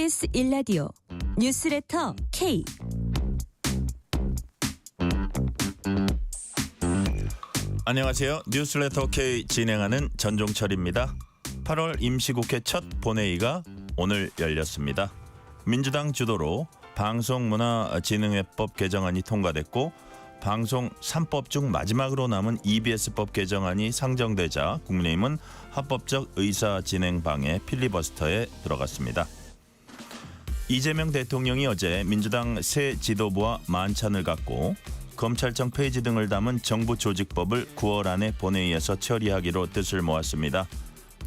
KBS 1라디오 뉴스레터 K. 안녕하세요. 뉴스레터 K 진행하는 전종철입니다. 8월 임시국회 첫 본회의가 오늘 열렸습니다. 민주당 주도로 방송문화진흥회법 개정안이 통과됐고 방송 3법 중 마지막으로 남은 EBS법 개정안이 상정되자 국민의힘은 합법적 의사진행방해 필리버스터에 들어갔습니다. 이재명 대통령이 어제 민주당 새 지도부와 만찬을 갖고 검찰청 폐지 등을 담은 정부 조직법을 9월 안에 본회의에서 처리하기로 뜻을 모았습니다.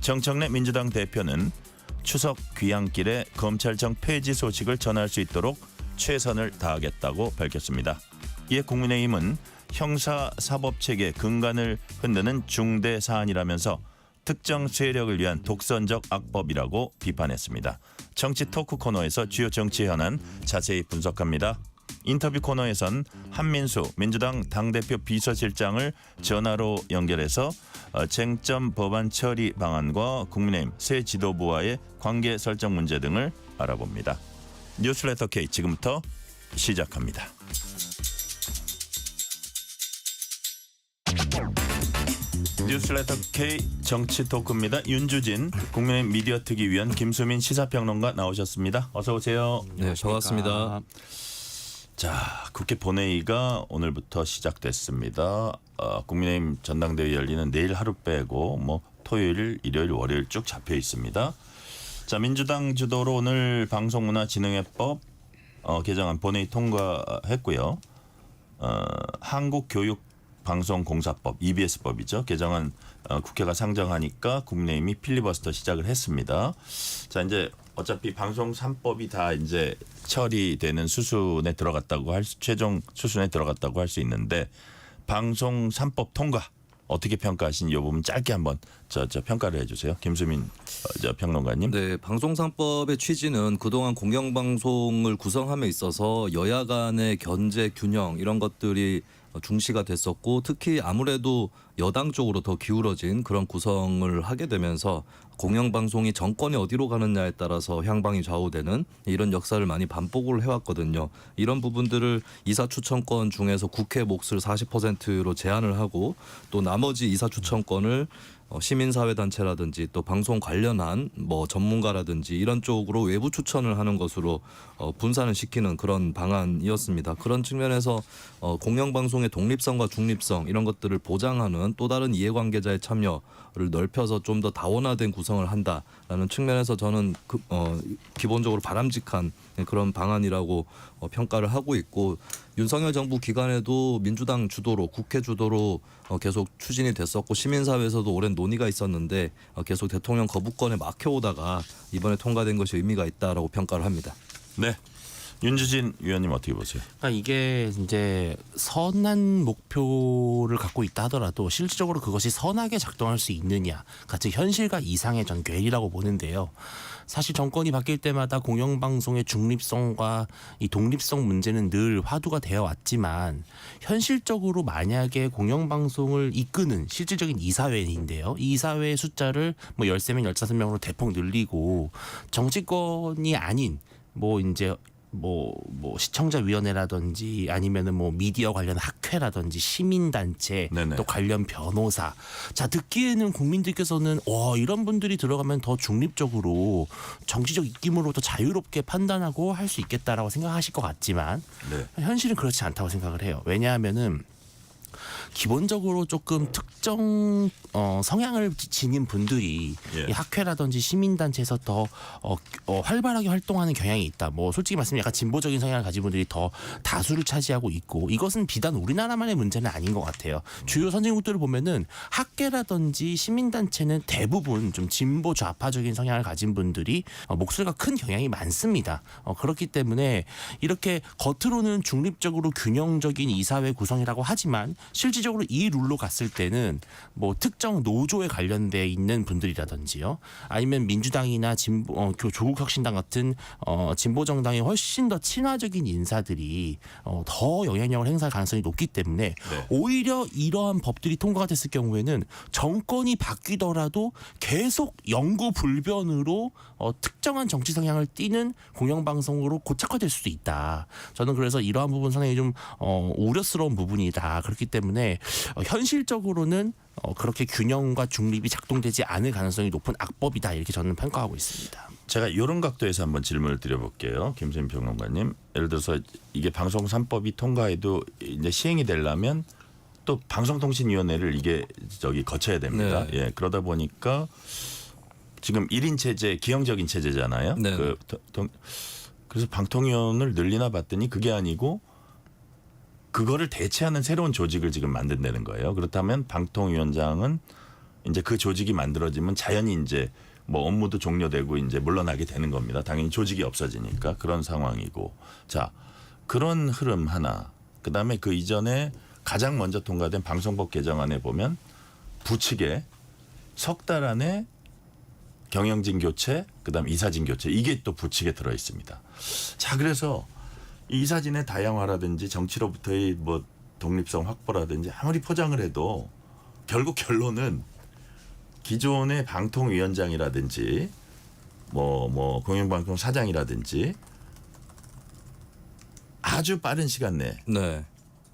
정청래 민주당 대표는 추석 귀향길에 검찰청 폐지 소식을 전할 수 있도록 최선을 다하겠다고 밝혔습니다. 이에 국민의힘은 형사사법체계 근간을 흔드는 중대 사안이라면서 특정 세력을 위한 독선적 악법이라고 비판했습니다. 정치 토크 코너에서 주요 정치 현안 자세히 분석합니다. 인터뷰 코너에선 한민수 민주당 당대표 비서실장을 전화로 연결해서 쟁점 법안 처리 방안과 국민의힘 새 지도부와의 관계 설정 문제 등을 알아봅니다. 뉴스레터 K 지금부터 시작합니다. 뉴스레터 K 정치 토크입니다. 윤주진 국민의힘 미디어특위위원 김수민 시사평론가 나오셨습니다. 어서 오세요. 네, 반갑습니다. 자, 국회 본회의가 오늘부터 시작됐습니다. 국민의힘 전당대회 열리는 내일 하루 빼고 토요일, 일요일, 월요일 쭉 잡혀 있습니다. 자, 민주당 주도로 오늘 방송문화진흥회법 개정안 본회의 통과했고요. 한국교육방송공사법 EBS법이죠. 개정안 국회가 상정하니까 국민의힘이 필리버스터 시작을 했습니다. 자, 이제 어차피 방송 3법이 다 이제 처리되는 수순에 들어갔다고 최종 수순에 들어갔다고 할 수 있는데 방송 3법 통과 어떻게 평가하신 이 부분 짧게 한번 평가를 해주세요. 김수민 평론가님. 네, 방송 3법의 취지는 그동안 공영방송을 구성함에 있어서 여야 간의 견제 균형 이런 것들이 중시가 됐었고 특히 아무래도 여당 쪽으로 더 기울어진 그런 구성을 하게 되면서 공영방송이 정권이 어디로 가느냐에 따라서 향방이 좌우되는 이런 역사를 많이 반복을 해왔거든요. 이런 부분들을 이사추천권 중에서 국회 몫을 40%로 제한을 하고 또 나머지 이사추천권을 시민사회단체라든지 또 방송 관련한 전문가라든지 이런 쪽으로 외부 추천을 하는 것으로 분산을 시키는 그런 방안이었습니다. 그런 측면에서 공영방송의 독립성과 중립성 이런 것들을 보장하는 또 다른 이해관계자의 참여를 넓혀서 좀 더 다원화된 구성을 한다라는 측면에서 저는 기본적으로 바람직한 그런 방안이라고 평가를 하고 있고 윤석열 정부 기간에도 민주당 주도로 국회 주도로 계속 추진이 됐었고 시민사회에서도 오랜 논의가 있었는데 계속 대통령 거부권에 막혀오다가 이번에 통과된 것이 의미가 있다라고 평가를 합니다. 네. 윤주진 위원님 어떻게 보세요? 그러니까 이게 이제 선한 목표를 갖고 있다 하더라도 실질적으로 그것이 선하게 작동할 수 있느냐 같이 현실과 이상의 전 괴리라고 보는데요. 사실 정권이 바뀔 때마다 공영방송의 중립성과 이 독립성 문제는 늘 화두가 되어 왔지만 현실적으로 만약에 공영방송을 이끄는 실질적인 이사회인데요. 이 이사회의 숫자를 13명, 15명으로 대폭 늘리고 정치권이 아닌 시청자위원회라든지 아니면은 미디어 관련 학회라든지 시민단체 네네. 또 관련 변호사. 자, 듣기에는 국민들께서는 이런 분들이 들어가면 더 중립적으로 정치적 입김으로부터 자유롭게 판단하고 할 수 있겠다라고 생각하실 것 같지만 네. 현실은 그렇지 않다고 생각을 해요. 왜냐하면은 기본적으로 조금 특정 성향을 지닌 분들이 이 학회라든지 시민단체에서 더 활발하게 활동하는 경향이 있다. 솔직히 말씀드리면 약간 진보적인 성향을 가진 분들이 더 다수를 차지하고 있고 이것은 비단 우리나라만의 문제는 아닌 것 같아요. 주요 선진국들을 보면은 학계라든지 시민단체는 대부분 좀 진보 좌파적인 성향을 가진 분들이 목소리가 큰 경향이 많습니다. 그렇기 때문에 이렇게 겉으로는 중립적으로 균형적인 이사회 구성이라고 하지만 실질적으로 이 룰로 갔을 때는 뭐 특정 노조에 관련돼 있는 분들이라든지요, 아니면 민주당이나 조국 혁신당 같은 진보 정당에 훨씬 더 친화적인 인사들이 더 영향력을 행사할 가능성이 높기 때문에 오히려 이러한 법들이 통과가 됐을 경우에는 정권이 바뀌더라도 계속 영구 불변으로 특정한 정치 성향을 띠는 공영방송으로 고착화될 수도 있다. 저는 그래서 이러한 부분 상당히 좀 우려스러운 부분이다. 그렇기 때문에 현실적으로는 그렇게 균형과 중립이 작동되지 않을 가능성이 높은 악법이다. 이렇게 저는 평가하고 있습니다. 제가 이런 각도에서 한번 질문을 드려볼게요. 김수민 평론가님. 예를 들어서 이게 방송 3법이 통과해도 이제 시행이 되려면 또 방송통신위원회를 이게 거쳐야 됩니다. 네. 예, 그러다 보니까 지금 1인 체제, 기형적인 체제잖아요. 네. 그래서 방통위원을 늘리나 봤더니 그게 아니고 그거를 대체하는 새로운 조직을 지금 만든다는 거예요. 그렇다면 방통위원장은 이제 그 조직이 만들어지면 자연히 이제 뭐 업무도 종료되고 이제 물러나게 되는 겁니다. 당연히 조직이 없어지니까 그런 상황이고. 자, 그런 흐름 하나. 그다음에 그 이전에 가장 먼저 통과된 방송법 개정안에 보면 부칙에 석 달 안에 경영진 교체, 그다음 이사진 교체, 이게 또 부칙에 들어 있습니다. 자, 그래서 이사진의 다양화라든지 정치로부터의 뭐 독립성 확보라든지 아무리 포장을 해도 결국 결론은 기존의 방통위원장이라든지 뭐 공영방송 사장이라든지 아주 빠른 시간 내에 네.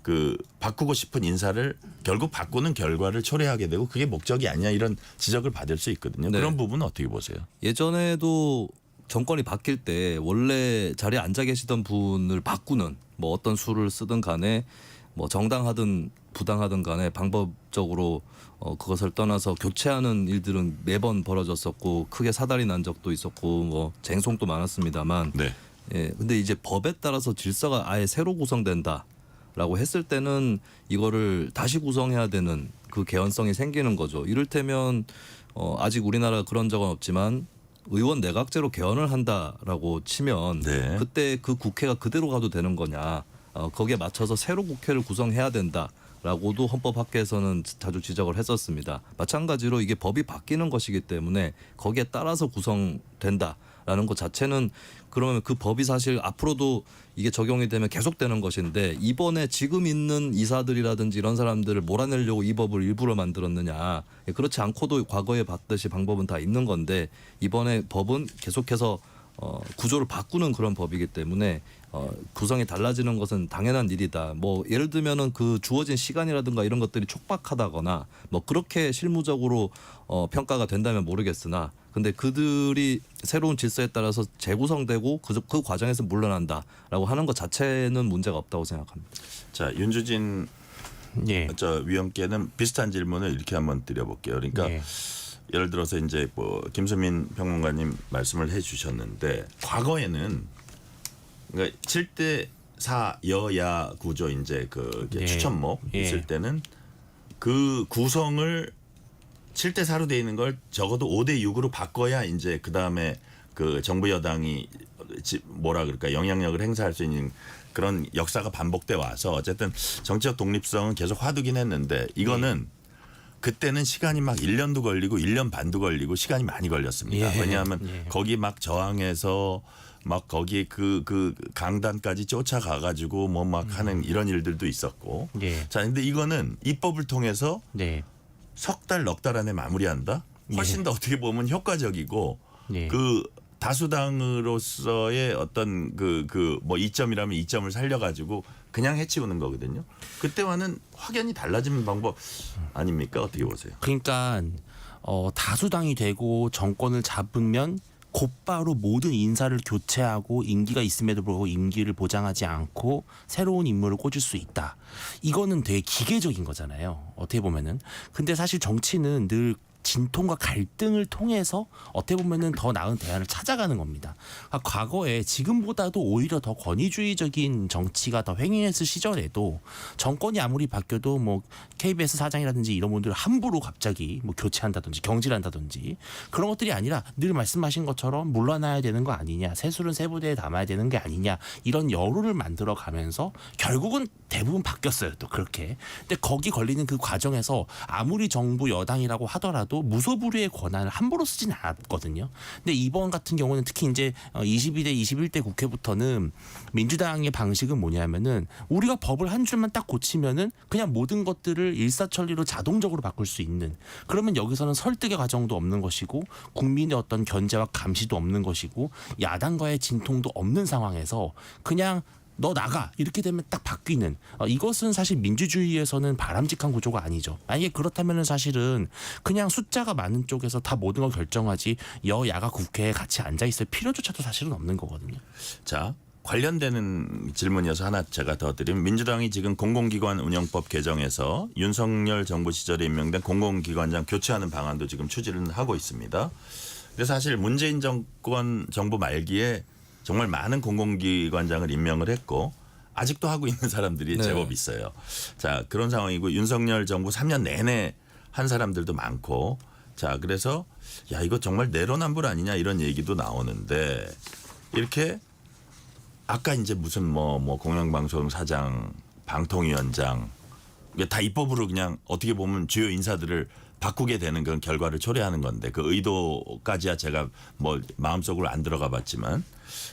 그 바꾸고 싶은 인사를 결국 바꾸는 결과를 초래하게 되고 그게 목적이 아니냐 이런 지적을 받을 수 있거든요. 네. 그런 부분은 어떻게 보세요? 예전에도 정권이 바뀔 때 원래 자리에 앉아 계시던 분을 바꾸는 뭐 어떤 수를 쓰든 간에 뭐 정당하든 부당하든 간에 방법적으로 그것을 떠나서 교체하는 일들은 매번 벌어졌었고 크게 사달이 난 적도 있었고 뭐 쟁송도 많았습니다만 네. 예, 근데 이제 법에 따라서 질서가 아예 새로 구성된다라고 했을 때는 이거를 다시 구성해야 되는 그 개연성이 생기는 거죠. 이를테면 아직 우리나라 그런 적은 없지만 의원 내각제로 개헌을 한다라고 치면 네. 그때 그 국회가 그대로 가도 되는 거냐. 거기에 맞춰서 새로 국회를 구성해야 된다라고도 헌법학계에서는 자주 지적을 했었습니다. 마찬가지로 이게 법이 바뀌는 것이기 때문에 거기에 따라서 구성된다라는 것 자체는 그러면 그 법이 사실 앞으로도 이게 적용이 되면 계속되는 것인데 이번에 지금 있는 이사들이라든지 이런 사람들을 몰아내려고 이 법을 일부러 만들었느냐. 그렇지 않고도 과거에 봤듯이 방법은 다 있는 건데 이번에 법은 계속해서 구조를 바꾸는 그런 법이기 때문에 구성이 달라지는 것은 당연한 일이다. 뭐 예를 들면은 그 주어진 시간이라든가 이런 것들이 촉박하다거나 뭐 그렇게 실무적으로 평가가 된다면 모르겠으나 근데 그들이 새로운 질서에 따라서 재구성되고 그 과정에서 물러난다라고 하는 것 자체는 문제가 없다고 생각합니다. 자, 윤주진 예. 위원께는 비슷한 질문을 이렇게 한번 드려볼게요. 그러니까 예. 예를 들어서 이제 뭐 김수민 평론가님 말씀을 해주셨는데 과거에는 그러니까 7대 4 여야 구조 이제 그 예. 추천목 예. 있을 때는 그 구성을 7대 4로 돼 있는 걸 적어도 5대 6으로 바꿔야 이제 그 다음에 그 정부 여당이 뭐라 그럴까 영향력을 행사할 수 있는 그런 역사가 반복돼 와서 어쨌든 정치적 독립성은 계속 화두긴 했는데 이거는 그때는 시간이 막 1년도 걸리고 1년 반도 걸리고 시간이 많이 걸렸습니다. 예. 왜냐하면 예. 거기 막 저항해서 막 거기 그 강단까지 쫓아가 가지고 뭐 막 하는 이런 일들도 있었고. 예. 자, 근데 이거는 입법을 통해서 네. 석 달, 넉 달 안에 마무리한다? 훨씬 더 어떻게 보면 효과적이고 예. 그 다수당으로서의 어떤 뭐 이점이라면 이점을 살려가지고 그냥 해치우는 거거든요. 그때와는 확연히 달라진 방법 아닙니까? 어떻게 보세요? 그러니까 다수당이 되고 정권을 잡으면 곧바로 모든 인사를 교체하고 임기가 있음에도 불구하고 임기를 보장하지 않고 새로운 인물을 꽂을 수 있다. 이거는 되게 기계적인 거잖아요. 어떻게 보면은. 근데 사실 정치는 늘 진통과 갈등을 통해서 어떻게 보면은 더 나은 대안을 찾아가는 겁니다. 그러니까 과거에 지금보다도 오히려 더 권위주의적인 정치가 더 횡행했을 시절에도 정권이 아무리 바뀌어도 뭐 KBS 사장이라든지 이런 분들 함부로 갑자기 뭐 교체한다든지 경질한다든지 그런 것들이 아니라 늘 말씀하신 것처럼 물러나야 되는 거 아니냐, 새술은 새부대에 담아야 되는 게 아니냐, 이런 여론을 만들어 가면서 결국은 대부분 바뀌었어요. 또 그렇게. 근데 거기 걸리는 그 과정에서 아무리 정부 여당이라고 하더라도 무소불위의 권한을 함부로 쓰지는 않았거든요. 근데 이번 같은 경우는 특히 이제 22대 21대 국회부터는 민주당의 방식은 뭐냐면은 우리가 법을 한 줄만 딱 고치면은 그냥 모든 것들을 일사천리로 자동적으로 바꿀 수 있는, 그러면 여기서는 설득의 과정도 없는 것이고 국민의 어떤 견제와 감시도 없는 것이고 야당과의 진통도 없는 상황에서 그냥 너 나가 이렇게 되면 딱 바뀌는, 이것은 사실 민주주의에서는 바람직한 구조가 아니죠. 만약에 그렇다면은 사실은 그냥 숫자가 많은 쪽에서 다 모든 걸 결정하지 여야가 국회에 같이 앉아 있을 필요조차도 사실은 없는 거거든요. 자, 관련되는 질문이어서 하나 제가 더 드리면, 민주당이 지금 공공기관 운영법 개정에서 윤석열 정부 시절에 임명된 공공기관장 교체하는 방안도 지금 추진을 하고 있습니다. 그래서 사실 문재인 정부 말기에 정말 많은 공공기관장을 임명을 했고 아직도 하고 있는 사람들이 네. 제법 있어요. 자, 그런 상황이고 윤석열 정부 3년 내내 한 사람들도 많고, 자, 그래서 야, 이거 정말 내로남불 아니냐 이런 얘기도 나오는데, 이렇게 아까 이제 무슨 뭐 공영방송 사장, 방통위원장 이게 다 입법으로 그냥 어떻게 보면 주요 인사들을 바꾸게 되는 그런 결과를 초래하는 건데, 그 의도까지야 제가 뭐 마음속으로 안 들어가 봤지만,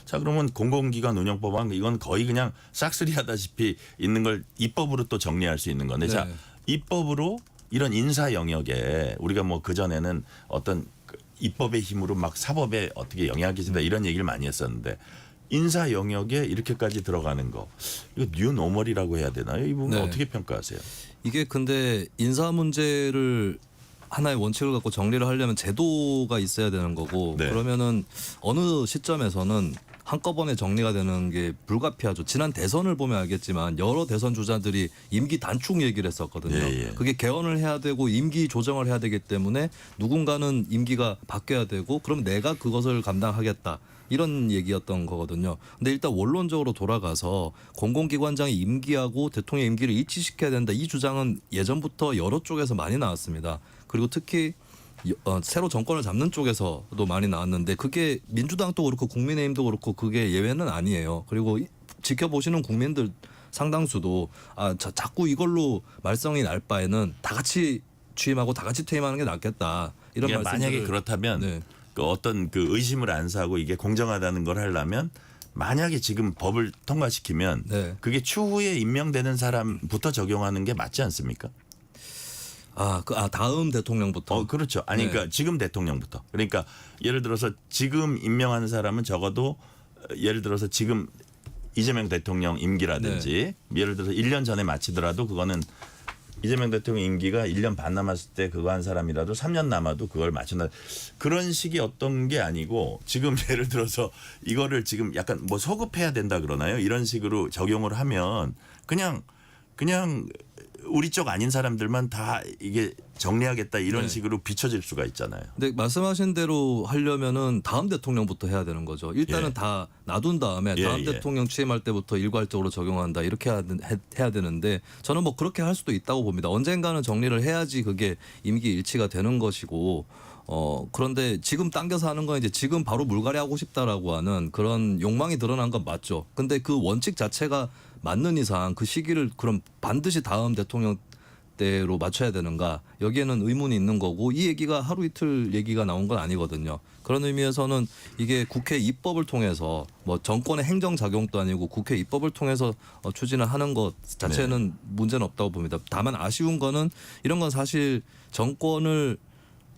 자, 그러면 공공기관 운영법은 이건 거의 그냥 싹쓸이 하다시피 있는 걸 입법으로 또 정리할 수 있는 건데, 네. 자, 입법으로 이런 인사 영역에 우리가 뭐 그전에는 어떤 그 입법의 힘으로 막 사법에 어떻게 영향을 끼친다 이런 얘기를 많이 했었는데, 인사 영역에 이렇게까지 들어가는 거, 이거 뉴노멀이라고 해야 되나요? 이 부분 네. 어떻게 평가하세요? 이게 근데 인사 문제를 하나의 원칙을 갖고 정리를 하려면 제도가 있어야 되는 거고, 네. 그러면은 어느 시점에서는 한꺼번에 정리가 되는 게 불가피하죠. 지난 대선을 보면 알겠지만 여러 대선 주자들이 임기 단축 얘기를 했었거든요. 예, 예. 그게 개헌을 해야 되고 임기 조정을 해야 되기 때문에 누군가는 임기가 바뀌어야 되고, 그럼 내가 그것을 감당하겠다, 이런 얘기였던 거거든요. 근데 일단 원론적으로 돌아가서 공공기관장이 임기하고 대통령 임기를 일치시켜야 된다, 이 주장은 예전부터 여러 쪽에서 많이 나왔습니다. 그리고 특히 새로 정권을 잡는 쪽에서도 많이 나왔는데, 그게 민주당도 그렇고 국민의힘도 그렇고 그게 예외는 아니에요. 그리고 지켜보시는 국민들 상당수도 자꾸 이걸로 말썽이 날 바에는 다 같이 취임하고 다 같이 퇴임하는 게 낫겠다, 이런 이게 말씀을. 만약에 그렇다면 네. 그 어떤 그 의심을 안 사고 이게 공정하다는 걸 하려면, 만약에 지금 법을 통과시키면 네. 그게 추후에 임명되는 사람부터 적용하는 게 맞지 않습니까? 다음 대통령부터. 그렇죠. 아니, 네. 그러니까 지금 대통령부터. 그러니까 예를 들어서 지금 임명하는 사람은 적어도 예를 들어서 지금 이재명 대통령 임기라든지 예를 들어서 1년 전에 마치더라도 그거는 이재명 대통령 임기가 1년 반 남았을 때 그거 한 사람이라도 3년 남아도 그걸 맞춘다. 그런 식의 어떤 게 아니고, 지금 예를 들어서 이거를 지금 약간 뭐 소급해야 된다 그러나요? 이런 식으로 적용을 하면 그냥 우리 쪽 아닌 사람들만 다 이게 정리하겠다 이런 네. 식으로 비춰질 수가 있잖아요. 근데 말씀하신 대로 하려면은 다음 대통령부터 해야 되는 거죠. 일단은 예. 다 놔둔 다음에 예, 다음 예. 대통령 취임할 때부터 일괄적으로 적용한다, 이렇게 해야 되는데, 저는 뭐 그렇게 할 수도 있다고 봅니다. 언젠가는 정리를 해야지 그게 임기 일치가 되는 것이고, 그런데 지금 당겨서 하는 건 이제 지금 바로 물갈이 하고 싶다라고 하는 그런 욕망이 드러난 건 맞죠. 근데 그 원칙 자체가 맞는 이상 그 시기를 그럼 반드시 다음 대통령 때로 맞춰야 되는가, 여기에는 의문이 있는 거고, 이 얘기가 하루 이틀 얘기가 나온 건 아니거든요. 그런 의미에서는 이게 국회 입법을 통해서 뭐 정권의 행정작용도 아니고 국회 입법을 통해서 추진을 하는 것 자체는 문제는 없다고 봅니다. 다만 아쉬운 거는 이런 건 사실 정권을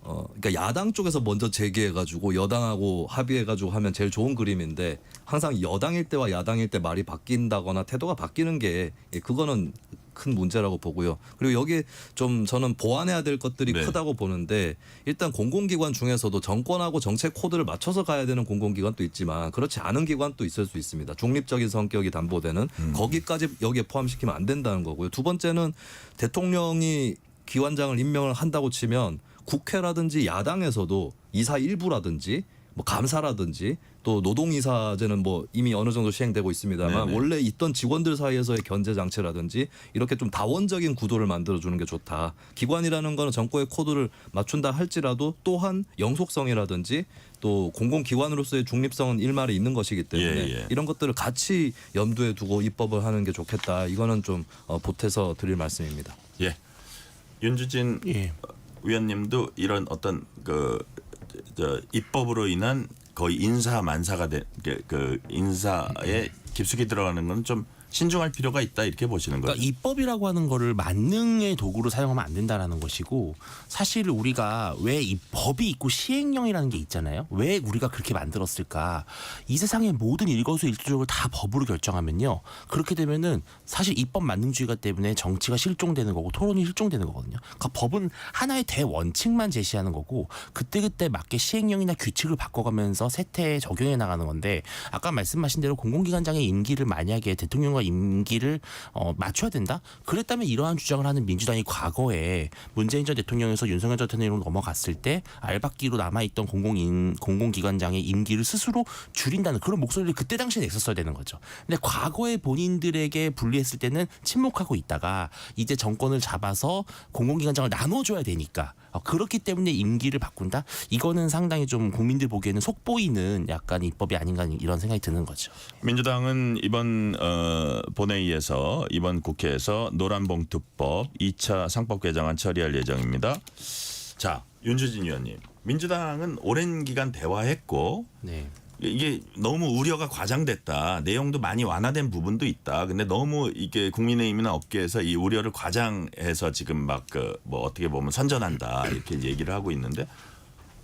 그러니까 야당 쪽에서 먼저 제기해가지고 여당하고 합의해가지고 하면 제일 좋은 그림인데, 항상 여당일 때와 야당일 때 말이 바뀐다거나 태도가 바뀌는 게 그거는 큰 문제라고 보고요. 그리고 여기에 좀 저는 보완해야 될 것들이 네. 크다고 보는데, 일단 공공기관 중에서도 정권하고 정책 코드를 맞춰서 가야 되는 공공기관도 있지만 그렇지 않은 기관도 있을 수 있습니다. 중립적인 성격이 담보되는 거기까지 여기에 포함시키면 안 된다는 거고요. 두 번째는 대통령이 기관장을 임명을 한다고 치면 국회라든지 야당에서도 이사 일부라든지 뭐 감사라든지 또 노동이사제는 뭐 이미 어느 정도 시행되고 있습니다만 네네. 원래 있던 직원들 사이에서의 견제 장치라든지 이렇게 좀 다원적인 구도를 만들어주는 게 좋다. 기관이라는 거는 정권의 코드를 맞춘다 할지라도 또한 영속성이라든지 또 공공기관으로서의 중립성은 일말에 있는 것이기 때문에 예. 이런 것들을 같이 염두에 두고 입법을 하는 게 좋겠다. 이거는 좀 보태서 드릴 말씀입니다. 예. 윤주진 예. 위원님도 이런 어떤 입법으로 인한 거의 인사만사가 된 그 인사에 깊숙이 들어가는 건 좀 신중할 필요가 있다 이렇게 보시는 거죠. 그러니까 입법이라고 하는 거를 만능의 도구로 사용하면 안 된다라는 것이고 사실 우리가 왜 이 법이 있고 시행령이라는 게 있잖아요. 왜 우리가 그렇게 만들었을까? 이 세상의 모든 일거수일투족을 다 법으로 결정하면요. 그렇게 되면은 사실 입법 만능주의가 때문에 정치가 실종되는 거고 토론이 실종되는 거거든요. 그러니까 법은 하나의 대원칙만 제시하는 거고 그때그때 맞게 시행령이나 규칙을 바꿔가면서 세태에 적용해 나가는 건데 아까 말씀하신 대로 공공기관장의 임기를 만약에 대통령과 임기를 맞춰야 된다? 그랬다면 이러한 주장을 하는 민주당이 과거에 문재인 전 대통령에서 윤석열 전 대통령으로 넘어갔을 때 알박기로 남아있던 공공기관장의 임기를 스스로 줄인다는 그런 목소리를 그때 당시에 냈었어야 되는 거죠. 근데 과거에 본인들에게 불리했을 때는 침묵하고 있다가 이제 정권을 잡아서 공공기관장을 나눠줘야 되니까 그렇기 때문에 임기를 바꾼다? 이거는 상당히 좀 국민들 보기에는 속보이는 약간 입법이 아닌가 이런 생각이 드는 거죠. 민주당은 이번 본회의에서 이번 국회에서 노란봉투법 2차 상법 개정안 처리할 예정입니다. 자, 윤주진 의원님, 민주당은 오랜 기간 대화했고 네. 이게 너무 우려가 과장됐다. 내용도 많이 완화된 부분도 있다. 근데 너무 이게 국민의힘이나 업계에서 이 우려를 과장해서 지금 막 뭐 어떻게 보면 선전한다 이렇게 얘기를 하고 있는데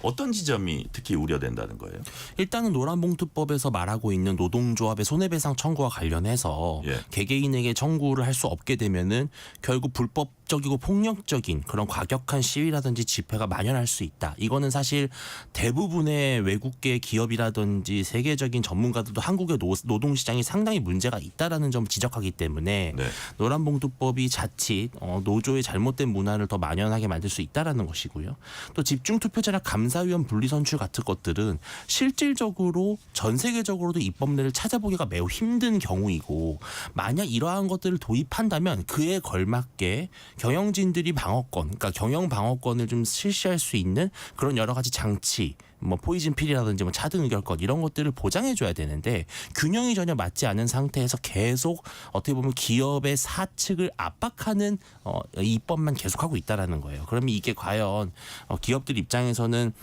어떤 지점이 특히 우려된다는 거예요? 일단은 노란봉투법에서 말하고 있는 노동조합의 손해배상 청구와 관련해서 예. 개개인에게 청구를 할 수 없게 되면은 결국 불법적이고 폭력적인 그런 과격한 시위라든지 집회가 만연할 수 있다. 이거는 사실 대부분의 외국계 기업이라든지 세계적인 전문가들도 한국의 노동시장이 상당히 문제가 있다라는 점을 지적하기 때문에 네. 노란봉투법이 자칫 노조의 잘못된 문화를 더 만연하게 만들 수 있다라는 것이고요. 또 집중투표제나 감사위원 분리선출 같은 것들은 실질적으로 전 세계적으로도 입법례를 찾아보기가 매우 힘든 경우이고 만약 이러한 것들을 도입한다면 그에 걸맞게 경영진들이 방어권, 그러니까 경영 방어권을 좀 실시할 수 있는 그런 여러 가지 장치, 뭐 포이즌 필이라든지 뭐 차등 의결권 이런 것들을 보장해 줘야 되는데 균형이 전혀 맞지 않은 상태에서 계속 어떻게 보면 기업의 사측을 압박하는 입법만 계속하고 있다라는 거예요. 그러면 이게 과연 기업들 입장에서는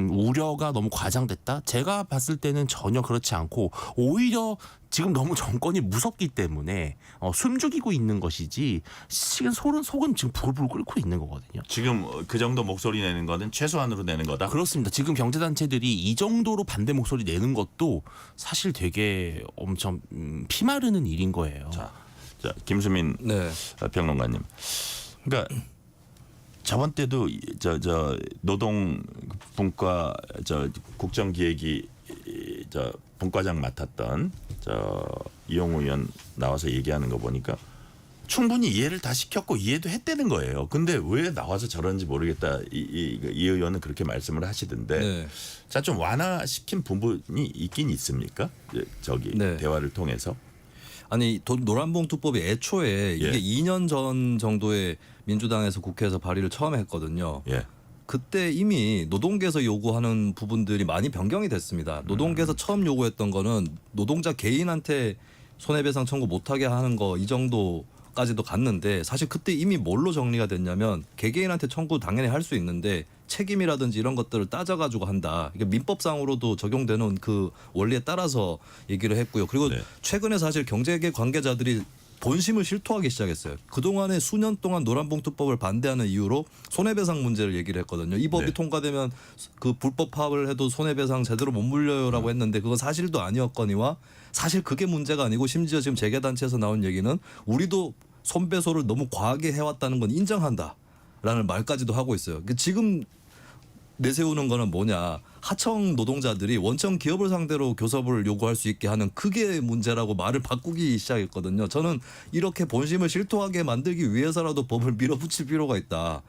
우려가 너무 과장됐다? 제가 봤을 때는 전혀 그렇지 않고 오히려 지금 너무 정권이 무섭기 때문에 숨죽이고 있는 것이지 지금 속은 지금 불불 끓고 있는 거거든요. 지금 그 정도 목소리 내는 거는 최소한으로 내는 거다. 그렇습니다. 지금 경제단체들이 이 정도로 반대 목소리 내는 것도 사실 되게 엄청 피마르는 일인 거예요. 자, 김수민 네. 평론가님. 그러니까 저번 때도 저 노동 분과 국정기획위 분과장 맡았던 이용우 의원 나와서 얘기하는 거 보니까 충분히 이해를 다 시켰고 이해도 했다는 거예요. 근데 왜 나와서 저런지 모르겠다. 이 의원은 그렇게 말씀을 하시던데. 네. 자, 좀 완화시킨 부분이 있긴 있습니까? 네. 대화를 통해서. 아니 노란봉투법이 애초에 이게 예. 2년 전 정도에 민주당에서 국회에서 발의를 처음 했거든요. 예. 그때 이미 노동계에서 요구하는 부분들이 많이 변경이 됐습니다. 노동계에서 처음 요구했던 거는 노동자 개인한테 손해배상 청구 못하게 하는 거 이 정도까지도 갔는데 사실 그때 이미 뭘로 정리가 됐냐면 개개인한테 청구 당연히 할 수 있는데 책임이라든지 이런 것들을 따져가지고 한다. 이게 민법상으로도 적용되는 그 원리에 따라서 얘기를 했고요. 그리고 네. 최근에 사실 경제계 관계자들이 본심을 실토하기 시작했어요. 그동안에 수년 동안 노란봉투법을 반대하는 이유로 손해배상 문제를 얘기를 했거든요. 이 법이 네. 통과되면 그 불법 파업을 해도 손해배상 제대로 못 물려요라고 했는데 그건 사실도 아니었거니와 사실 그게 문제가 아니고 심지어 지금 재계단체에서 나온 얘기는 우리도 손배소를 너무 과하게 해왔다는 건 인정한다라는 말까지도 하고 있어요. 지금 내세우는 거는 뭐냐. 하청 노동자들이 원청 기업을 상대로 교섭을 요구할 수 있게 하는 그게 문제라고 말을 바꾸기 시작했거든요. 저는 이렇게 본심을 실토하게 만들기 위해서라도 법을 밀어붙일 필요가 있다.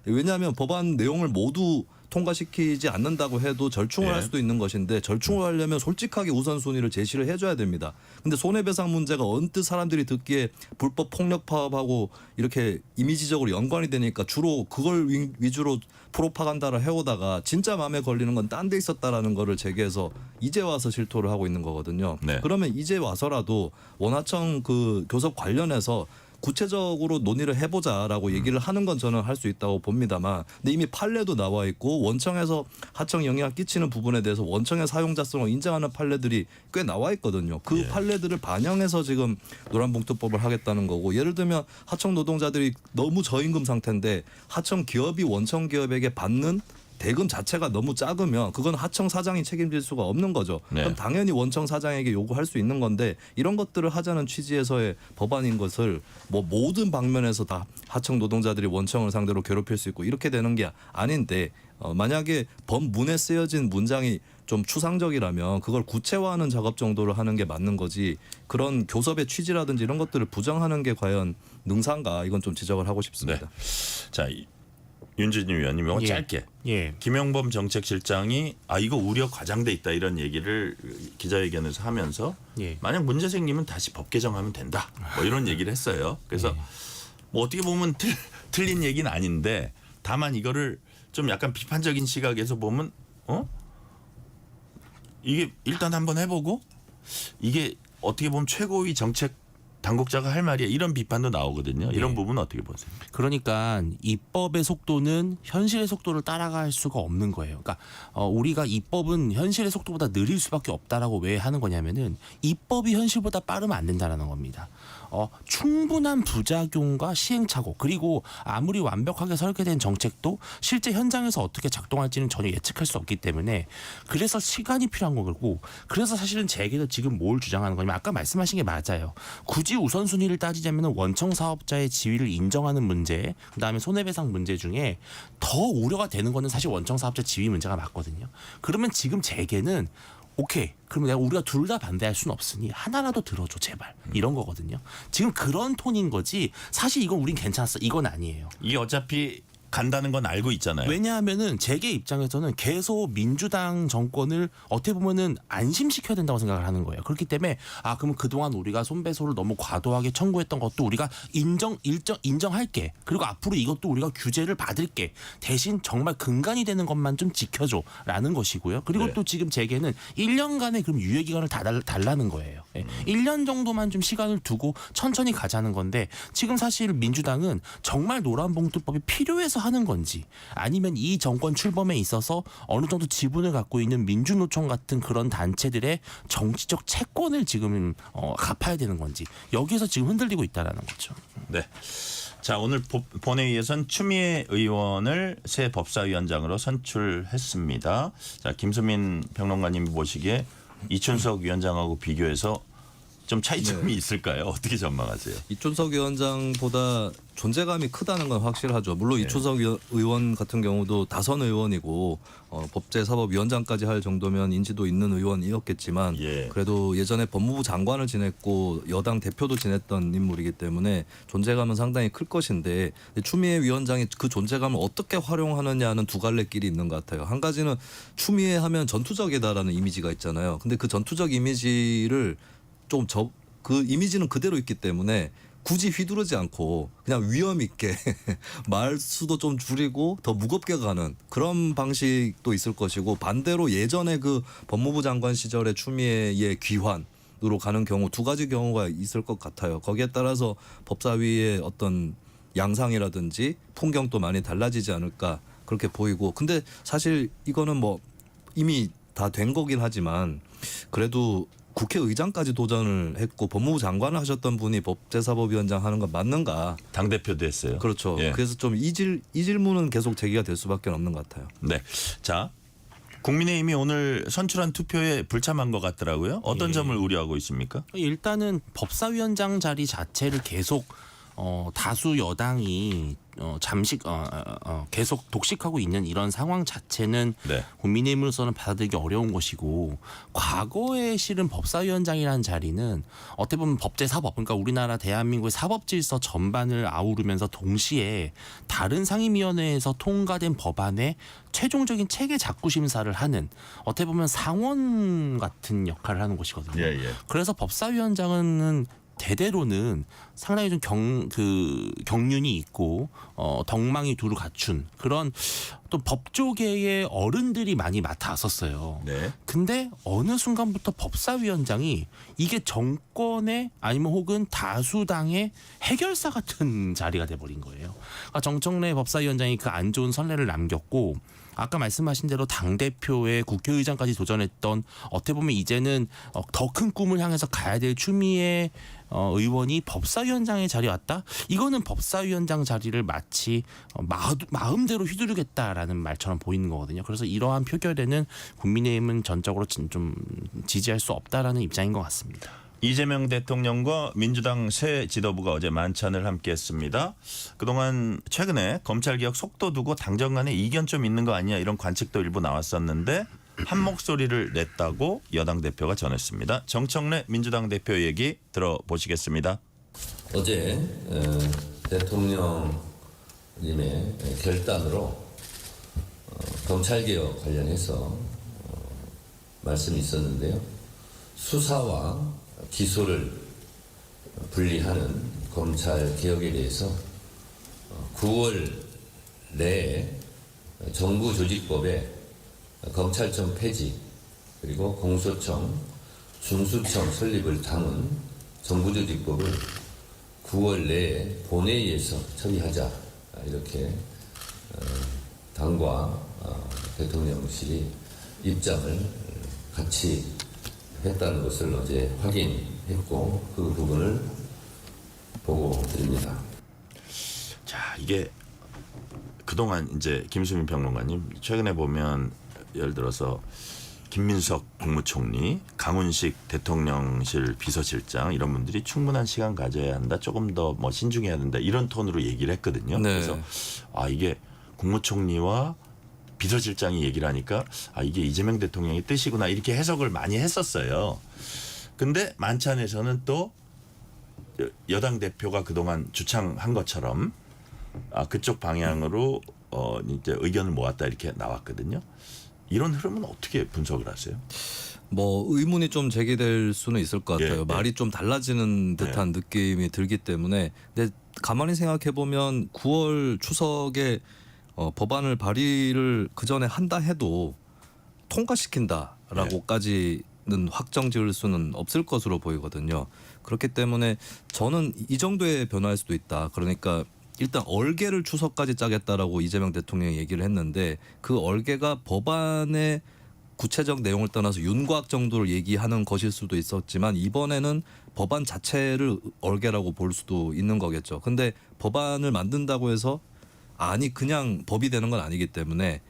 왜냐하면 법안 내용을 모두 통과시키지 않는다고 해도 절충을 예. 할 수도 있는 것인데 절충을 하려면 솔직하게 우선순위를 제시를 해줘야 됩니다. 근데 손해배상 문제가 언뜻 사람들이 듣기에 불법 폭력 파업하고 이렇게 이미지적으로 연관이 되니까 주로 그걸 위주로 프로파간다를 해오다가 진짜 마음에 걸리는 건 딴 데 있었다라는 거를 제기해서 이제 와서 실토를 하고 있는 거거든요. 네. 그러면 이제 와서라도 원하청 그 교섭 관련해서 구체적으로 논의를 해보자라고 얘기를 하는 건 저는 할 수 있다고 봅니다만, 근데 이미 판례도 나와 있고 원청에서 하청 영향을 끼치는 부분에 대해서 원청의 사용자성을 인정하는 판례들이 꽤 나와 있거든요. 그 예. 판례들을 반영해서 지금 노란봉투법을 하겠다는 거고, 예를 들면 하청 노동자들이 너무 저임금 상태인데 하청 기업이 원청 기업에게 받는 대금 자체가 너무 작으면 그건 하청 사장이 책임질 수가 없는 거죠. 네. 그럼 당연히 원청 사장에게 요구할 수 있는 건데, 이런 것들을 하자는 취지에서의 법안인 것을 뭐 모든 방면에서 다 하청 노동자들이 원청을 상대로 괴롭힐 수 있고 이렇게 되는 게 아닌데, 만약에 법문에 쓰여진 문장이 좀 추상적이라면 그걸 구체화하는 작업 정도를 하는 게 맞는 거지, 그런 교섭의 취지라든지 이런 것들을 부정하는 게 과연 능사인가, 이건 좀 지적을 하고 싶습니다. 자, 윤진희 위원님 이거 예. 짧게. 예. 김영범 정책실장이 이거 우려 과장돼 있다 이런 얘기를 기자회견에서 하면서 예. 만약 문제 생기면 다시 법 개정하면 된다 뭐 이런 얘기를 했어요. 그래서 뭐 어떻게 보면 틀린 얘기는 아닌데, 다만 이거를 좀 약간 비판적인 시각에서 보면 이게 일단 한번 해보고 이게 어떻게 보면 최고위 정책 당국자가 할 말이야 이런 비판도 나오거든요. 이런 부분은 어떻게 보세요? 그러니까 입법의 속도는 현실의 속도를 따라갈 수가 없는 거예요. 그러니까 우리가 입법은 현실의 속도보다 느릴 수밖에 없다라고 왜 하는 거냐면은 입법이 현실보다 빠르면 안 된다라는 겁니다. 충분한 부작용과 시행착오, 그리고 아무리 완벽하게 설계된 정책도 실제 현장에서 어떻게 작동할지는 전혀 예측할 수 없기 때문에, 그래서 시간이 필요한 거고, 그래서 사실은 재계도 지금 뭘 주장하는 거냐면 아까 말씀하신 게 맞아요. 굳이 우선순위를 따지자면 원청 사업자의 지위를 인정하는 문제, 그다음에 손해배상 문제 중에 더 우려가 되는 거는 사실 원청 사업자 지위 문제가 맞거든요. 그러면 지금 재계는 오케이, 그러면 우리가 둘 다 반대할 수는 없으니 하나라도 들어줘 제발, 이런 거거든요. 지금 그런 톤인 거지 사실 이건 우린 괜찮았어 이건 아니에요. 이게 어차피 간다는 건 알고 있잖아요. 왜냐하면은 재계 입장에서는 계속 민주당 정권을 어떻게 보면은 안심시켜야 된다고 생각을 하는 거예요. 그렇기 때문에 그럼 그동안 우리가 손배소를 너무 과도하게 청구했던 것도 우리가 인정할게. 그리고 앞으로 이것도 우리가 규제를 받을게. 대신 정말 근간이 되는 것만 좀 지켜줘라는 것이고요. 그리고 네. 또 지금 재계는 1년간의 그럼 유예 기간을 다 달라는 거예요. 1년 정도만 좀 시간을 두고 천천히 가자는 건데, 지금 사실 민주당은 정말 노란봉투법이 필요해서 하는 건지, 아니면 이 정권 출범에 있어서 어느 정도 지분을 갖고 있는 민주노총 같은 그런 단체들의 정치적 채권을 지금 갚아야 되는 건지, 여기에서 지금 흔들리고 있다라는 거죠. 네. 자, 오늘 본회의에선 추미애 의원을 새 법사위원장으로 선출했습니다. 자, 김수민 평론가님이 보시기에 이춘석 위원장하고 비교해서 좀 차이점이 있을까요? 어떻게 전망하세요? 이춘석 위원장보다 존재감이 크다는 건 확실하죠. 물론 네. 이춘석 의원 같은 경우도 다선 의원이고 법제사법위원장까지 할 정도면 인지도 있는 의원이었겠지만, 예. 그래도 예전에 법무부 장관을 지냈고 여당 대표도 지냈던 인물이기 때문에 존재감은 상당히 클 것인데, 추미애 위원장이 그 존재감을 어떻게 활용하느냐는 두 갈래 길이 있는 것 같아요. 한 가지는 추미애 하면 전투적이다라는 이미지가 있잖아요. 근데 그 전투적 이미지를 그 이미지는 그대로 있기 때문에 굳이 휘두르지 않고 그냥 위험 있게 말수도 좀 줄이고 더 무겁게 가는 그런 방식도 있을 것이고, 반대로 예전에 그 법무부 장관 시절의 추미애의 귀환으로 가는 경우, 두 가지 경우가 있을 것 같아요. 거기에 따라서 법사위의 어떤 양상이라든지 풍경도 많이 달라지지 않을까 그렇게 보이고, 근데 사실 이거는 뭐 이미 다 된 거긴 하지만 그래도 국회의장까지 도전을 했고 법무부 장관을 하셨던 분이 법제사법위원장 하는 건 맞는가? 당대표도 했어요. 그렇죠. 예. 그래서 좀 이 질문은 계속 제기가 될 수밖에 없는 것 같아요. 네. 자, 국민의힘이 오늘 선출한 투표에 불참한 것 같더라고요. 어떤 예. 점을 우려하고 있습니까? 일단은 법사위원장 자리 자체를 계속 다수 여당이 계속 독식하고 있는 이런 상황 자체는 네. 국민의힘으로서는 받아들이기 어려운 것이고 과거에 실은 법사위원장이라는 자리는 어떻게 보면 법제사법 그러니까 우리나라 대한민국의 사법질서 전반을 아우르면서 동시에 다른 상임위원회에서 통과된 법안의 최종적인 체계 작구 심사를 하는 어떻게 보면 상원 같은 역할을 하는 곳이거든요. 예, 예. 그래서 법사위원장은 대대로는 상당히 좀 경륜이 있고 덕망이 두루 갖춘 그런 또 법조계의 어른들이 많이 맡아왔었어요. 네. 근데 어느 순간부터 법사위원장이 이게 정권의 아니면 혹은 다수당의 해결사 같은 자리가 돼버린 거예요. 그러니까 정청래 법사위원장이 그 안 좋은 선례를 남겼고 아까 말씀하신 대로 당대표의 국회의장까지 도전했던 어떻게 보면 이제는 더 큰 꿈을 향해서 가야 될 추미애 의원이 법사위원장의 자리에 왔다? 이거는 법사위원장 자리를 마치 마음대로 휘두르겠다라는 말처럼 보이는 거거든요. 그래서 이러한 표결에는 국민의힘은 전적으로 좀 지지할 수 없다라는 입장인 것 같습니다. 이재명 대통령과 민주당 새 지도부가 어제 만찬을 함께했습니다. 그동안 최근에 검찰개혁 속도 두고 당정 간에 이견 좀 있는 거 아니냐 이런 관측도 일부 나왔었는데 한 목소리를 냈다고 여당 대표가 전했습니다. 정청래 민주당 대표 얘기 들어보시겠습니다. 어제 대통령님의 결단으로 검찰개혁 관련해서 말씀이 있었는데요. 수사와 기소를 분리하는 검찰개혁에 대해서 9월 내에 정부조직법에 검찰청 폐지 그리고 공소청, 중수청 설립을 담은 정부조직법을 9월 내에 본회의에서 처리하자 이렇게 당과 대통령실이 입장을 같이 했다는 것을 어제 확인했고 그 부분을 보고 드립니다. 자, 이게 그동안 이제 김수민 평론가님 최근에 보면 예를 들어서 김민석 국무총리, 강훈식 대통령실 비서실장 이런 분들이 충분한 시간 가져야 한다. 조금 더 뭐 신중해야 된다. 이런 톤으로 얘기를 했거든요. 네. 그래서 이게 국무총리와 비서실장이 얘기를 하니까 이게 이재명 대통령의 뜻이구나 이렇게 해석을 많이 했었어요. 근데 만찬에서는 또 여당 대표가 그동안 주창한 것처럼 그쪽 방향으로 이제 의견을 모았다 이렇게 나왔거든요. 이런 흐름은 어떻게 분석을 하세요? 뭐 의문이 좀 제기될 수는 있을 것 같아요. 예, 예. 말이 좀 달라지는 듯한 느낌이 들기 때문에. 근데 가만히 생각해 보면 9월 추석에 법안을 발의를 그 전에 한다 해도 통과시킨다라고까지는 확정 지을 수는 없을 것으로 보이거든요. 그렇기 때문에 저는 이 정도의 변화일 수도 있다. 그러니까 일단 얼개를 추석까지 짜겠다라고 이재명 대통령이 얘기를 했는데 그 얼개가 법안의 구체적 내용을 떠나서 윤곽 정도를 얘기하는 것일 수도 있었지만 이번에는 법안 자체를 얼개라고 볼 수도 있는 거겠죠. 근데 법안을 만든다고 해서 그냥 법이 되는 건 아니기 때문에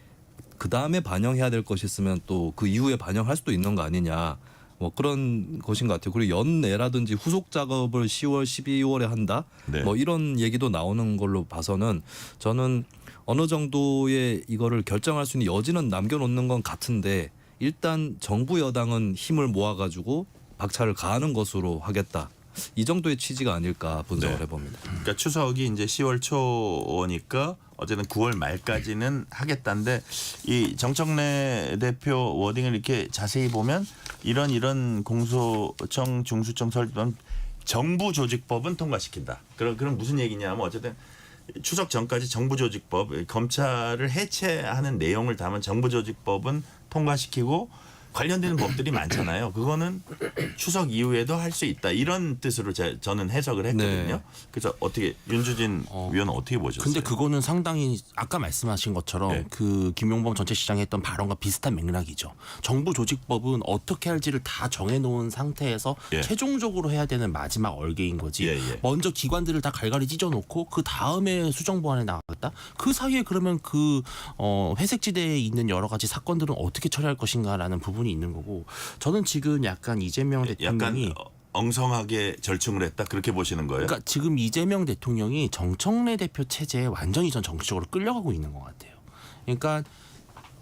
그 다음에 반영해야 될 것이 있으면 또 그 이후에 반영할 수도 있는 거 아니냐. 뭐 그런 것인 것 같아요. 그리고 연내라든지 후속 작업을 10월, 12월에 한다. 네. 뭐 이런 얘기도 나오는 걸로 봐서는 저는 어느 정도의 이거를 결정할 수 있는 여지는 남겨놓는 건 같은데 일단 정부 여당은 힘을 모아가지고 박차를 가하는 것으로 하겠다. 이 정도의 취지가 아닐까 분석을 네. 해봅니다. 그러니까 추석이 이제 10월 초니까 어제는 9월 말까지는 하겠다는데 이 정청래 대표 워딩을 이렇게 자세히 보면 이런 공소청 중수청 설립은 정부 조직법은 통과시킨다. 그럼 무슨 얘기냐면 어쨌든 추석 전까지 정부 조직법 검찰을 해체하는 내용을 담은 정부 조직법은 통과시키고 관련되는 법들이 많잖아요. 그거는 추석 이후에도 할 수 있다. 이런 뜻으로 저는 해석을 했거든요. 네. 그래서 어떻게 윤주진 위원은 어떻게 보셨어요? 근데 그거는 상당히 아까 말씀하신 것처럼 네. 그 김용범 전체 시장이 했던 발언과 비슷한 맥락이죠. 정부 조직법은 어떻게 할지를 다 정해놓은 상태에서 예. 최종적으로 해야 되는 마지막 얼개인 거지. 예, 예. 먼저 기관들을 다 갈갈이 찢어놓고 그 다음에 수정보안에 나가겠다. 그 사이에 그러면 그 회색지대에 있는 여러 가지 사건들은 어떻게 처리할 것인가라는 부분이 있는 거고. 저는 지금 약간 이재명 대통령이 엉성하게 절충을 했다 그렇게 보시는 거예요? 그러니까 지금 이재명 대통령이 정청래 대표 체제에 완전히 전 정치적으로 끌려가고 있는 것 같아요. 그러니까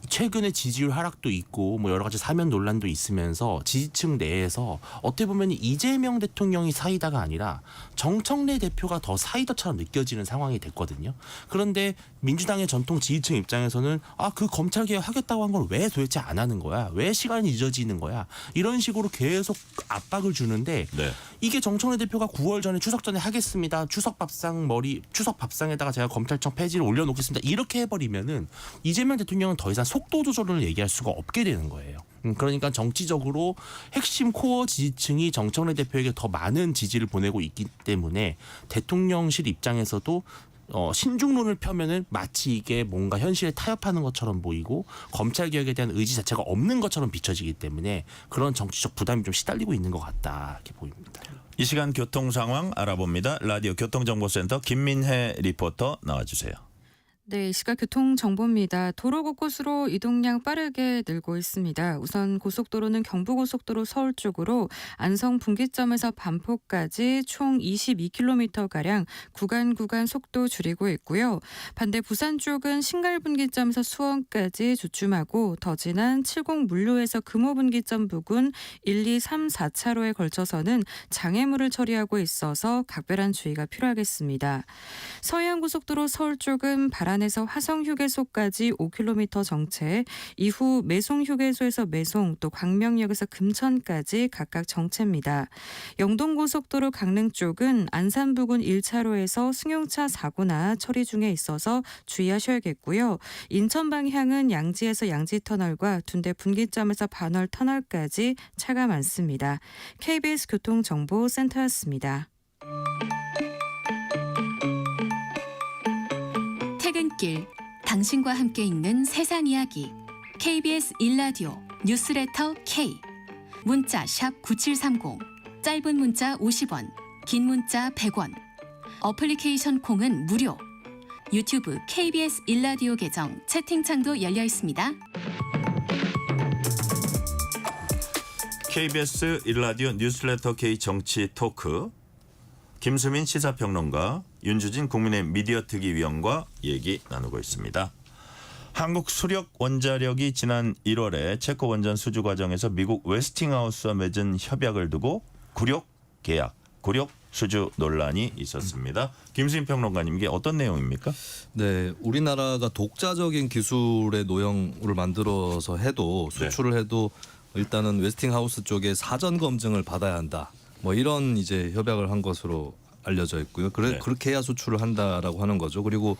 최근에 지지율 하락도 있고 뭐 여러 가지 사면 논란도 있으면서 지지층 내에서 어떻게 보면 이재명 대통령이 사이다가 아니라 정청래 대표가 더 사이다처럼 느껴지는 상황이 됐거든요. 그런데 민주당의 전통 지지층 입장에서는 그 검찰개혁 하겠다고 한 걸 왜 도대체 안 하는 거야? 왜 시간이 늦어지는 거야? 이런 식으로 계속 압박을 주는데 네. 이게 정청래 대표가 9월 전에 추석 전에 하겠습니다. 추석 밥상에다가 제가 검찰청 폐지를 올려놓겠습니다. 이렇게 해버리면은 이재명 대통령은 더 이상 속도 조절을 얘기할 수가 없게 되는 거예요. 그러니까 정치적으로 핵심 코어 지지층이 정청래 대표에게 더 많은 지지를 보내고 있기 때문에 대통령실 입장에서도 신중론을 펴면은 마치 이게 뭔가 현실에 타협하는 것처럼 보이고 검찰 개혁에 대한 의지 자체가 없는 것처럼 비춰지기 때문에 그런 정치적 부담이 좀 시달리고 있는 것 같다 이렇게 보입니다. 이 시간 교통 상황 알아봅니다. 라디오 교통정보센터 김민혜 리포터 나와주세요. 네, 이 시각 교통정보입니다. 도로 곳곳으로 이동량 빠르게 늘고 있습니다. 우선 고속도로는 경부고속도로 서울 쪽으로 안성 분기점에서 반포까지 총 22km가량 구간 속도 줄이고 있고요. 반대 부산 쪽은 신갈분기점에서 수원까지 주춤하고 더 지난 70 물류에서 금호분기점 부근 1, 2, 3, 4차로에 걸쳐서는 장애물을 처리하고 있어서 각별한 주의가 필요하겠습니다. 서해안고속도로 서울 쪽은 바란에서 화성휴게소까지 5km 정체, 이후 매송휴게소에서 매송, 또 광명역에서 금천까지 각각 정체입니다. 영동고속도로 강릉 쪽은 안산 부근 1차로에서 승용차 사고나 처리 중에 있어서 주의하셔야겠고요. 인천 방향은 양지에서 양지터널과 둔대 분기점에서 반월 터널까지 차가 많습니다. KBS 교통정보센터였습니다. 퇴근길, 당신과 함께 읽는 세상 이야기. KBS 1라디오 뉴스레터 K. 문자 샵 9730, 짧은 문자 50원, 긴 문자 100원. 어플리케이션 콩은 무료. 유튜브 KBS 1라디오 계정 채팅창도 열려 있습니다. KBS 1라디오 뉴스레터 K 정치 토크 김수민 시사평론가, 윤주진 국민의힘 미디어특위위원과 얘기 나누고 있습니다. 한국 수력 원자력이 지난 1월에 체코 원전 수주 과정에서 미국 웨스팅하우스와 맺은 협약을 두고 굴욕 수주 논란이 있었습니다. 김수민 평론가님, 이게 어떤 내용입니까? 네, 우리나라가 독자적인 기술의 노형을 만들어서 해도 수출을 해도 일단은 웨스팅하우스 쪽에 사전 검증을 받아야 한다. 뭐 이런 이제 협약을 한 것으로 알려져 있고요. 그렇게 해야 수출을 한다라고 하는 거죠. 그리고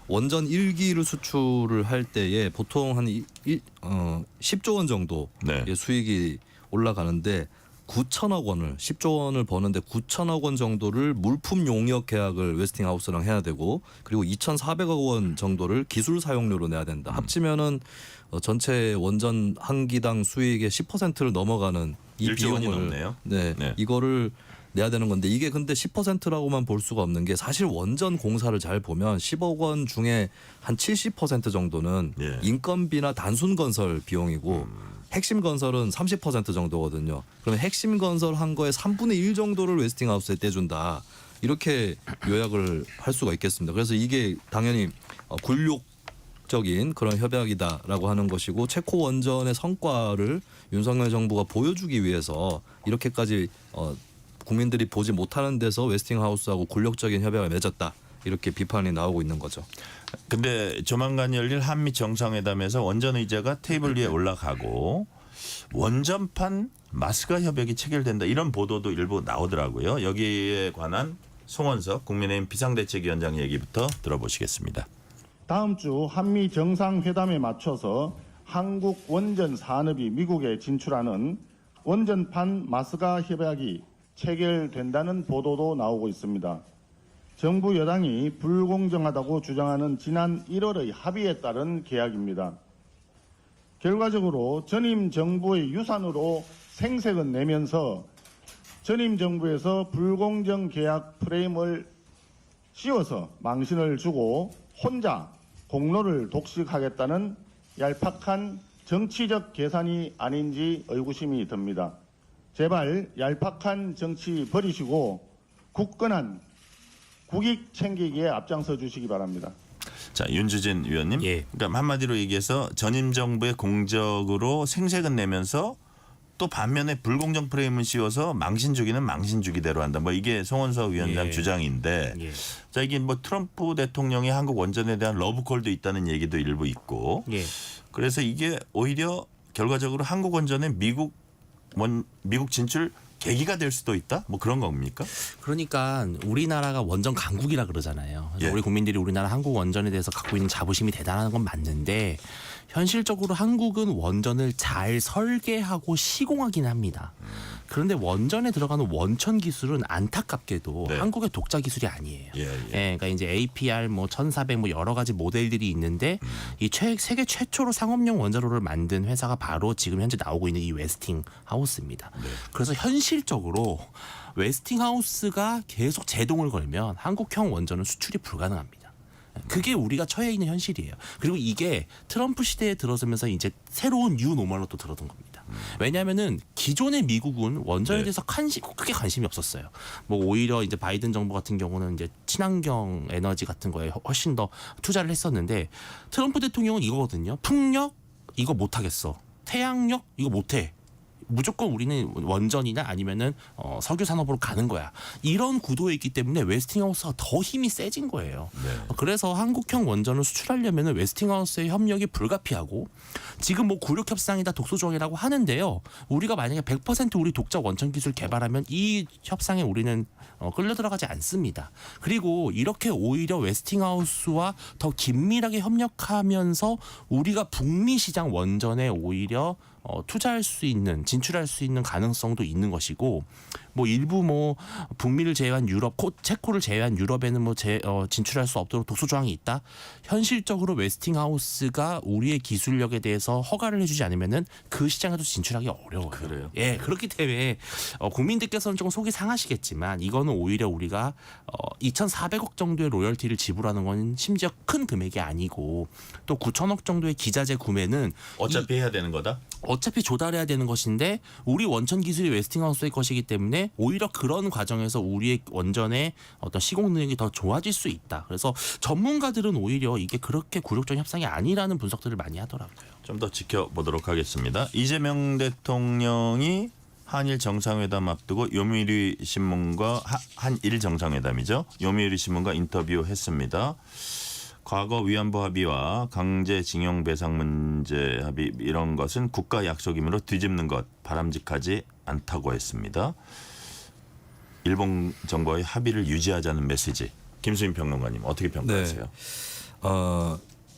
원전 1기를 수출을 할 때에 보통 한 10조 원 정도 수익이 올라가는데 9천억 원을 10조 원을 버는데 9천억 원 정도를 물품 용역 계약을 웨스팅하우스랑 해야 되고, 그리고 2,400억 원 정도를 기술 사용료로 내야 된다. 합치면은 전체 원전 한 기당 수익의 10%를 넘어가는 이 비용을 이거를 내야 되는 건데, 이게 근데 10%라고만 볼 수가 없는 게, 사실 원전 공사를 잘 보면 10억 원 중에 한 70% 정도는 인건비나 단순 건설 비용이고 핵심 건설은 30% 정도거든요. 그러면 핵심 건설 한 거에 3분의 1 정도를 웨스팅하우스에 떼준다. 이렇게 요약을 할 수가 있겠습니다. 그래서 이게 당연히 굴욕적인 그런 협약이다라고 하는 것이고, 체코 원전의 성과를 윤석열 정부가 보여주기 위해서 이렇게까지 국민들이 보지 못하는 데서 웨스팅하우스하고 굴욕적인 협약을 맺었다. 이렇게 비판이 나오고 있는 거죠. 근데 조만간 열릴 한미 정상회담에서 원전 의제가 테이블 위에 올라가고 원전판 마스가 협약이 체결된다, 이런 보도도 일부 나오더라고요. 여기에 관한 송원석 국민의힘 비상대책위원장 얘기부터 들어보시겠습니다. 다음 주 한미 정상회담에 맞춰서 한국 원전 산업이 미국에 진출하는 원전판 마스가 협약이 체결된다는 보도도 나오고 있습니다. 정부 여당이 불공정하다고 주장하는 지난 1월의 합의에 따른 계약입니다. 결과적으로 전임 정부의 유산으로 생색은 내면서 전임 정부에서 불공정 계약 프레임을 씌워서 망신을 주고 혼자 공로를 독식하겠다는 얄팍한 정치적 계산이 아닌지 의구심이 듭니다. 제발 얄팍한 정치 버리시고 굳건한 국익 챙기기에 앞장서 주시기 바랍니다. 자, 윤주진 위원님. 예. 그러니까 한마디로 얘기해서 전임 정부의 공적으로 생색은 내면서 또 반면에 불공정 프레임을 씌워서 망신 주기는 망신 주기대로 한다. 뭐 이게 송원석 위원장 예. 주장인데, 예. 자 이게 뭐 트럼프 대통령이 한국 원전에 대한 러브콜도 있다는 얘기도 일부 있고, 예. 그래서 이게 오히려 결과적으로 한국 원전에 미국 진출 계기가 될 수도 있다? 뭐 그런 겁니까? 그러니까 우리나라가 원전 강국이라 그러잖아요. 그래서 예. 우리 국민들이 우리나라 한국 원전에 대해서 갖고 있는 자부심이 대단한 건 맞는데 현실적으로 한국은 원전을 잘 설계하고 시공하긴 합니다. 그런데 원전에 들어가는 원천 기술은 안타깝게도 네. 한국의 독자 기술이 아니에요. 예, 예. 그러니까 이제 APR 뭐 1400 뭐 여러 가지 모델들이 있는데 이 세계 최초로 상업용 원자로를 만든 회사가 바로 지금 현재 나오고 있는 이 웨스팅하우스입니다. 네. 그래서 현실적으로 웨스팅하우스가 계속 제동을 걸면 한국형 원전은 수출이 불가능합니다. 그게 우리가 처해 있는 현실이에요. 그리고 이게 트럼프 시대에 들어서면서 이제 새로운 뉴 노멀로 또 들어선 겁니다. 왜냐하면은 기존의 미국은 원전에 네. 대해서 크게 관심이 없었어요. 뭐 오히려 이제 바이든 정부 같은 경우는 이제 친환경 에너지 같은 거에 훨씬 더 투자를 했었는데 트럼프 대통령은 이거거든요. 풍력 이거 못 하겠어. 태양력 이거 못 해. 무조건 우리는 원전이나 아니면은 석유 산업으로 가는 거야. 이런 구도에 있기 때문에 웨스팅하우스가 더 힘이 세진 거예요. 네. 그래서 한국형 원전을 수출하려면은 웨스팅하우스의 협력이 불가피하고 지금 뭐 구력 협상이다 독소 조항이라고 하는데요. 우리가 만약에 100% 우리 독자 원천 기술 개발하면 이 협상에 우리는 끌려 들어가지 않습니다. 그리고 이렇게 오히려 웨스팅하우스와 더 긴밀하게 협력하면서 우리가 북미 시장 원전에 오히려 투자할 수 있는 진출할 수 있는 가능성도 있는 것이고 뭐 일부 뭐 북미를 제외한 유럽 체코를 제외한 유럽에는 뭐 진출할 수 없도록 독소 조항이 있다. 현실적으로 웨스팅하우스가 우리의 기술력에 대해서 허가를 해주지 않으면은 그 시장에도 진출하기 어려워요. 그래요? 예, 그렇기 때문에 국민들께서는 조금 속이 상하시겠지만 이거는 오히려 우리가 2,400억 정도의 로열티를 지불하는 건 심지어 큰 금액이 아니고 또 9,000억 정도의 기자재 구매는 어차피 해야 되는 거다? 어차피 조달해야 되는 것인데 우리 원천 기술이 웨스팅하우스의 것이기 때문에 오히려 그런 과정에서 우리의 원전의 어떤 시공 능력이 더 좋아질 수 있다. 그래서 전문가들은 오히려 이게 그렇게 굴욕적 협상이 아니라는 분석들을 많이 하더라고요. 좀 더 지켜보도록 하겠습니다. 이재명 대통령이 한일 정상회담 앞두고 요미우리 신문과 한일 정상회담이죠. 요미우리 신문과 인터뷰했습니다. 과거 위안부 합의와 강제징용 배상 문제 합의 이런 것은 국가 약속이므로 뒤집는 것 바람직하지 않다고 했습니다. 일본 정부와의 합의를 유지하자는 메시지. 김수인 평론가님 어떻게 평가하세요?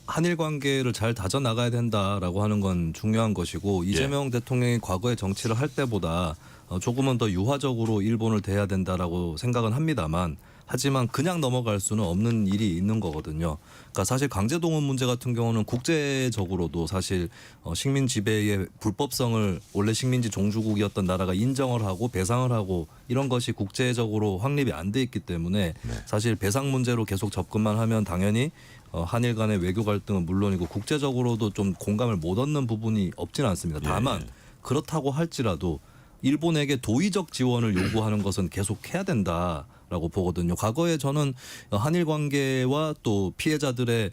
한일 관계를 잘 다져 나가야 된다라고 하는 건 중요한 것이고 이재명 대통령이 과거의 정치를 할 때보다 조금은 더 유화적으로 일본을 대해야 된다라고 생각은 합니다만 하지만 그냥 넘어갈 수는 없는 일이 있는 거거든요. 그러니까 사실 강제동원 문제 같은 경우는 국제적으로도 사실 식민 지배의 불법성을 원래 식민지 종주국이었던 나라가 인정을 하고 배상을 하고 이런 것이 국제적으로 확립이 안 돼 있기 때문에 사실 배상 문제로 계속 접근만 하면 당연히 한일 간의 외교 갈등은 물론이고 국제적으로도 좀 공감을 못 얻는 부분이 없지는 않습니다. 다만 그렇다고 할지라도 일본에게 도의적 지원을 요구하는 것은 계속 해야 된다라고 보거든요. 과거에 저는 한일 관계와 또 피해자들의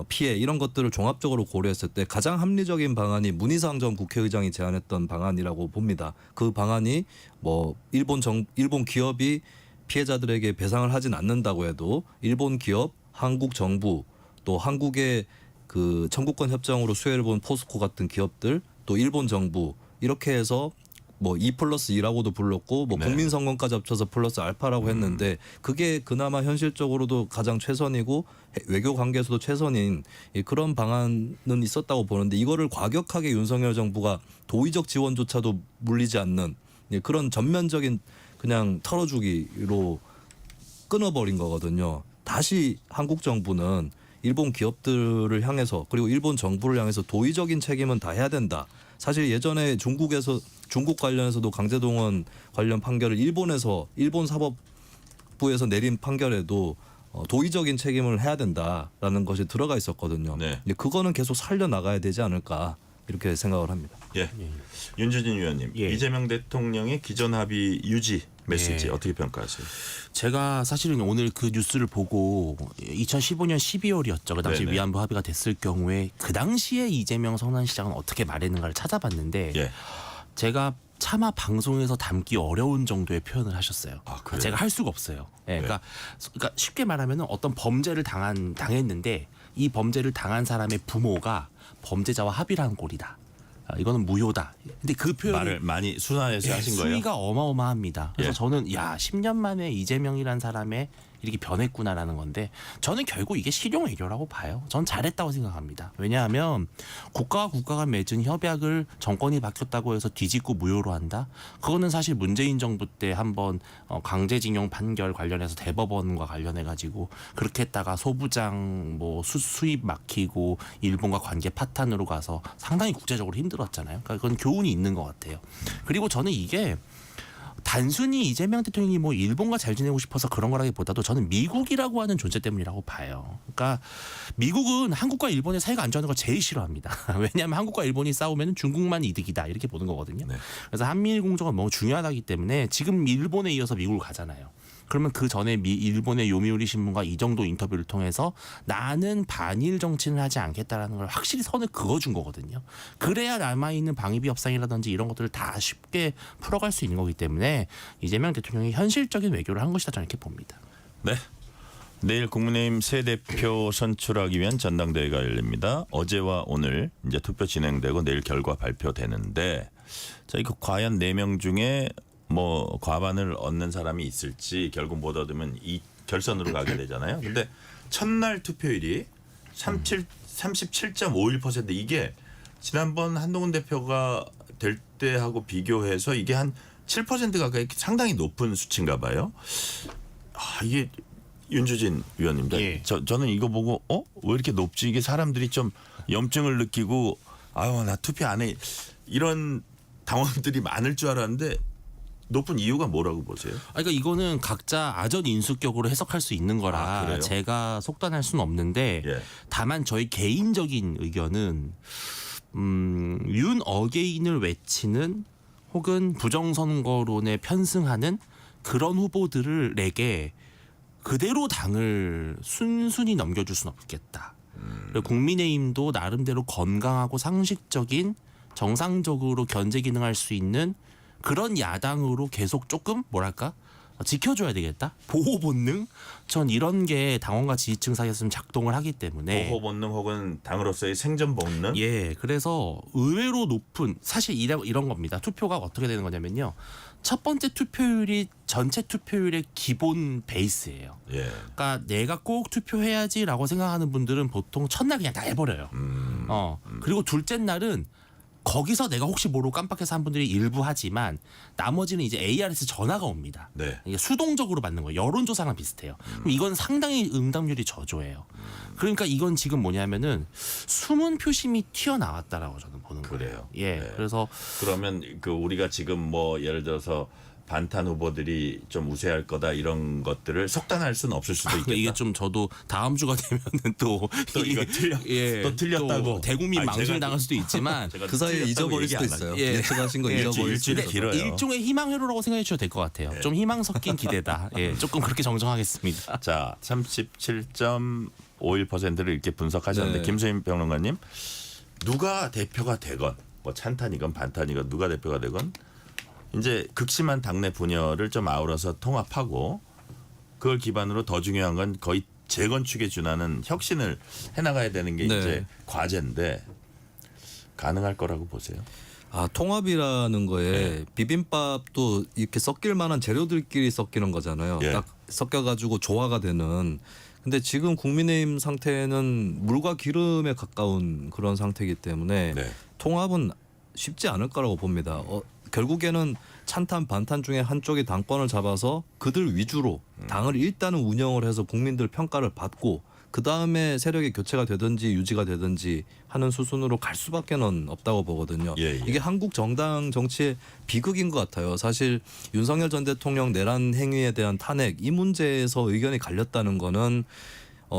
피해 이런 것들을 종합적으로 고려했을 때 가장 합리적인 방안이 문희상 전 국회의장이 제안했던 방안이라고 봅니다. 그 방안이 뭐 일본 기업이 피해자들에게 배상을 하진 않는다고 해도 일본 기업, 한국 정부 또 한국의 그 청구권 협정으로 수혜를 본 포스코 같은 기업들 또 일본 정부 이렇게 해서 뭐 2+2라고도 불렀고 뭐 국민선거까지 합쳐서 플러스 알파라고 했는데 그게 그나마 현실적으로도 가장 최선이고 외교 관계에서도 최선인 그런 방안은 있었다고 보는데 이거를 과격하게 윤석열 정부가 도의적 지원조차도 물리지 않는 그런 전면적인 그냥 털어주기로 끊어버린 거거든요. 다시 한국 정부는 일본 기업들을 향해서 그리고 일본 정부를 향해서 도의적인 책임은 다 해야 된다. 사실 예전에 중국 관련해서도 강제동원 관련 판결을 일본 사법부에서 내린 판결에도 도의적인 책임을 해야 된다라는 것이 들어가 있었거든요. 네. 그거는 계속 살려 나가야 되지 않을까 이렇게 생각을 합니다. 예. 윤주진 위원님, 예. 이재명 대통령의 기존 합의 유지 메시지 예. 어떻게 평가하세요? 제가 사실은 오늘 그 뉴스를 보고 2015년 12월이었죠. 그 당시 네네. 위안부 합의가 됐을 경우에 그 당시에 이재명 성남시장은 어떻게 말했는가를 찾아봤는데 예. 제가 차마 방송에서 담기 어려운 정도의 표현을 하셨어요. 아, 그래요? 제가 할 수가 없어요. 예, 네. 그러니까 쉽게 말하면 어떤 범죄를 당했는데 이 범죄를 당한 사람의 부모가 범죄자와 합의를 한 꼴이다. 이거는 무효다. 근데 그 표현을 말을 많이 순화해서 하신 거예요? 수위가 어마어마합니다. 그래서 예. 저는 10년 만에 이재명이란 사람의 이렇게 변했구나라는 건데 저는 결국 이게 실용 외교라고 봐요. 전 잘했다고 생각합니다. 왜냐하면 국가와 국가가 맺은 협약을 정권이 바뀌었다고 해서 뒤집고 무효로 한다. 그거는 사실 문재인 정부 때 한번 강제징용 판결 관련해서 대법원과 관련해 가지고 그렇게 했다가 소부장 뭐 수입 막히고 일본과 관계 파탄으로 가서 상당히 국제적으로 힘들었잖아요. 그러니까 그건 교훈이 있는 것 같아요. 그리고 저는 이게 단순히 이재명 대통령이 뭐 일본과 잘 지내고 싶어서 그런 거라기보다도 저는 미국이라고 하는 존재 때문이라고 봐요. 그러니까 미국은 한국과 일본의 사이가 안 좋아하는 걸 제일 싫어합니다. 왜냐하면 한국과 일본이 싸우면 중국만 이득이다 이렇게 보는 거거든요. 네. 그래서 한미일 공조가 너무 중요하다기 때문에 지금 일본에 이어서 미국을 가잖아요. 그러면 그 전에 일본의 요미우리 신문과 이 정도 인터뷰를 통해서 나는 반일 정치는 하지 않겠다라는 걸 확실히 선을 그어준 거거든요. 그래야 남아있는 방위비 협상이라든지 이런 것들을 다 쉽게 풀어갈 수 있는 거기 때문에 이재명 대통령이 현실적인 외교를 한 것이다 저는 이렇게 봅니다. 네. 내일 국민의힘 새 대표 선출하기 위한 전당대회가 열립니다. 어제와 오늘 이제 투표 진행되고 내일 결과 발표되는데 자, 이거 과연 4명 중에 뭐 과반을 얻는 사람이 있을지 결국 못 얻으면 이 결선으로 가게 되잖아요. 근데 첫날 투표율이 37.51% 이게 지난번 한동훈 대표가 될 때하고 비교해서 이게 한 7% 가까이 상당히 높은 수치인가 봐요. 이게 윤주진 위원님, 예. 저는 이거 보고 왜 이렇게 높지? 이게 사람들이 좀 염증을 느끼고 나 투표 안 해 이런 당원들이 많을 줄 알았는데 높은 이유가 뭐라고 보세요? 그러니까 이거는 각자 아전인수격으로 해석할 수 있는 거라 그래요? 제가 속단할 수는 없는데 예. 다만 저희 개인적인 의견은 윤 어게인을 외치는 혹은 부정선거론에 편승하는 그런 후보들에게 그대로 당을 순순히 넘겨줄 수는 없겠다. 그리고 국민의힘도 나름대로 건강하고 상식적인 정상적으로 견제 기능할 수 있는 그런 야당으로 계속 조금 뭐랄까 지켜줘야 되겠다. 보호 본능? 전 이런 게 당원과 지지층 사이에서 좀 작동을 하기 때문에 보호 본능 혹은 당으로서의 생존 본능? 예, 그래서 의외로 높은 사실 이런 겁니다. 투표가 어떻게 되는 거냐면요. 첫 번째 투표율이 전체 투표율의 기본 베이스예요. 예. 그러니까 내가 꼭 투표해야지라고 생각하는 분들은 보통 첫날 그냥 다 해버려요. 그리고 둘째 날은 거기서 내가 혹시 모르고 깜빡해서 한 분들이 일부 하지만 나머지는 이제 ARS 전화가 옵니다. 네. 이게 수동적으로 받는 거예요. 여론조사랑 비슷해요. 그럼 이건 상당히 응답률이 저조해요. 그러니까 이건 지금 뭐냐면은 숨은 표심이 튀어나왔다라고 저는 보는 거예요. 그래요. 예. 네. 그래서 그러면 그 우리가 지금 뭐 예를 들어서 반탄 후보들이 좀 우세할 거다 이런 것들을 속단할 수는 없을 수도 있겠다. 이게 좀 저도 다음 주가 되면은 또 이거 또 틀렸다고. 또 대국민 아니, 망신 제가- 당할 수도 있지만 제가 그 사이에 틀렸다고 잊어버릴 얘기 수도 안 있어요. 예. 예측하신 거 예, 잊어버릴 수도 일주일이 있어요. 길어요. 일종의 희망 회로라고 생각해 주셔도 될 것 같아요. 좀 희망 섞인 기대다. 예, 조금 그렇게 정정하겠습니다. 자, 37.51%를 이렇게 분석하셨는데 네. 김수임 평론가님 누가 대표가 되건 뭐 찬탄이건 반탄이건 누가 대표가 되건 이제 극심한 당내 분열을 좀 아우러서 통합하고 그걸 기반으로 더 중요한 건 거의 재건축에 준하는 혁신을 해나가야 되는 게 네. 이제 과제인데 가능할 거라고 보세요? 통합이라는 거에 네. 비빔밥도 이렇게 섞일 만한 재료들끼리 섞이는 거잖아요. 예. 딱 섞여가지고 조화가 되는. 근데 지금 국민의힘 상태는 물과 기름에 가까운 그런 상태이기 때문에 네. 통합은 쉽지 않을 거라고 봅니다. 결국에는 찬탄 반탄 중에 한쪽이 당권을 잡아서 그들 위주로 당을 일단은 운영을 해서 국민들 평가를 받고 그 다음에 세력의 교체가 되든지 유지가 되든지 하는 수순으로 갈 수밖에는 없다고 보거든요. 예, 예. 이게 한국 정당 정치의 비극인 것 같아요. 사실 윤석열 전 대통령 내란 행위에 대한 탄핵 이 문제에서 의견이 갈렸다는 거는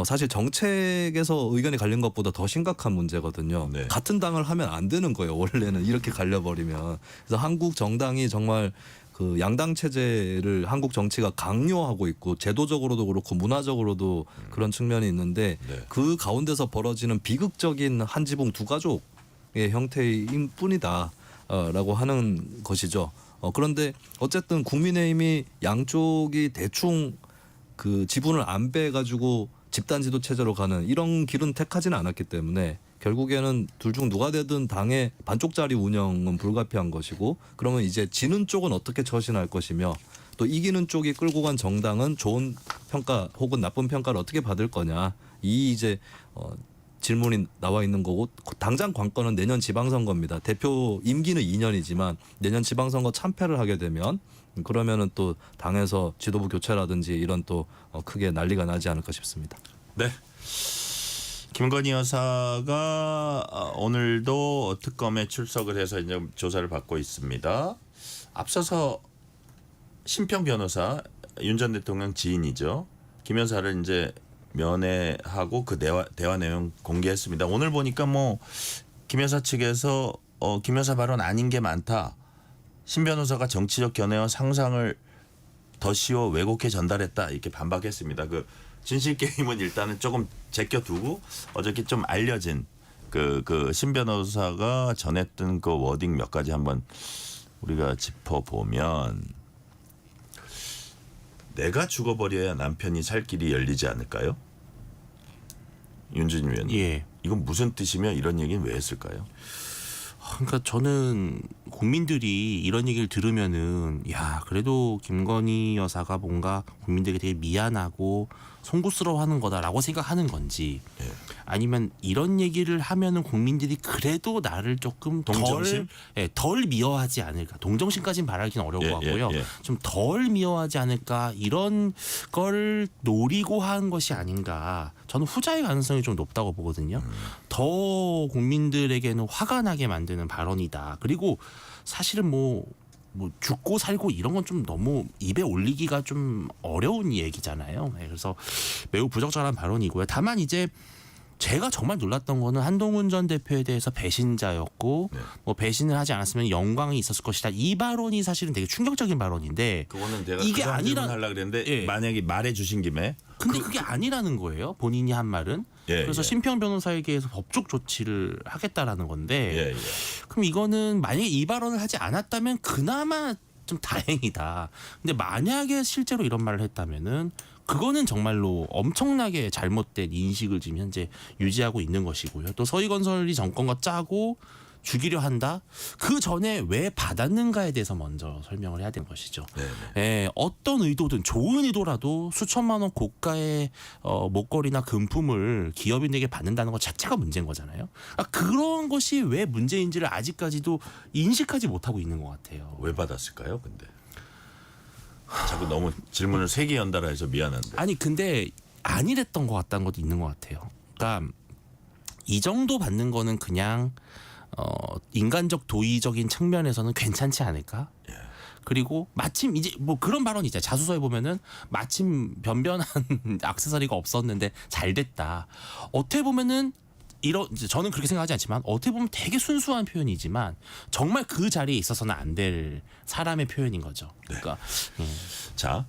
사실 정책에서 의견이 갈린 것보다 더 심각한 문제거든요. 네. 같은 당을 하면 안 되는 거예요. 원래는 이렇게 갈려버리면. 그래서 한국 정당이 정말 그 양당 체제를 한국 정치가 강요하고 있고 제도적으로도 그렇고 문화적으로도 그런 측면이 있는데 네. 그 가운데서 벌어지는 비극적인 한 지붕 두 가족의 형태인 뿐이다라고 하는 것이죠. 그런데 어쨌든 국민의힘이 양쪽이 대충 그 지분을 안 빼가지고 집단 지도 체제로 가는 이런 길은 택하지는 않았기 때문에 결국에는 둘 중 누가 되든 당의 반쪽짜리 운영은 불가피한 것이고 그러면 이제 지는 쪽은 어떻게 처신할 것이며 또 이기는 쪽이 끌고 간 정당은 좋은 평가 혹은 나쁜 평가를 어떻게 받을 거냐 이 이제 질문이 나와 있는 거고 당장 관건은 내년 지방선거입니다. 대표 임기는 2년이지만 내년 지방선거 참패를 하게 되면 그러면은 또 당에서 지도부 교체라든지 이런 또 크게 난리가 나지 않을까 싶습니다. 네. 김건희 여사가 오늘도 특검에 출석을 해서 이제 조사를 받고 있습니다. 앞서서 심평 변호사 윤 전 대통령 지인이죠. 김 여사를 이제 면회하고 그 대화 내용 공개했습니다. 오늘 보니까 뭐 김 여사 측에서 김 여사 발언 아닌 게 많다. 심 변호사가 정치적 견해와 상상을 더 씌워 왜곡해 전달했다 이렇게 반박했습니다. 그 진실 게임은 일단은 조금 제껴두고 어저께 좀 알려진 그 심 변호사가 전했던 그 워딩 몇 가지 한번 우리가 짚어보면 내가 죽어버려야 남편이 살 길이 열리지 않을까요? 윤준희 의원님. 예. 이건 무슨 뜻이며 이런 얘기는 왜 했을까요? 그러니까 저는 국민들이 이런 얘기를 들으면은 야 그래도 김건희 여사가 뭔가 국민들에게 되게 미안하고 송구스러워하는 거다라고 생각하는 건지 예. 아니면 이런 얘기를 하면은 국민들이 그래도 나를 조금 동정심? 덜 미워하지 않을까. 동정심까지는 바라기는 어려울 것 같고요. 좀 덜 미워하지 않을까 이런 걸 노리고 한 것이 아닌가. 저는 후자의 가능성이 좀 높다고 보거든요. 더 국민들에게는 화가 나게 만드는 발언이다. 그리고 사실은 뭐 죽고 살고 이런 건 좀 너무 입에 올리기가 좀 어려운 얘기잖아요. 그래서 매우 부적절한 발언이고요. 다만 이제 제가 정말 놀랐던 거는 한동훈 전 대표에 대해서 배신자였고 뭐 배신을 하지 않았으면 영광이 있었을 것이다. 이 발언이 사실은 되게 충격적인 발언인데 그거는 내가 이게 그 아니라 하려고 그랬는데 예. 만약에 말해 주신 김에 근데 그게 아니라는 거예요. 본인이 한 말은. 예, 그래서 예. 심평 변호사에게서 법적 조치를 하겠다라는 건데 예, 예. 그럼 이거는 만약에 이 발언을 하지 않았다면 그나마 좀 다행이다. 근데 만약에 실제로 이런 말을 했다면은 그거는 정말로 엄청나게 잘못된 인식을 지금 현재 유지하고 있는 것이고요. 또 서희건설이 정권과 짜고 죽이려 한다. 그 전에 왜 받았는가에 대해서 먼저 설명을 해야 되는 것이죠. 예, 어떤 의도든 좋은 의도라도 수천만 원 고가의 목걸이나 금품을 기업인에게 받는다는 것 자체가 문제인 거잖아요. 그런 것이 왜 문제인지를 아직까지도 인식하지 못하고 있는 것 같아요. 왜 받았을까요? 근데 자꾸 너무 질문을 3개 연달아 해서 미안한데. 아니 근데 아니랬던 것 같다는 것도 있는 것 같아요. 그러니까 이 정도 받는 거는 그냥 인간적 도의적인 측면에서는 괜찮지 않을까? 그리고 마침 이제 뭐 그런 발언이 있잖아요. 자수서에 보면은 마침 변변한 액세서리가 없었는데 잘 됐다. 어떻게 보면은 저는 그렇게 생각하지 않지만 어떻게 보면 되게 순수한 표현이지만 정말 그 자리에 있어서는 안 될 사람의 표현인 거죠. 그러니까 자,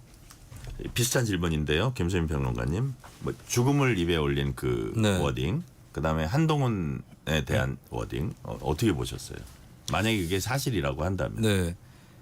비슷한 질문인데요. 김수민 평론가님. 뭐 죽음을 입에 올린 그 네. 워딩, 그다음에 한동훈에 대한 워딩 어떻게 보셨어요? 만약에 그게 사실이라고 한다면. 네.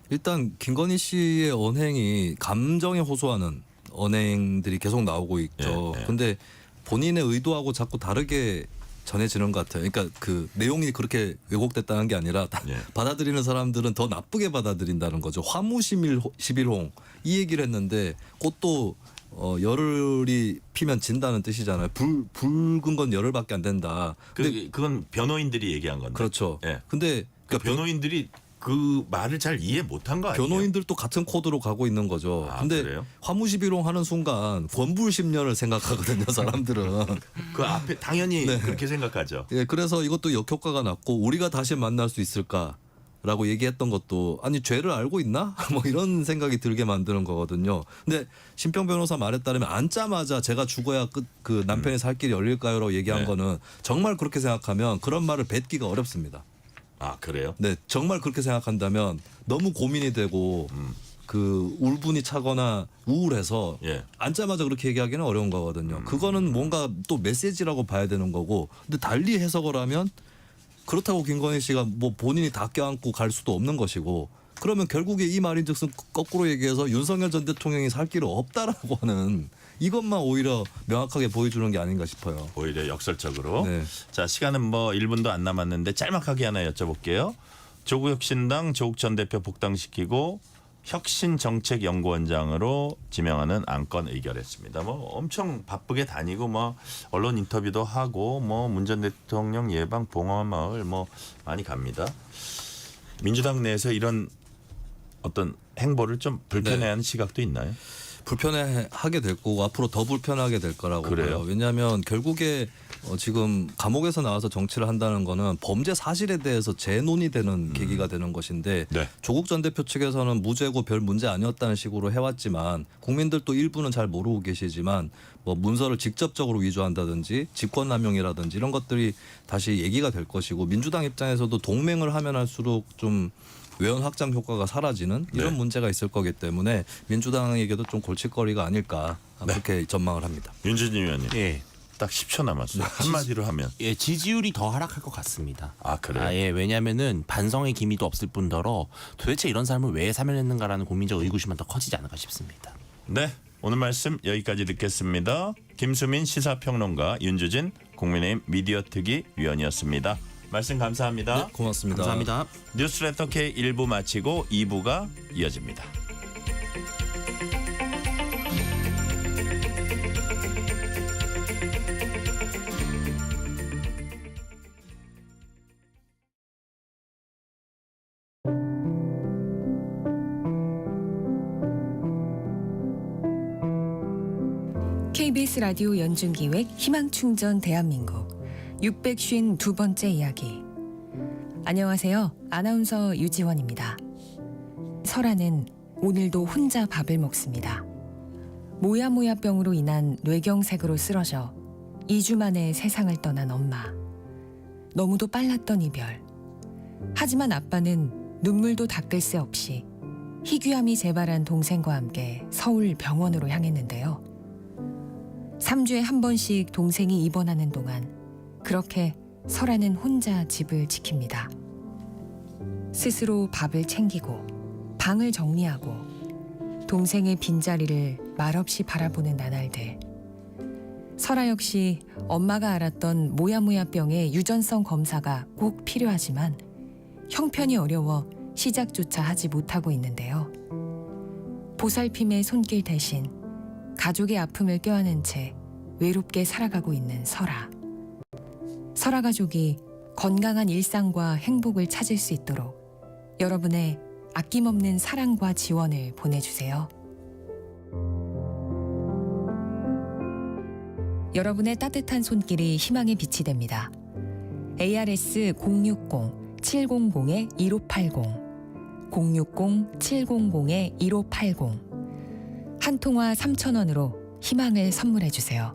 일단 김건희 씨의 언행이 감정에 호소하는 언행들이 계속 나오고 있죠. 예, 예. 근데 본인의 의도하고 자꾸 다르게 전해지는 것 같아요. 그러니까 그 내용이 그렇게 왜곡됐다는 게 아니라 예. 받아들이는 사람들은 더 나쁘게 받아들인다는 거죠. 화무십일홍 이 얘기를 했는데 꽃도 열이 피면 진다는 뜻이잖아요. 붉은 건 열흘밖에 안 된다. 근데 그건 변호인들이 얘기한 건데. 그렇죠. 예. 근데 그 변호인들이 그 말을 잘 이해 못한 거 아니에요? 변호인들도 같은 코드로 가고 있는 거죠. 아, 근데 그래요? 화무시비롱 하는 순간 권불심년을 생각하거든요, 사람들은. 그 앞에 당연히 네. 그렇게 생각하죠. 예, 그래서 이것도 역효과가 났고 우리가 다시 만날 수 있을까라는 라고 얘기했던 것도 아니 죄를 알고 있나? 뭐 이런 생각이 들게 만드는 거거든요. 근데 심평 변호사 말에 따르면 앉자마자 제가 죽어야 그 남편이 살 길이 열릴까요라고 얘기한 네. 거는 정말 그렇게 생각하면 그런 말을 뱉기가 어렵습니다. 아 그래요? 네, 정말 그렇게 생각한다면 너무 고민이 되고 그 울분이 차거나 우울해서 예. 앉자마자 그렇게 얘기하기는 어려운 거거든요. 그거는 뭔가 또 메시지라고 봐야 되는 거고, 근데 달리 해석을 하면 그렇다고 김건희 씨가 뭐 본인이 다 껴안고 갈 수도 없는 것이고, 그러면 결국에 이 말인즉슨 거꾸로 얘기해서 윤석열 전 대통령이 살 길은 없다라고 하는 이것만 오히려 명확하게 보여주는 게 아닌가 싶어요. 오히려 역설적으로. 네. 자 시간은 뭐 1분도 안 남았는데 짤막하게 하나 여쭤볼게요. 조국혁신당 조국 전 대표 복당시키고 혁신정책연구원장으로 지명하는 안건 의결했습니다. 뭐 엄청 바쁘게 다니고 뭐 언론 인터뷰도 하고 뭐 문 전 대통령 예방 봉화마을 뭐 많이 갑니다. 민주당 내에서 이런 어떤 행보를 좀 불편해하는 시각도 있나요? 불편해하게 될 거고 앞으로 더 불편하게 될 거라고 그래요? 봐요. 왜냐하면 결국에 지금 감옥에서 나와서 정치를 한다는 거는 범죄 사실에 대해서 재논의되는 계기가 되는 것인데 네. 조국 전 대표 측에서는 무죄고 별 문제 아니었다는 식으로 해왔지만 국민들도 일부는 잘 모르고 계시지만 뭐 문서를 직접적으로 위조한다든지 직권남용이라든지 이런 것들이 다시 얘기가 될 것이고 민주당 입장에서도 동맹을 하면 할수록 좀 외연 확장 효과가 사라지는 이런 네. 문제가 있을 거기 때문에 민주당에게도 좀 골칫거리가 아닐까 그렇게 전망을 합니다. 윤주진 의원님. 예. 딱 10초 남았어요. 한마디로 하면. 예, 지지율이 더 하락할 것 같습니다. 아 그래요? 예, 왜냐하면은 반성의 기미도 없을 뿐더러 도대체 이런 사람을 왜 사면했는가라는 국민적 의구심만 더 커지지 않을까 싶습니다. 네, 오늘 말씀 여기까지 듣겠습니다. 김수민 시사평론가, 윤주진 국민의힘 미디어특위 위원이었습니다. 말씀 감사합니다. 네, 고맙습니다. 감사합니다. 뉴스레터 K 1부 마치고 2부가 이어집니다. KBS 라디오 연중기획 희망충전 대한민국 652번째 이야기. 안녕하세요. 아나운서 유지원입니다. 설아는 오늘도 혼자 밥을 먹습니다. 모야모야병으로 인한 뇌경색으로 쓰러져 2주 만에 세상을 떠난 엄마. 너무도 빨랐던 이별. 하지만 아빠는 눈물도 닦을 새 없이 희귀암이 재발한 동생과 함께 서울 병원으로 향했는데요. 3주에 한 번씩 동생이 입원하는 동안 그렇게 설아는 혼자 집을 지킵니다. 스스로 밥을 챙기고 방을 정리하고 동생의 빈자리를 말없이 바라보는 나날들. 설아 역시 엄마가 앓았던 모야모야병의 유전성 검사가 꼭 필요하지만 형편이 어려워 시작조차 하지 못하고 있는데요. 보살핌의 손길 대신 가족의 아픔을 껴안은 채 외롭게 살아가고 있는 설아. 설아 가족이 건강한 일상과 행복을 찾을 수 있도록 여러분의 아낌없는 사랑과 지원을 보내주세요. 여러분의 따뜻한 손길이 희망의 빛이 됩니다. ARS 060-700-1580 060-700-1580 한 통화 3,000원으로 희망을 선물해 주세요.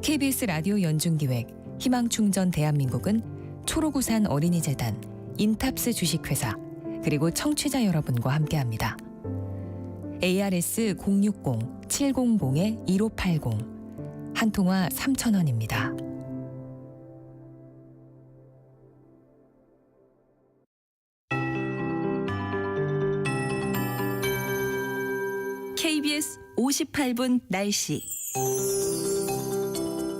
KBS 라디오 연중기획 희망충전 대한민국은 초록우산 어린이재단, 인탑스 주식회사, 그리고 청취자 여러분과 함께합니다. ARS 060-700-1580 한 통화 3,000원입니다. KBS 58분 날씨.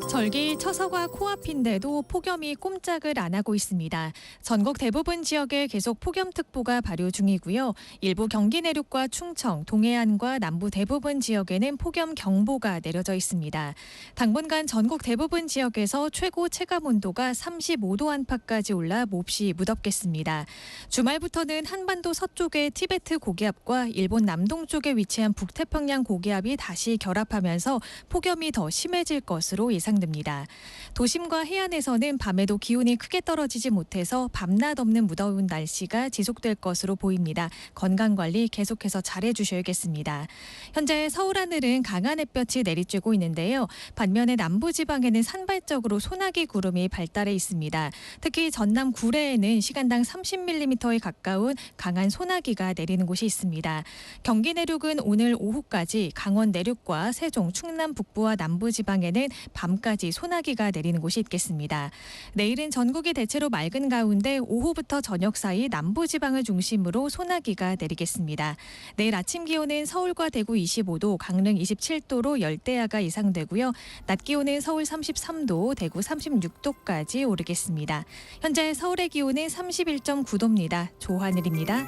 절기 처서가 코앞인데도 폭염이 꼼짝을 안 하고 있습니다. 전국 대부분 지역에 계속 폭염특보가 발효 중이고요. 일부 경기 내륙과 충청, 동해안과 남부 대부분 지역에는 폭염경보가 내려져 있습니다. 당분간 전국 대부분 지역에서 최고 체감온도가 35도 안팎까지 올라 몹시 무덥겠습니다. 주말부터는 한반도 서쪽의 티베트 고기압과 일본 남동쪽에 위치한 북태평양 고기압이 다시 결합하면서 폭염이 더 심해질 것으로 예상됩니다. 예상됩니다. 도심과 해안에서는 밤에도 기온이 크게 떨어지지 못해서 밤낮 없는 무더운 날씨가 지속될 것으로 보입니다. 건강관리 계속해서 잘해주셔야겠습니다. 현재 서울 하늘은 강한 햇볕이 내리쬐고 있는데요. 반면에 남부지방에는 산발적으로 소나기 구름이 발달해 있습니다. 특히 전남 구례에는 시간당 30mm에 가까운 강한 소나기가 내리는 곳이 있습니다. 경기 내륙은 오늘 오후까지, 강원 내륙과 세종, 충남 북부와 남부지방에는 밤까지 소나기가 내리는 곳이 있겠습니다. 내일은 전국이 대체로 맑은 가운데 오후부터 저녁 사이 남부지방을 중심으로 소나기가 내리겠습니다. 내일 아침 기온은 서울과 대구 25도, 강릉 27도로 열대야가 예상되고요. 낮 기온은 서울 33도, 대구 36도까지 오르겠습니다. 현재 서울의 기온은 31.9도입니다. 조하늘입니다.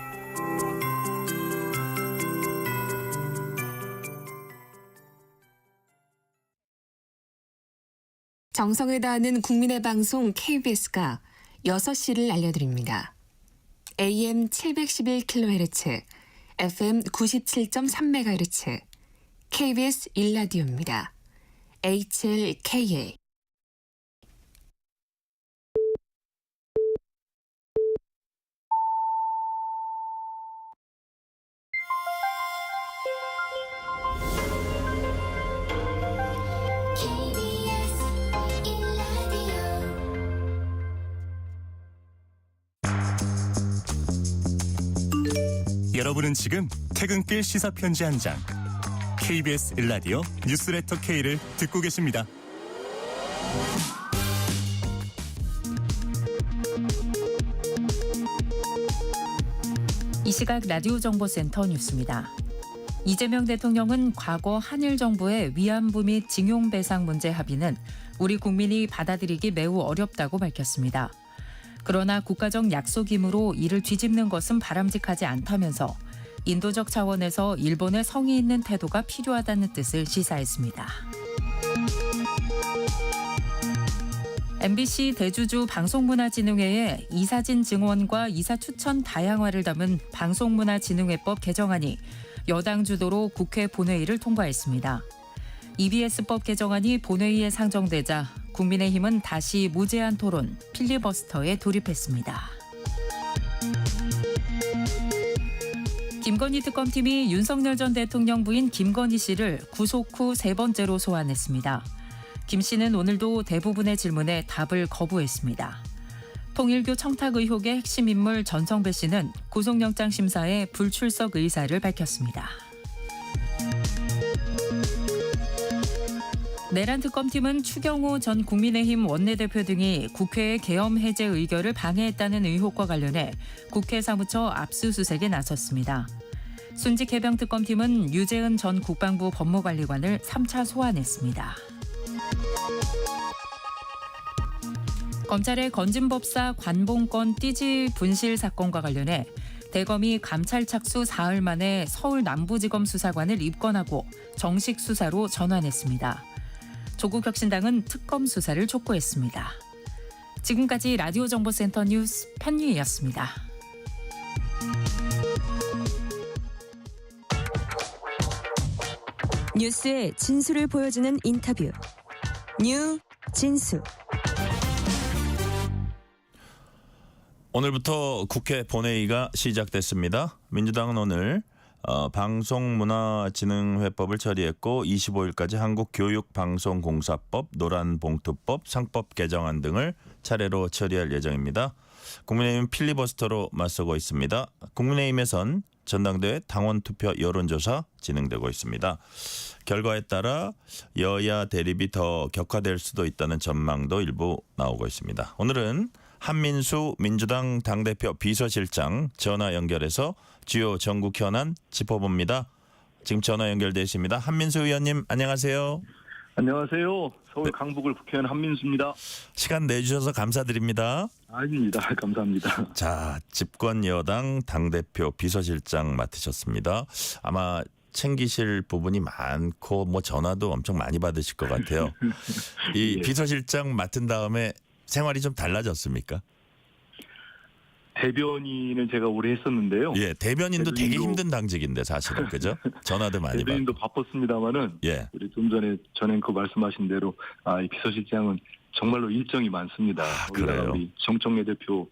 정성을 다하는 국민의 방송 KBS가 6시를 알려드립니다. AM 711kHz, FM 97.3MHz, KBS 1라디오입니다. HLKA. 여러분은 지금 퇴근길 시사편지 한 장, KBS 1라디오 뉴스레터 K를 듣고 계십니다. 이 시각 라디오 정보센터 뉴스입니다. 이재명 대통령은 과거 한일 정부의 위안부 및 징용배상 문제 합의는 우리 국민이 받아들이기 매우 어렵다고 밝혔습니다. 그러나 국가적 약속이므로 이를 뒤집는 것은 바람직하지 않다면서 인도적 차원에서 일본의 성의 있는 태도가 필요하다는 뜻을 시사했습니다. MBC 대주주 방송문화진흥회의 이사진 증원과 이사 추천 다양화를 담은 방송문화진흥회법 개정안이 여당 주도로 국회 본회의를 통과했습니다. EBS법 개정안이 본회의에 상정되자 국민의힘은 다시 무제한 토론, 필리버스터에 돌입했습니다. 김건희 특검팀이 윤석열 전 대통령 부인 김건희 씨를 구속 후 세 번째로 소환했습니다. 김 씨는 오늘도 대부분의 질문에 답을 거부했습니다. 통일교 청탁 의혹의 핵심 인물 전성배 씨는 구속영장 심사에 불출석 의사를 밝혔습니다. 내란 특검팀은 추경호 전 국민의힘 원내대표 등이 국회의 계엄 해제 의결을 방해했다는 의혹과 관련해 국회 사무처 압수수색에 나섰습니다. 순직 해병 특검팀은 유재은 전 국방부 법무관리관을 3차 소환했습니다. 검찰의 건진법사 관봉권 띠지 분실 사건과 관련해 대검이 감찰 착수 사흘 만에 서울 남부지검 수사관을 입건하고 정식 수사로 전환했습니다. 조국혁신당은 특검 수사를 촉구했습니다. 지금까지 라디오 정보센터 뉴스 편유희였습니다. 뉴스의 진수를 보여주는 인터뷰. 뉴 진수. 오늘부터 국회 본회의가 시작됐습니다. 민주당은 오늘 방송문화진흥회법을 처리했고 25일까지 한국교육방송공사법, 노란봉투법, 상법 개정안 등을 차례로 처리할 예정입니다. 국민의힘 필리버스터로 맞서고 있습니다. 국민의힘에선 전당대회 당원투표 여론조사 진행되고 있습니다. 결과에 따라 여야 대립이 더 격화될 수도 있다는 전망도 일부 나오고 있습니다. 오늘은 한민수 민주당 당대표 비서실장 전화 연결해서 주요 전국 현안 짚어봅니다. 지금 전화 연결돼 있습니다. 한민수 의원님 안녕하세요. 안녕하세요. 서울 강북을 국회의원 한민수입니다. 시간 내주셔서 감사드립니다. 아닙니다. 감사합니다. 자, 집권 여당 당대표 비서실장 맡으셨습니다. 아마 챙기실 부분이 많고 뭐 전화도 엄청 많이 받으실 것 같아요. 이 예. 비서실장 맡은 다음에 생활이 좀 달라졌습니까? 대변인은 제가 오래 했었는데요. 예, 대변인도 되게 대변인도- 힘든 당직인데 사실은 그죠? 전화도 많이 받고. 대변인도 바빴습니다만은 예. 우리 좀 전에 전 앵커 말씀하신 대로 이 비서실장은 정말로 일정이 많습니다. 거기다가 그래요? 우리 정청래 대표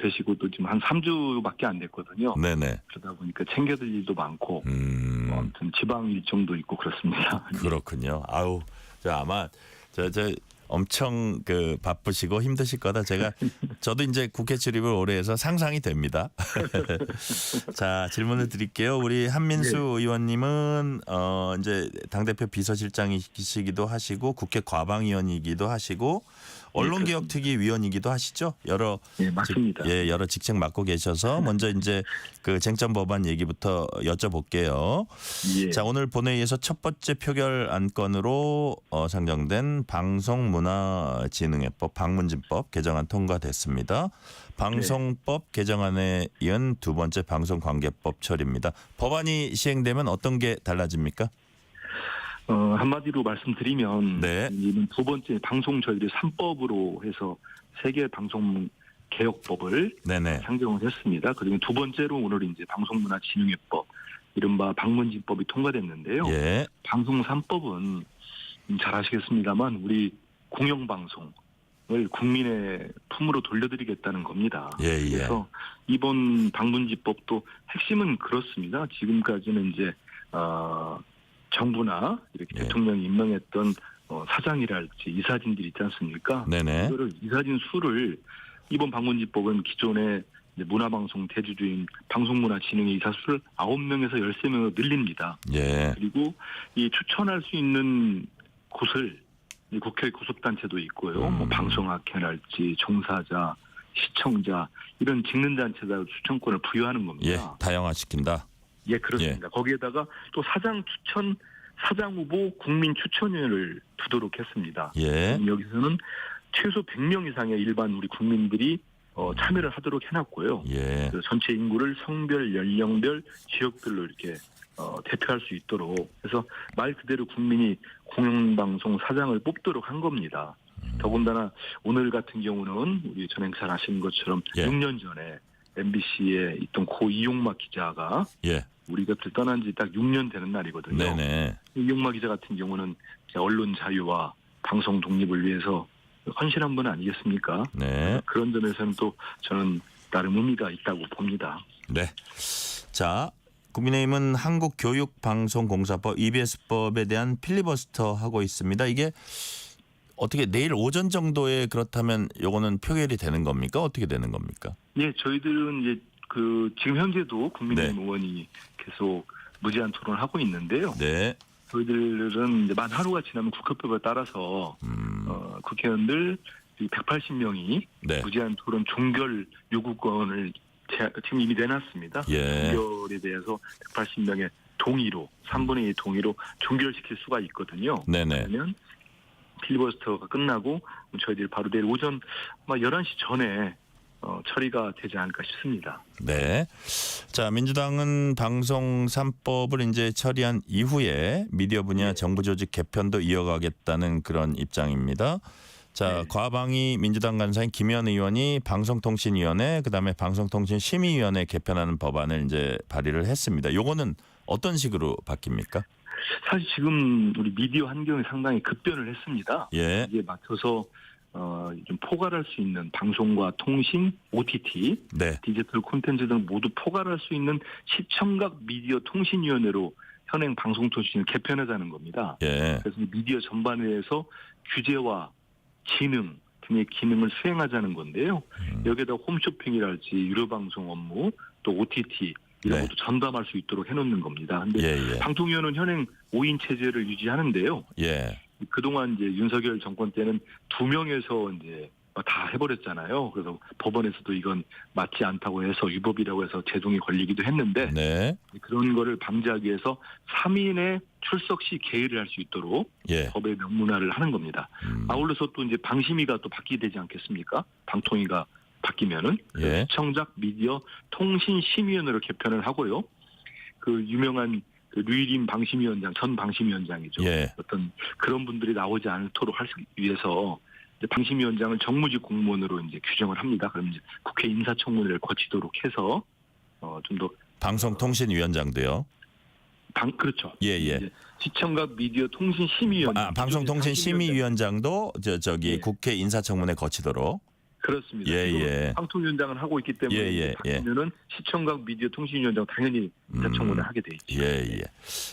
되시고 또 지금 한 3주밖에 안 됐거든요. 네네. 그러다 보니까 챙겨들 일도 많고 아무튼 지방 일정도 있고 그렇습니다. 그렇군요. 아우, 아마 저 엄청 바쁘시고 힘드실 거다. 저도 이제 국회 출입을 오래 해서 상상이 됩니다. 자, 질문을 드릴게요. 우리 한민수 의원님은 이제 당대표 비서실장이시기도 하시고 국회 과방위원이기도 하시고 언론개혁특위위원이기도 하시죠. 맞습니다. 여러 직책 맡고 계셔서 먼저 이제 그 쟁점 법안 얘기부터 여쭤볼게요. 예. 자, 오늘 본회의에서 첫 번째 표결 안건으로 상정된 방송문화진흥회법 방문진법 개정안 통과됐습니다. 방송법 개정안에 이은 두 번째 방송관계법 처리입니다. 법안이 시행되면 어떤 게 달라집니까? 한마디로 말씀드리면 네. 이는 두 번째 방송 저희들이 3법으로 해서 세계 방송 개혁법을 네네. 상정을 했습니다. 그리고 두 번째로 오늘 이제 방송문화진흥회법 이른바 방문진법이 통과됐는데요. 예. 방송 3법은 잘 아시겠습니다만 우리 공영방송을 국민의 품으로 돌려드리겠다는 겁니다. 예. 그래서 이번 방문진법도 핵심은 그렇습니다. 지금까지는 이제 정부나 이렇게 대통령이 임명했던 사장이랄지 이사진들이 있지 않습니까? 네네. 이거를 이사진 수를 이번 방문진법은 기존의 문화방송 대주주인 방송문화진흥회 이사 수를 9명에서 13명으로 늘립니다. 예. 그리고 이 추천할 수 있는 곳을 국회 구속단체도 있고요. 뭐 방송학회랄지 종사자, 시청자 이런 직능단체가 추천권을 부여하는 겁니다. 예. 다양화시킨다. 예, 그렇습니다. 거기에다가 또 사장 추천, 사장 후보 국민 추천위원을 두도록 했습니다. 예. 여기서는 최소 100명 이상의 일반 우리 국민들이 참여를 하도록 해놨고요. 예. 그래서 전체 인구를 성별, 연령별, 지역별로 이렇게 대표할 수 있도록 그래서 말 그대로 국민이 공영방송 사장을 뽑도록 한 겁니다. 더군다나 오늘 같은 경우는 우리 전행 잘 아시는 것처럼 6년 전에 MBC에 있던 고 이용마 기자가 우리 곁을 떠난 지 딱 6년 되는 날이거든요. 네네. 이용마 기자 같은 경우는 언론 자유와 방송 독립을 위해서 헌신한 분 아니겠습니까? 네. 그런 점에서는 또 저는 나름 의미가 있다고 봅니다. 네. 자, 국민의힘은 한국교육방송공사법 EBS법에 대한 필리버스터 하고 있습니다. 이게 어떻게 내일 오전 정도에 그렇다면 요거는 표결이 되는 겁니까? 어떻게 되는 겁니까? 예, 저희들은 이제 지금 현재도 국민의힘 의원이 계속 무제한 토론을 하고 있는데요. 네. 저희들은 이제 만 하루가 지나면 국회법에 따라서 국회의원들 180명이 무제한 토론 종결 요구권을 지금 이미 내놨습니다. 종결에 대해서 180명의 동의로 3분의 2 동의로 종결시킬 수가 있거든요. 네네. 그러면 필리버스터가 끝나고 저희들이 바로 내일 오전 11시 전에 처리가 되지 않을까 싶습니다. 네. 자, 민주당은 방송 3법을 이제 처리한 이후에 미디어 분야 정부 조직 개편도 이어가겠다는 그런 입장입니다. 자, 과방위 민주당 간사인 김현 의원이 방송통신위원회 그다음에 방송통신심의위원회 개편하는 법안을 이제 발의를 했습니다. 요거는 어떤 식으로 바뀝니까? 사실 지금 우리 미디어 환경이 상당히 급변을 했습니다. 예. 이에 맞춰서 좀 포괄할 수 있는 방송과 통신, OTT, 디지털 콘텐츠 등 모두 포괄할 수 있는 시청각 미디어 통신위원회로 현행 방송통신을 개편하자는 겁니다. 예. 그래서 미디어 전반에 대해서 규제와 진흥 등의 기능을 수행하자는 건데요. 여기에다 홈쇼핑이랄지 유료방송 업무, 또 OTT 이런 것도 전담할 수 있도록 해놓는 겁니다. 근데 방통위원회는 현행 5인 체제를 유지하는데요. 그동안 이제 윤석열 정권 때는 2명에서 이제 다 해버렸잖아요. 그래서 법원에서도 이건 맞지 않다고 해서 위법이라고 해서 제동이 걸리기도 했는데 그런 거를 방지하기 위해서 3인의 출석 시 개의를 할 수 있도록 법의 명문화를 하는 겁니다. 아울러서 또 이제 방심위가 또 바뀌게 되지 않겠습니까? 방통위가 바뀌면은 시청작 미디어 통신심의위원회로 개편을 하고요. 그 유명한 류일임 방심위원장 전 방심위원장이죠. 어떤 그런 분들이 나오지 않도록 하기 위해서 이제 방심위원장을 정무직 공무원으로 이제 규정을 합니다. 그럼 이제 국회 인사청문회를 거치도록 해서 좀 더 방송통신위원장도요. 그렇죠. 예. 이제 시청각 미디어 통신 심의위원장. 방송통신 심의위원장도 저기 국회 인사청문회 거치도록. 그렇습니다. 예. 방통위원장을 하고 있기 때문에 바뀌면은 시청각 미디어 통신위원장 당연히 인사청문회 하게 돼 있죠. 예.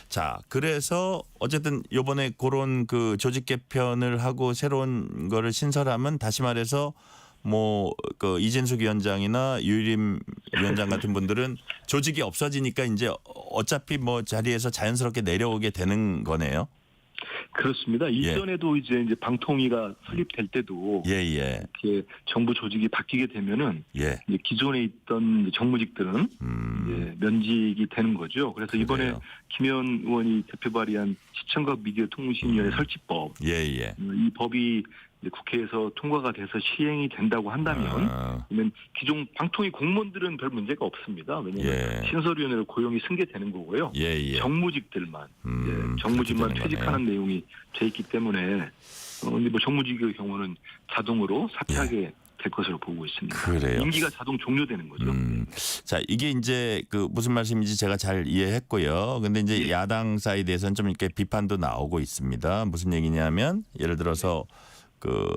자, 그래서 어쨌든 이번에 그런 그 조직 개편을 하고 새로운 거를 신설하면 다시 말해서 뭐 그 이진숙 위원장이나 유림 위원장 같은 분들은 조직이 없어지니까 이제 어차피 뭐 자리에서 자연스럽게 내려오게 되는 거네요. 그렇습니다. 이전에도 이제 방통위가 설립될 때도 이렇게 정부 조직이 바뀌게 되면은 이제 기존에 있던 정무직들은 이제 면직이 되는 거죠. 그래서 이번에 김현 의원이 대표 발의한 시청각 미디어 통신위원회 설치법, 이 법이 이제 국회에서 통과가 돼서 시행이 된다고 한다면, 그러면 기존 방통위 공무원들은 별 문제가 없습니다. 왜냐하면 신설위원회로 고용이 승계되는 거고요. 정무직들만 정무직만 퇴직하는 내용이 돼 있기 때문에 근데 뭐 정무직의 경우는 자동으로 사퇴하게 될 것으로 보고 있습니다. 그래요. 임기가 자동 종료되는 거죠. 자, 이게 이제 그 무슨 말씀인지 제가 잘 이해했고요. 근데 이제 야당 사이드에서는 좀 이렇게 비판도 나오고 있습니다. 무슨 얘기냐면 예를 들어서 그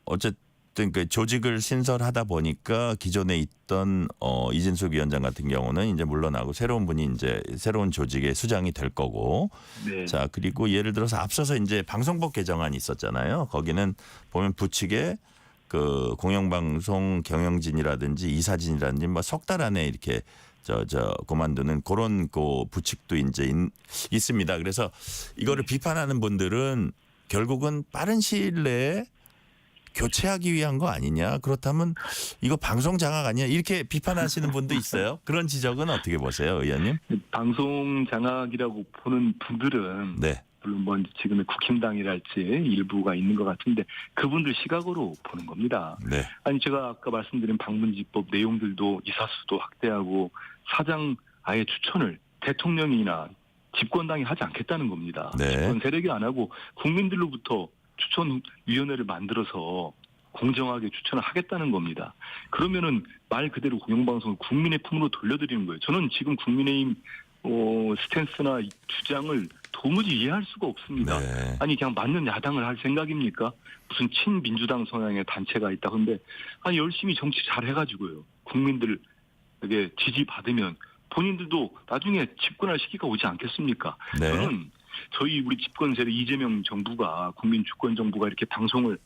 어쨌든 그 조직을 신설하다 보니까 기존에 있던 이진숙 위원장 같은 경우는 이제 물러나고 새로운 분이 이제 새로운 조직의 수장이 될 거고. 자, 그리고 예를 들어서 앞서서 이제 방송법 개정안이 있었잖아요. 거기는 보면 부칙에 그 공영방송 경영진이라든지 이사진이라든지 뭐 석 달 안에 이렇게 그만두는 그런 그 부칙도 이제 있습니다. 그래서 이거를 비판하는 분들은 결국은 빠른 시일 내에 교체하기 위한 거 아니냐. 그렇다면 이거 방송 장악 아니냐. 이렇게 비판하시는 분도 있어요. 그런 지적은 어떻게 보세요, 의원님? 방송 장악이라고 보는 분들은 물론 뭐 지금의 국힘당이랄지 일부가 있는 것 같은데 그분들 시각으로 보는 겁니다. 아니 제가 아까 말씀드린 방문지법 내용들도 이사수도 확대하고 사장 아예 추천을 대통령이나 집권당이 하지 않겠다는 겁니다. 집권 세력이 안 하고 국민들로부터 추천위원회를 만들어서 공정하게 추천을 하겠다는 겁니다. 그러면은 말 그대로 공영방송을 국민의 품으로 돌려드리는 거예요. 저는 지금 국민의힘 스탠스나 주장을 도무지 이해할 수가 없습니다. 아니 그냥 맞는 야당을 할 생각입니까? 무슨 친민주당 성향의 단체가 있다. 근데 아니 열심히 정치 잘 해가지고요. 국민들에게 지지받으면 본인들도 나중에 집권할 시기가 오지 않겠습니까? 저는 우리 집권 세력 이재명 정부가 국민 주권 정부가 이렇게 방송을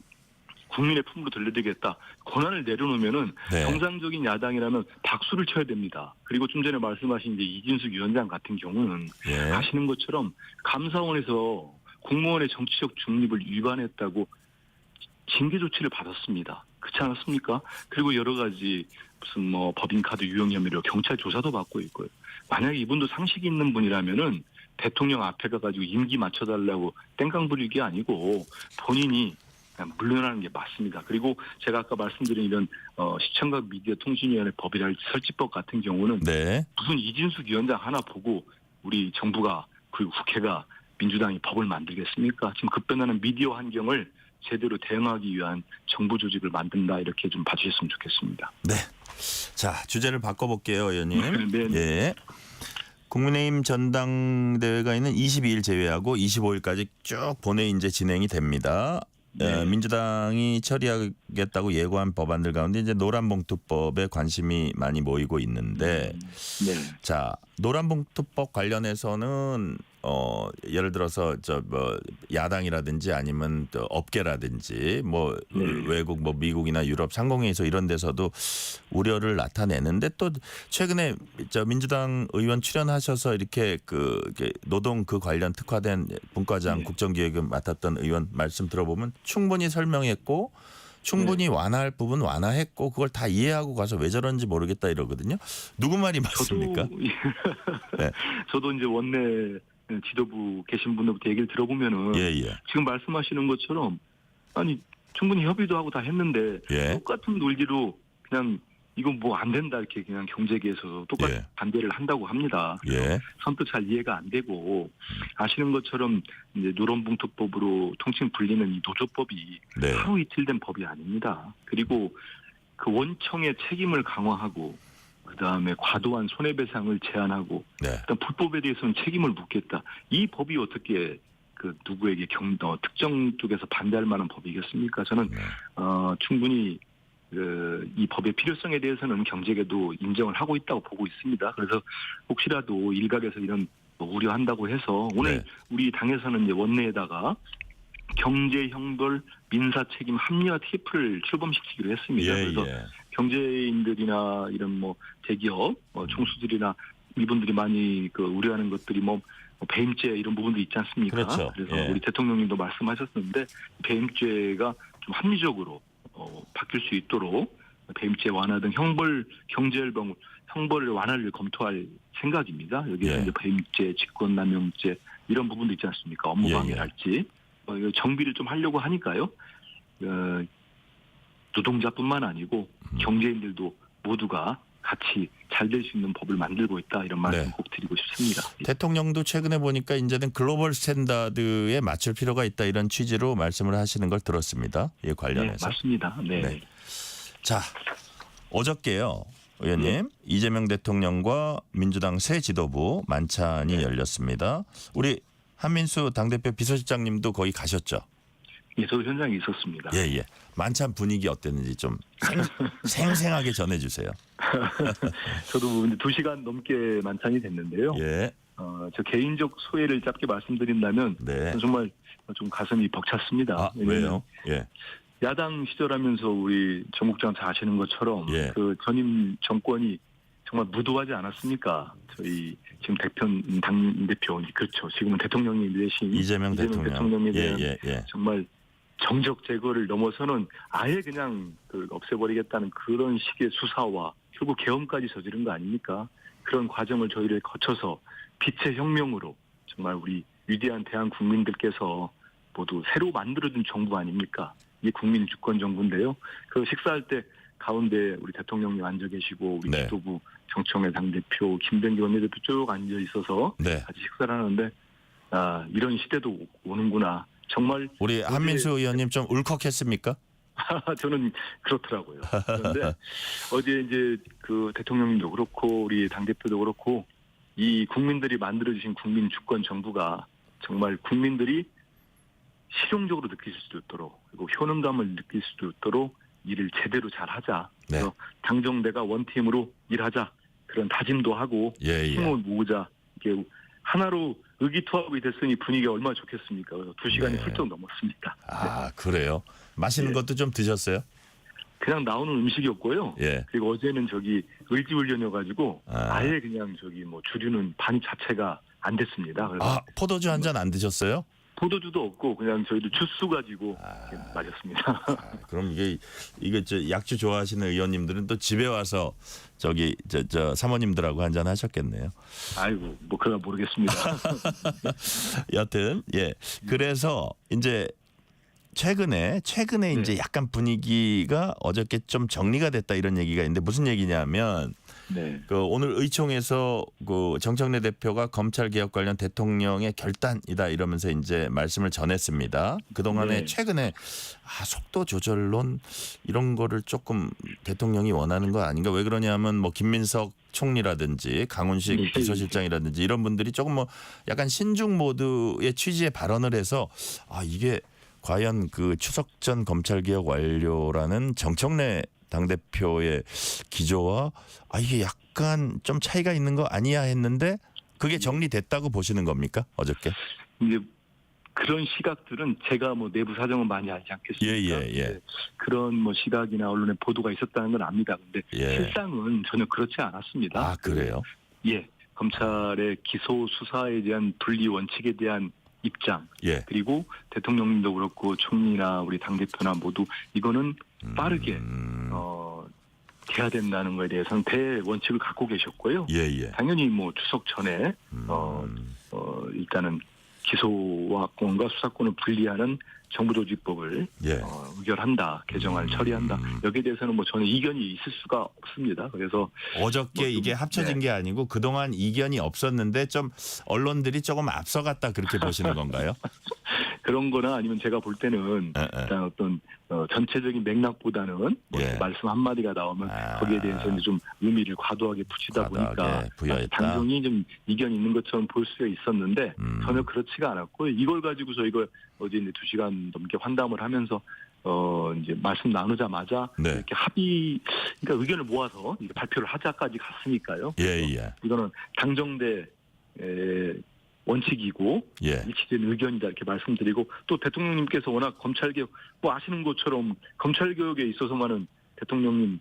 국민의 품으로 돌려드리겠다 권한을 내려놓으면은 정상적인 야당이라면 박수를 쳐야 됩니다. 그리고 좀 전에 말씀하신 이제 이진숙 위원장 같은 경우는 아시는 것처럼 감사원에서 공무원의 정치적 중립을 위반했다고 징계 조치를 받았습니다. 그렇지 않았습니까? 그리고 여러 가지 무슨 뭐 법인카드 유용 혐의로 경찰 조사도 받고 있고요. 만약에 이분도 상식이 있는 분이라면은 대통령 앞에 가가지고 임기 맞춰달라고 땡깡 부리기 아니고 본인이 물러나는 게 맞습니다. 그리고 제가 아까 말씀드린 이런 시청각 미디어 통신위원회 법이랄 설치법 같은 경우는 무슨 이진숙 위원장 하나 보고 우리 정부가 그리고 국회가 민주당이 법을 만들겠습니까? 지금 급변하는 미디어 환경을 제대로 대응하기 위한 정부 조직을 만든다 이렇게 좀 봐주셨으면 좋겠습니다. 자, 주제를 바꿔볼게요, 의원님. 국민의힘 전당대회가 있는 22일 제외하고 25일까지 쭉 본회의 이제 진행이 됩니다. 민주당이 처리하겠다고 예고한 법안들 가운데 이제 노란봉투법에 관심이 많이 모이고 있는데, 자 노란봉투법 관련해서는 예를 들어서 뭐 야당이라든지 아니면 또 업계라든지 뭐 외국 뭐 미국이나 유럽 상공회의소 이런 데서도 우려를 나타내는데 또 최근에 민주당 의원 출연하셔서 이렇게 노동 관련 특화된 분과장 국정기획을 맡았던 의원 말씀 들어보면 충분히 설명했고 충분히 완화할 부분 완화했고 그걸 다 이해하고 가서 왜 저런지 모르겠다 이러거든요. 누구 말이 맞습니까? 저도 이제 원내 지도부 계신 분들부터 얘기를 들어보면은 지금 말씀하시는 것처럼 아니 충분히 협의도 하고 다 했는데 똑같은 논리로 그냥 이거 뭐 안 된다 이렇게 그냥 경제계에서 똑같이 예. 반대를 한다고 합니다. 그래서 예. 선뜻 잘 이해가 안 되고 아시는 것처럼 이제 노론봉투법으로 통칭 불리는 이 노조법이 네. 하루 이틀 된 법이 아닙니다. 그리고 그 원청의 책임을 강화하고 그다음에 과도한 손해배상을 제한하고 네. 일단 불법에 대해서는 책임을 묻겠다. 이 법이 어떻게 그 누구에게 특정 쪽에서 반대할 만한 법이겠습니까? 저는 네. 충분히 이 법의 필요성에 대해서는 경제계도 인정을 하고 있다고 보고 있습니다. 그래서 혹시라도 일각에서 이런 우려한다고 해서 오늘 네. 우리 당에서는 이제 원내에다가 경제 형벌 민사 책임 합리화 TF를 출범시키기로 했습니다. 예, 그래서 예. 경제인들이나 이런 뭐 대기업 총수들이나 이분들이 많이 그 우려하는 것들이 뭐 배임죄 이런 부분도 있지 않습니까? 그렇죠. 그래서 예. 우리 대통령님도 말씀하셨는데 배임죄가 좀 합리적으로 바뀔 수 있도록 배임죄 완화 등 형벌을 완화를 검토할 생각입니다. 여기에 예. 이제 배임죄, 직권남용죄 이런 부분도 있지 않습니까? 업무방해랄지 정비를 좀 하려고 하니까요. 노동자뿐만 아니고 경제인들도 모두가 같이 잘 될 수 있는 법을 만들고 있다 이런 말씀 네. 꼭 드리고 싶습니다. 대통령도 최근에 보니까 이제는 글로벌 스탠다드에 맞출 필요가 있다 이런 취지로 말씀을 하시는 걸 들었습니다. 이 관련해서. 네, 맞습니다. 네. 네. 자, 어저께요. 의원님, 이재명 대통령과 민주당 새 지도부 만찬이 열렸습니다. 우리 한민수 당대표 비서실장님도 거기 가셨죠? 예, 저도 현장에 있었습니다. 예, 예. 만찬 분위기 어땠는지 좀 생생하게 전해주세요. 저도 2시간 넘게 만찬이 됐는데요. 예. 저 개인적 소회를 짧게 말씀드린다면 네. 정말 좀 가슴이 벅찼습니다. 아, 왜요? 예. 야당 시절하면서 우리 정 국장 잘 아시는 것처럼 예. 그 전임 정권이 정말 무도하지 않았습니까? 저희 지금 당대표 그렇죠. 지금은 대통령이 되신 이재명 대통령에 대한 예. 정말 정적 제거를 넘어서는 아예 그냥 없애버리겠다는 그런 식의 수사와 결국 계엄까지 저지른 거 아닙니까? 그런 과정을 저희를 거쳐서 빛의 혁명으로 정말 우리 위대한 대한 국민들께서 모두 새로 만들어준 정부 아닙니까? 이게 국민 주권 정부인데요. 그 식사할 때 가운데 우리 대통령님 앉아 계시고 우리 네. 지도부 정청래 당대표 김병기 원내대표 쭉 앉아 있어서 네. 같이 식사를 하는데 이런 시대도 오는구나. 정말 우리 한민수 의원님 좀 울컥했습니까? 저는 그렇더라고요. 그런데 어제 이제 그 대통령님도 그렇고 우리 당대표도 그렇고 이 국민들이 만들어주신 국민 주권 정부가 정말 국민들이 실용적으로 느낄 수 있도록 그리고 효능감을 느낄 수 있도록 일을 제대로 잘하자. 네. 그래서 당정대가 원팀으로 일하자. 그런 다짐도 하고 힘을 모으자. 이게 하나로 의기투합이 됐으니 분위기가 얼마나 좋겠습니까? 그래서 2시간이 훌쩍 넘었습니다. 아, 그래요? 맛있는 것도 좀 드셨어요? 그냥 나오는 음식이었고요. 예. 그리고 어제는 을지훈련이어가지고 아예 그냥 주류는 반 자체가 안 됐습니다. 그래서 포도주 한 잔 안 드셨어요? 포도주도 없고 그냥 저희도 주스 가지고 마셨습니다. 그럼 이게 약주 좋아하시는 의원님들은 또 집에 와서 저 사모님들하고 한 잔 하셨겠네요. 아이고 그건 모르겠습니다. 여튼 예. 그래서 이제 최근에 이제 약간 분위기가 어저께 좀 정리가 됐다 이런 얘기가 있는데 무슨 얘기냐면 그 오늘 의총에서 그 정청래 대표가 검찰 개혁 관련 대통령의 결단이다 이러면서 이제 말씀을 전했습니다. 그동안에 최근에 속도 조절론 이런 거를 조금 대통령이 원하는 거 아닌가? 왜 그러냐면 김민석 총리라든지 강훈식 비서실장이라든지 이런 분들이 조금 약간 신중 모드의 취지의 발언을 해서 이게 과연 그 추석 전 검찰개혁 완료라는 정청래 당대표의 기조와 이게 약간 좀 차이가 있는 거 아니야 했는데 그게 정리됐다고 보시는 겁니까? 어저께? 이제 그런 시각들은 제가 내부 사정은 많이 알지 않겠습니까? 예. 그런 시각이나 언론의 보도가 있었다는 건 압니다. 근데 실상은 전혀 그렇지 않았습니다. 그래요? 예. 검찰의 기소 수사에 대한 분리 원칙에 대한 입장 그리고 대통령님도 그렇고 총리나 우리 당대표나 모두 이거는 빠르게 돼야 된다는 거에 대해서는 대원칙을 갖고 계셨고요. 당연히 추석 전에 일단은 기소권과 수사권을 분리하는 정부조직법을 예. 의결한다, 개정안 처리한다. 여기에 대해서는 뭐 전혀 이견이 있을 수가 없습니다. 그래서 어저께 이게 합쳐진 게 아니고 그동안 이견이 없었는데 좀 언론들이 조금 앞서갔다 그렇게 보시는 건가요? 그런 거나 아니면 제가 볼 때는 일단 어떤 전체적인 맥락보다는 뭐 예. 말씀 한마디가 나오면 거기에 대해서 이제 좀 의미를 과도하게 붙이다 보니까 부여했다. 당연히 좀 이견이 있는 것처럼 볼 수가 있었는데 전혀 그렇지가 않았고 이걸 가지고 저희가 어제 이제 2시간 넘게 환담을 하면서 이제 말씀 나누자마자 네. 이렇게 그러니까 의견을 모아서 이렇게 발표를 하자까지 갔으니까요. 예. 이거는 당정대 원칙이고 예. 일치된 의견이다 이렇게 말씀드리고 또 대통령님께서 워낙 검찰개혁 뭐 아시는 것처럼 검찰개혁에 있어서만은 대통령님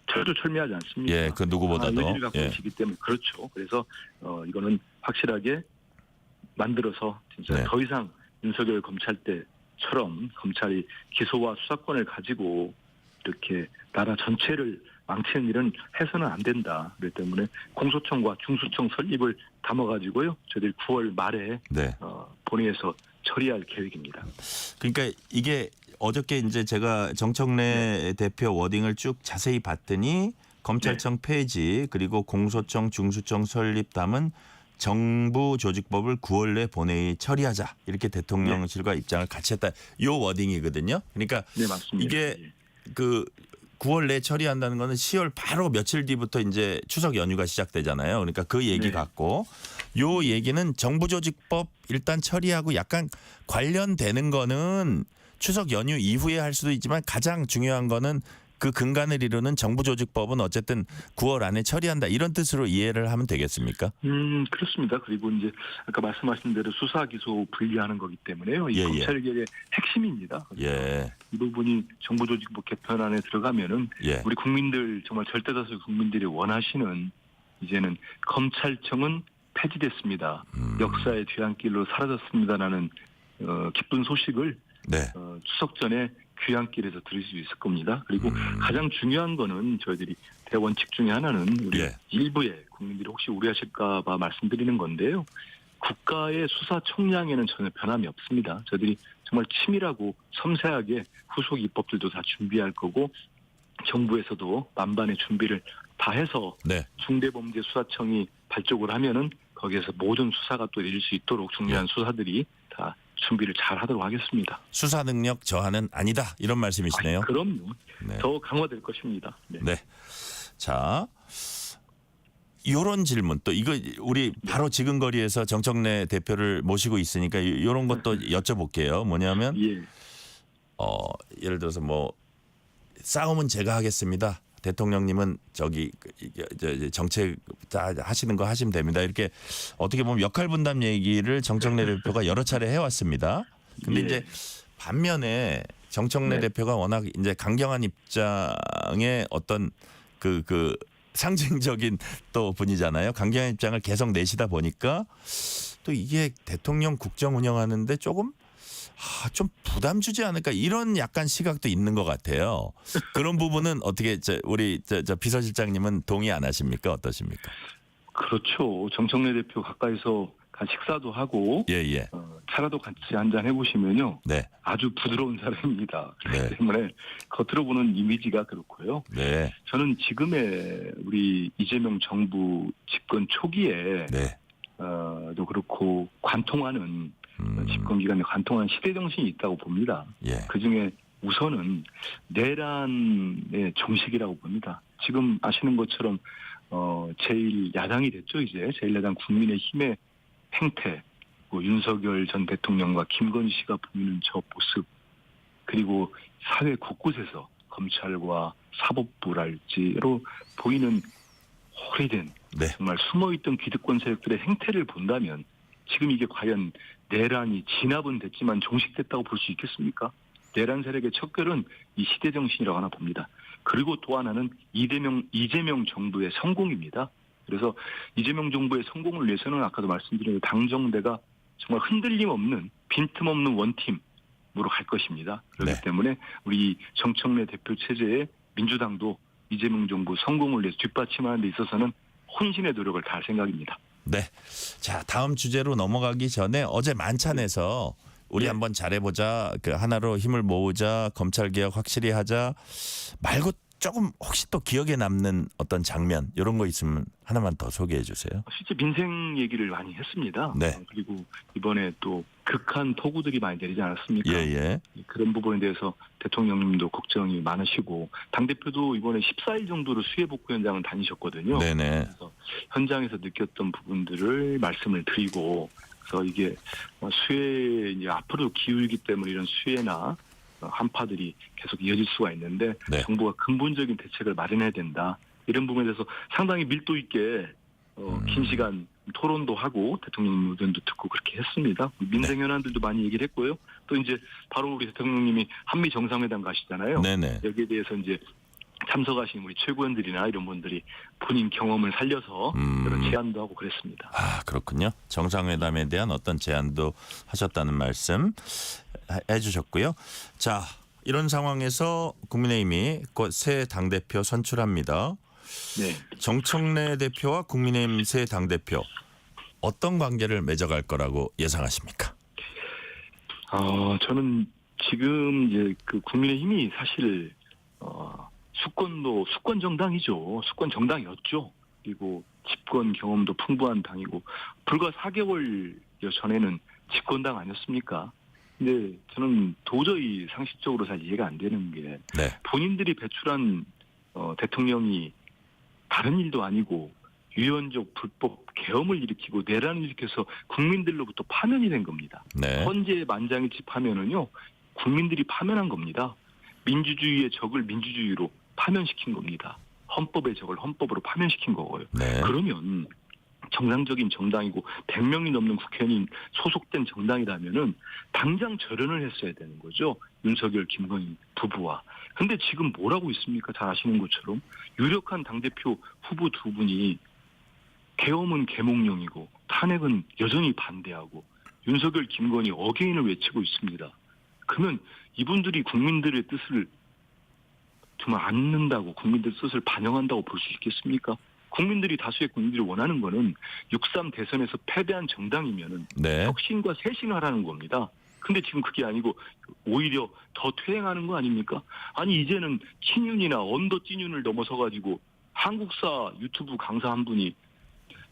철두철미하지 않습니까? 예, 그 누구보다도. 의지를 갖고 계시기 때문에 그렇죠. 그래서 이거는 확실하게 만들어서 진짜 네. 더 이상 윤석열 검찰 때처럼 검찰이 기소와 수사권을 가지고 이렇게 나라 전체를 망치는 일은 해서는 안 된다. 그렇기 때문에 공소청과 중수청 설립을 담아가지고요. 저희들이 9월 말에 네. 본회의에서 처리할 계획입니다. 그러니까 이게 어저께 이제 제가 정청래 대표 워딩을 쭉 자세히 봤더니 검찰청 폐지 그리고 공소청 중수청 설립담은 정부 조직법을 9월 내 본회의 처리하자 이렇게 대통령실과 입장을 같이 했다. 요 워딩이거든요. 그러니까 네, 맞습니다. 이게 그 9월 내 처리한다는 거는 10월 바로 며칠 뒤부터 이제 추석 연휴가 시작되잖아요. 그러니까 그 얘기 같고 요 얘기는 정부 조직법 일단 처리하고 약간 관련되는 거는 추석 연휴 이후에 할 수도 있지만 가장 중요한 거는 그 근간을 이루는 정부조직법은 어쨌든 9월 안에 처리한다 이런 뜻으로 이해를 하면 되겠습니까? 그렇습니다. 그리고 이제 아까 말씀하신 대로 수사 기소 분리하는 거기 때문에요. 이 검찰개혁의 핵심입니다. 예. 이 부분이 정부조직법 개편 안에 들어가면은 우리 국민들 정말 절대다수 국민들이 원하시는 이제는 검찰청은 폐지됐습니다. 역사의 뒤안길로 사라졌습니다라는 기쁜 소식을 추석 전에 귀향길에서 들을 수 있을 겁니다. 그리고 가장 중요한 거는 저희들이 대원칙 중에 하나는 우리 일부의 국민들이 혹시 우려하실까 봐 말씀드리는 건데요. 국가의 수사 총량에는 전혀 변함이 없습니다. 저희들이 정말 치밀하고 섬세하게 후속 입법들도 다 준비할 거고 정부에서도 만반의 준비를 다 해서 중대범죄수사청이 발족을 하면은 거기에서 모든 수사가 또 이룰 수 있도록 중요한 수사들이 다 준비를 잘 하도록 하겠습니다. 수사 능력 저하는 아니다 이런 말씀이시네요. 그럼요. 더 강화될 것입니다. 네. 자, 이런 질문 또 이거 우리 바로 지근거리에서 정청래 대표를 모시고 있으니까 이런 것도 여쭤볼게요. 뭐냐면 예를 들어서 뭐 싸움은 제가 하겠습니다. 대통령님은 저기 정책 하시는 거 하시면 됩니다. 이렇게 어떻게 보면 역할 분담 얘기를 정청래 대표가 여러 차례 해왔습니다. 근데 이제 반면에 정청래 대표가 워낙 이제 강경한 입장의 어떤 그 상징적인 또 분이잖아요. 강경한 입장을 계속 내시다 보니까 또 이게 대통령 국정 운영하는데 조금 좀 부담 주지 않을까 이런 약간 시각도 있는 것 같아요. 그런 부분은 어떻게 우리 비서실장님은 동의 안 하십니까? 어떠십니까? 그렇죠. 정청래 대표 가까이서 식사도 하고 차라도 같이 한잔 해보시면요. 아주 부드러운 사람입니다. 그렇기 때문에 겉으로 보는 이미지가 그렇고요. 저는 지금의 우리 이재명 정부 집권 초기에 도 그렇고 관통하는 집권기간에 관통하는 시대정신이 있다고 봅니다. 그중에 우선은 내란의 정식이라고 봅니다. 지금 아시는 것처럼 제1야당이 됐죠. 이제 제1야당 국민의힘의 행태, 윤석열 전 대통령과 김건희 씨가 보이는 저 모습, 그리고 사회 곳곳에서 검찰과 사법부랄지로 보이는 오래된 정말 숨어있던 기득권 세력들의 행태를 본다면 지금 이게 과연 내란이 진압은 됐지만 종식됐다고 볼 수 있겠습니까? 내란 세력의 척결은 이 시대 정신이라고 하나 봅니다. 그리고 또 하나는 이재명 정부의 성공입니다. 그래서 이재명 정부의 성공을 위해서는 아까도 말씀드린 당정대가 정말 흔들림 없는 빈틈없는 원팀으로 갈 것입니다. 그렇기 때문에 우리 정청래 대표 체제의 민주당도 이재명 정부 성공을 위해서 뒷받침하는 데 있어서는 혼신의 노력을 다할 생각입니다. 네. 자, 다음 주제로 넘어가기 전에 어제 만찬에서 우리 네. 한번 잘해보자, 그 하나로 힘을 모으자, 검찰 개혁 확실히 하자 말고 조금 혹시 또 기억에 남는 어떤 장면 이런 거 있으면 하나만 더 소개해 주세요. 실제 민생 얘기를 많이 했습니다. 네. 그리고 이번에 또 극한 폭우들이 많이 내리지 않았습니까? 예. 그런 부분에 대해서 대통령님도 걱정이 많으시고 당대표도 이번에 14일 정도로 수해 복구 현장을 다니셨거든요. 네네. 그래서 현장에서 느꼈던 부분들을 말씀을 드리고, 그래서 이게 수해 이제 앞으로 기울기 때문에 이런 수해나 한파들이 계속 이어질 수가 있는데 네. 정부가 근본적인 대책을 마련해야 된다. 이런 부분에 대해서 상당히 밀도 있게 긴 시간 토론도 하고 대통령 의견도 듣고 그렇게 했습니다. 민생 현안들도 많이 얘기를 했고요. 또 이제 바로 우리 대통령님이 한미 정상회담 가시잖아요. 네네. 여기에 대해서 이제 참석하신 우리 최고위원들이나 이런 분들이 본인 경험을 살려서 그런 제안도 하고 그랬습니다. 아, 그렇군요. 정상회담에 대한 어떤 제안도 하셨다는 말씀 해주셨고요. 자, 이런 상황에서 국민의힘이 곧 새 당대표 선출합니다. 네. 정청래 대표와 국민의힘 새 당대표 어떤 관계를 맺어갈 거라고 예상하십니까? 저는 지금 이제 그 국민의힘이 사실 수권 정당이죠. 수권 정당이었죠. 그리고 집권 경험도 풍부한 당이고 불과 4개월 전에는 집권당 아니었습니까? 근데 저는 도저히 상식적으로 잘 이해가 안 되는 게 본인들이 배출한 대통령이 다른 일도 아니고 유연적 불법 계엄을 일으키고 내란을 일으켜서 국민들로부터 파면이 된 겁니다. 네. 헌재 만장일치 파면은요, 국민들이 파면한 겁니다. 민주주의의 적을 민주주의로 파면시킨 겁니다. 헌법의 적을 헌법으로 파면시킨 거고요. 네. 그러면 정상적인 정당이고 100명이 넘는 국회의원이 소속된 정당이라면은 당장 절연을 했어야 되는 거죠. 윤석열, 김건희 부부와. 근데 지금 뭐라고 있습니까? 잘 아시는 것처럼 유력한 당대표 후보 두 분이 계엄은 계몽령이고 탄핵은 여전히 반대하고 윤석열, 김건희 어게인을 외치고 있습니다. 그러면 이분들이 국민들의 뜻을 정말 안는다고, 국민들 뜻을 반영한다고 볼 수 있겠습니까? 국민들이 다수의 국민들이 원하는 거는 6.3 대선에서 패배한 정당이면은 혁신과 쇄신을 하라는 겁니다. 근데 지금 그게 아니고 오히려 더 퇴행하는 거 아닙니까? 아니 이제는 친윤이나 언더 찐윤을 넘어서 가지고 한국사 유튜브 강사 한 분이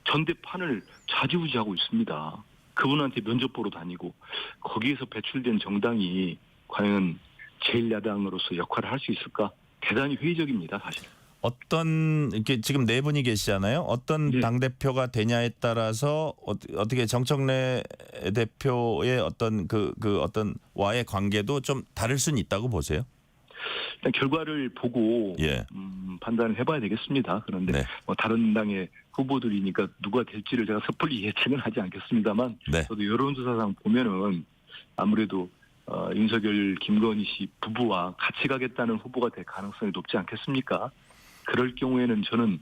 전대판을 좌지우지하고 있습니다. 그분한테 면접 보러 다니고 거기에서 배출된 정당이 과연 제1야당으로서 역할을 할 수 있을까? 대단히 회의적입니다, 사실. 어떤 이렇게 지금 네 분이 계시잖아요. 어떤 당대표가 되냐에 따라서 어떻게 정청래 대표의 어떤 그 어떤 와의 관계도 좀 다를 수는 있다고 보세요? 일단 결과를 보고 판단을 해봐야 되겠습니다. 그런데 다른 당의 후보들이니까 누가 될지를 제가 섣불리 예측은 하지 않겠습니다만 저도 여론조사상 보면은 아무래도 윤석열, 김건희 씨 부부와 같이 가겠다는 후보가 될 가능성이 높지 않겠습니까? 그럴 경우에는 저는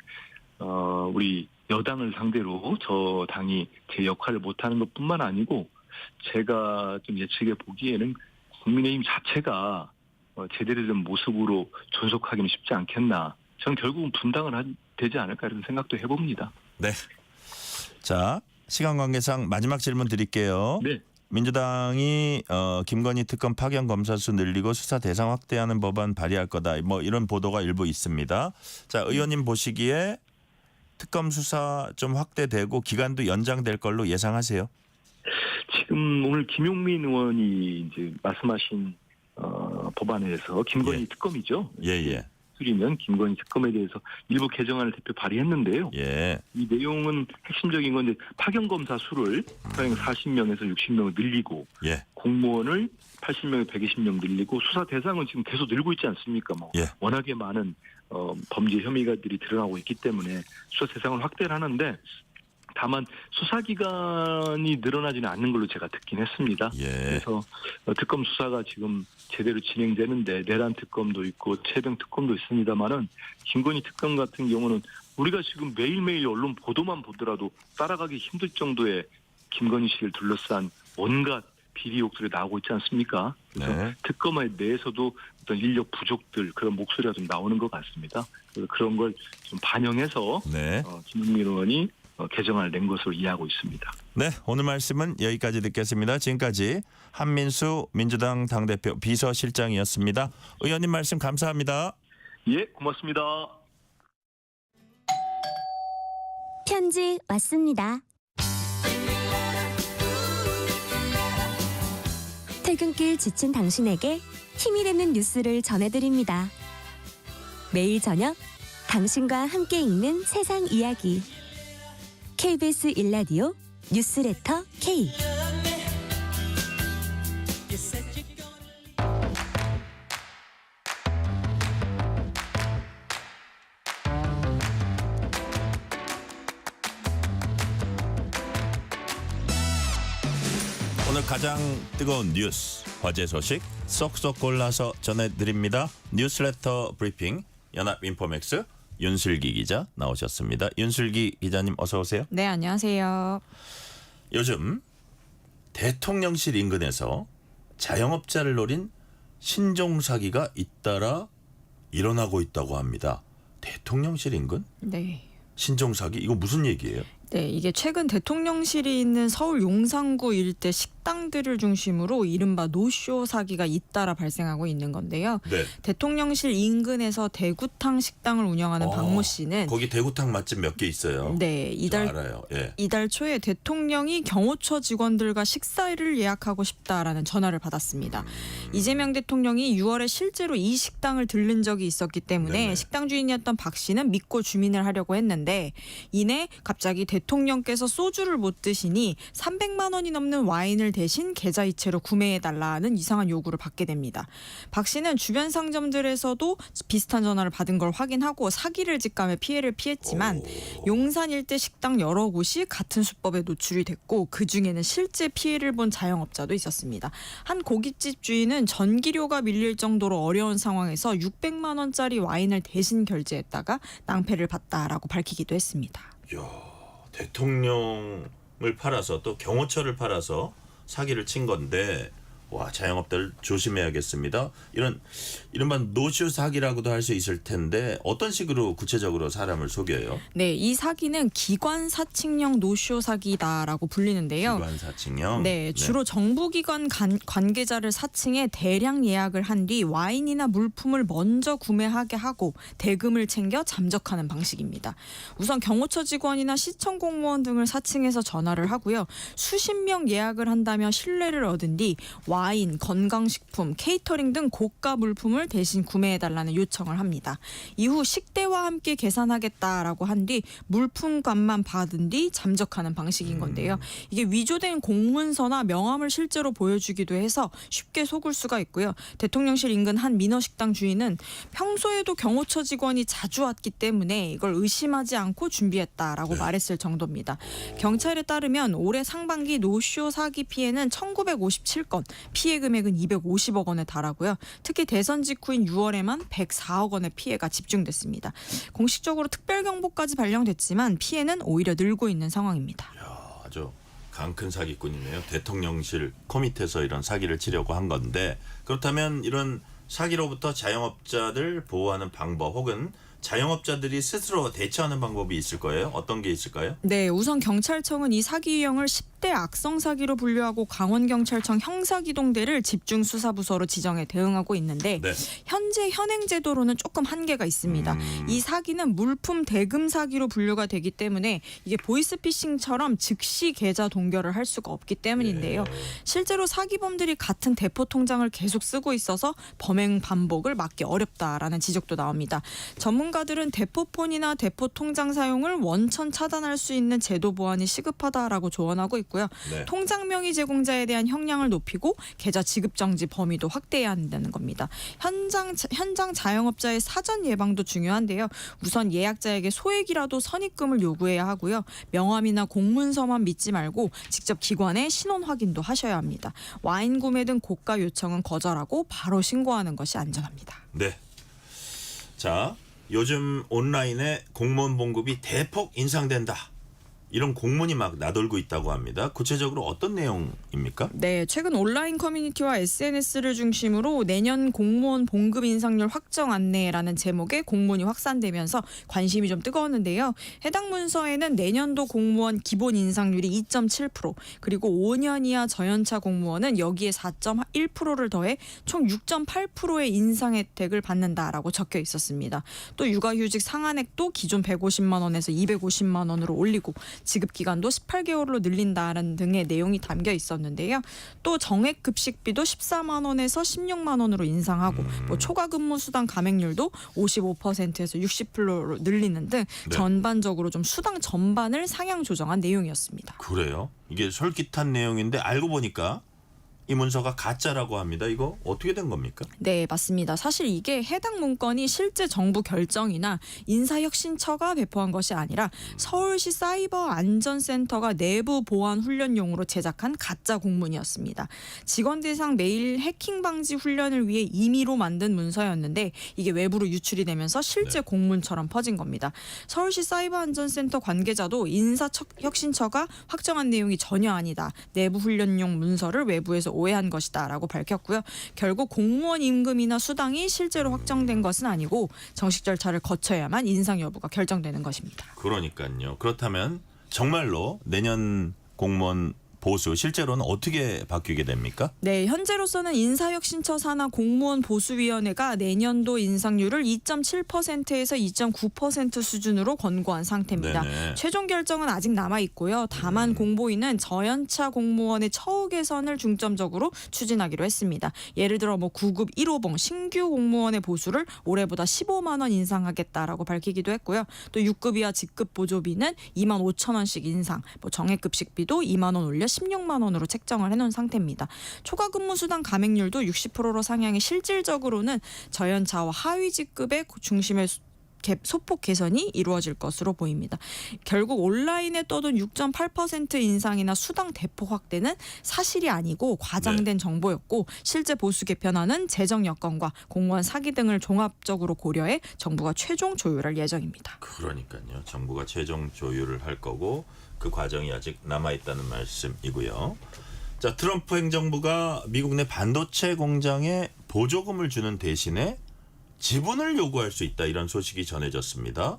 우리 여당을 상대로 저 당이 제 역할을 못하는 것뿐만 아니고 제가 좀 예측해 보기에는 국민의힘 자체가 제대로 된 모습으로 존속하기는 쉽지 않겠나. 저는 결국은 분당을 되지 않을까 이런 생각도 해봅니다. 네. 자, 시간 관계상 마지막 질문 드릴게요. 네. 민주당이 김건희 특검 파견 검사 수 늘리고 수사 대상 확대하는 법안 발의할 거다. 뭐 이런 보도가 일부 있습니다. 자, 의원님 보시기에 특검 수사 좀 확대되고 기간도 연장될 걸로 예상하세요? 지금 오늘 김용민 의원이 이제 말씀하신 법안에서 김건희 특검이죠. 예. 수리면 김건희 특검에 대해서 일부 개정안을 대표 발의했는데요. 예. 이 내용은 핵심적인 건 이제 파견 검사 수를 40명에서 60명을 늘리고 공무원을 80명에 120명 늘리고 수사 대상은 지금 계속 늘고 있지 않습니까? 워낙에 많은 범죄 혐의가들이 드러나고 있기 때문에 수사 대상을 확대를 하는데 다만 수사기간이 늘어나지는 않는 걸로 제가 듣긴 했습니다. 그래서 특검 수사가 지금 제대로 진행되는데 내란 특검도 있고 최병 특검도 있습니다만은 김건희 특검 같은 경우는 우리가 지금 매일매일 언론 보도만 보더라도 따라가기 힘들 정도의 김건희 씨를 둘러싼 온갖 비리 의혹들이 나오고 있지 않습니까? 그래서 특검에 내에서도 어떤 인력 부족들 그런 목소리가 좀 나오는 것 같습니다. 그래서 그런 걸 좀 반영해서 김용민 의원이 개정안을 낸 것으로 이해하고 있습니다. 네, 오늘 말씀은 여기까지 듣겠습니다. 지금까지 한민수 민주당 당대표 비서실장이었습니다. 의원님 말씀 감사합니다. 예, 고맙습니다. 편지 왔습니다. 퇴근길 지친 당신에게 힘이 되는 뉴스를 전해드립니다. 매일 저녁 당신과 함께 읽는 세상 이야기. KBS 1라디오 뉴스레터 K. 오늘 가장 뜨거운 뉴스, 화제 소식 쏙쏙 골라서 전해드립니다. 뉴스레터 브리핑 연합인포맥스 윤슬기 기자 나오셨습니다. 윤슬기 기자님 어서 오세요. 네, 안녕하세요. 요즘 대통령실 인근에서 자영업자를 노린 신종 사기가 잇따라 일어나고 있다고 합니다. 대통령실 인근? 네. 신종 사기? 이거 무슨 얘기예요? 네, 이게 최근 대통령실이 있는 서울 용산구 일대 식당들을 중심으로 이른바 노쇼 사기가 잇따라 발생하고 있는 건데요. 네. 대통령실 인근에서 대구탕 식당을 운영하는 박모 씨는 거기 대구탕 맛집 몇 개 있어요. 네, 알아요. 예. 이달 초에 대통령이 경호처 직원들과 식사를 예약하고 싶다라는 전화를 받았습니다. 이재명 대통령이 6월에 실제로 이 식당을 들른 적이 있었기 때문에 네네. 식당 주인이었던 박 씨는 믿고 주민을 하려고 했는데 이내 갑자기 대통령께서 소주를 못 드시니 300만 원이 넘는 와인을 대신 계좌이체로 구매해달라는 이상한 요구를 받게 됩니다. 박 씨는 주변 상점들에서도 비슷한 전화를 받은 걸 확인하고 사기를 직감해 피해를 피했지만 용산 일대 식당 여러 곳이 같은 수법에 노출이 됐고 그중에는 실제 피해를 본 자영업자도 있었습니다. 한 고깃집 주인은 전기료가 밀릴 정도로 어려운 상황에서 600만 원짜리 와인을 대신 결제했다가 낭패를 봤다라고 밝히기도 했습니다. 이야, 대통령을 팔아서 또 경호처를 팔아서 사기를 친 건데 와, 자영업자들 조심해야겠습니다. 이른바 노쇼 사기라고도 할 수 있을 텐데 어떤 식으로 구체적으로 사람을 속여요? 네, 이 사기는 기관 사칭형 노쇼 사기다라고 불리는데요. 기관 사칭형? 네, 주로 정부기관 관계자를 사칭해 대량 예약을 한 뒤 와인이나 물품을 먼저 구매하게 하고 대금을 챙겨 잠적하는 방식입니다. 우선 경호처 직원이나 시청 공무원 등을 사칭해서 전화를 하고요. 수십 명 예약을 한다며 신뢰를 얻은 뒤 와인, 건강식품, 케이터링 등 고가 물품을 대신 구매해달라는 요청을 합니다. 이후 식대와 함께 계산하겠다라고 한 뒤 물품값만 받은 뒤 잠적하는 방식인 건데요. 이게 위조된 공문서나 명함을 실제로 보여주기도 해서 쉽게 속을 수가 있고요. 대통령실 인근 한 민어식당 주인은 평소에도 경호처 직원이 자주 왔기 때문에 이걸 의심하지 않고 준비했다라고 말했을 정도입니다. 경찰에 따르면 올해 상반기 노쇼 사기 피해는 1957건, 피해 금액은 250억 원에 달하고요. 특히 대선 직후인 6월에만 104억 원의 피해가 집중됐습니다. 공식적으로 특별경보까지 발령됐지만 피해는 오히려 늘고 있는 상황입니다. 이야, 아주 강큰 사기꾼이네요. 대통령실 코밑에서 이런 사기를 치려고 한 건데 그렇다면 이런 사기로부터 자영업자들 보호하는 방법 혹은 자영업자들이 스스로 대처하는 방법이 있을 거예요? 어떤 게 있을까요? 네, 우선 경찰청은 이 사기 유형을 10대 악성 사기로 분류하고 강원경찰청 형사기동대를 집중수사부서로 지정해 대응하고 있는데 네. 현재 현행 제도로는 조금 한계가 있습니다. 이 사기는 물품 대금 사기로 분류가 되기 때문에 이게 보이스피싱처럼 즉시 계좌 동결을 할 수가 없기 때문인데요. 실제로 사기범들이 같은 대포 통장을 계속 쓰고 있어서 범행 반복을 막기 어렵다라는 지적도 나옵니다. 전문가들은 대포폰이나 대포 통장 사용을 원천 차단할 수 있는 제도 보완이 시급하다라고 조언하고 있고요. 네. 통장 명의 제공자에 대한 형량을 높이고 계좌 지급 정지 범위도 확대해야 한다는 겁니다. 현장 자영업자의 사전 예방도 중요한데요. 우선 예약자에게 소액이라도 선입금을 요구해야 하고요. 명함이나 공문서만 믿지 말고 직접 기관에 신원 확인도 하셔야 합니다. 와인 구매 등 고가 요청은 거절하고 바로 신고하는 것이 안전합니다. 네. 자, 요즘 온라인에 공무원 봉급이 대폭 인상된다. 이런 공문이 막 나돌고 있다고 합니다. 구체적으로 어떤 내용입니까? 네, 최근 온라인 커뮤니티와 SNS를 중심으로 내년 공무원 봉급 인상률 확정 안내라는 제목의 공문이 확산되면서 관심이 좀 뜨거웠는데요. 해당 문서에는 내년도 공무원 기본 인상률이 2.7%, 그리고 5년 이하 저연차 공무원은 여기에 4.1%를 더해 총 6.8%의 인상 혜택을 받는다라고 적혀 있었습니다. 또 육아휴직 상한액도 기존 150만 원에서 250만 원으로 올리고 지급 기간도 18개월로 늘린다라는 등의 내용이 담겨 있었는데요. 또 정액 급식비도 14만 원에서 16만 원으로 인상하고 뭐 초과 근무 수당 감액률도 55%에서 60%로 늘리는 등 전반적으로 좀 수당 전반을 상향 조정한 내용이었습니다. 그래요? 이게 솔깃한 내용인데 알고 보니까 이 문서가 가짜라고 합니다. 이거 어떻게 된 겁니까? 네, 맞습니다. 사실 이게 해당 문건이 실제 정부 결정이나 인사혁신처가 배포한 것이 아니라 서울시 사이버안전센터가 내부 보안 훈련용으로 제작한 가짜 공문이었습니다. 직원 대상 메일 해킹 방지 훈련을 위해 임의로 만든 문서였는데 이게 외부로 유출이 되면서 실제 공문처럼 퍼진 겁니다. 서울시 사이버안전센터 관계자도 인사혁신처가 확정한 내용이 전혀 아니다. 내부 훈련용 문서를 외부에서 오해한 것이다라고 밝혔고요. 결국 공무원 임금이나 수당이 실제로 확정된 것은 아니고 정식 절차를 거쳐야만 인상 여부가 결정되는 것입니다. 그러니까요. 그렇다면 정말로 내년 공무원 보수 실제로는 어떻게 바뀌게 됩니까? 네, 현재로서는 인사혁신처 산하 공무원 보수위원회가 내년도 인상률을 2.7%에서 2.9% 수준으로 권고한 상태입니다. 네네. 최종 결정은 아직 남아 있고요. 다만 공보위는 저연차 공무원의 처우 개선을 중점적으로 추진하기로 했습니다. 예를 들어 9급 1호봉 신규 공무원의 보수를 올해보다 15만 원 인상하겠다라고 밝히기도 했고요. 또 6급 이하 직급 보조비는 2만 5천 원씩 인상, 정액급식비도 2만 원 올려 16만 원으로 책정을 해놓은 상태입니다. 초과 근무 수당 감액률도 60%로 상향해 실질적으로는 저연차와 하위 직급의 중심의 소폭 개선이 이루어질 것으로 보입니다. 결국 온라인에 떠돈 6.8% 인상이나 수당 대폭 확대는 사실이 아니고 과장된 정보였고 실제 보수 개편안은 재정 여건과 공무원 사기 등을 종합적으로 고려해 정부가 최종 조율할 예정입니다. 그러니까요. 정부가 최종 조율을 할 거고 그 과정이 아직 남아있다는 말씀이고요. 자, 트럼프 행정부가 미국 내 반도체 공장에 보조금을 주는 대신에 지분을 요구할 수 있다 이런 소식이 전해졌습니다.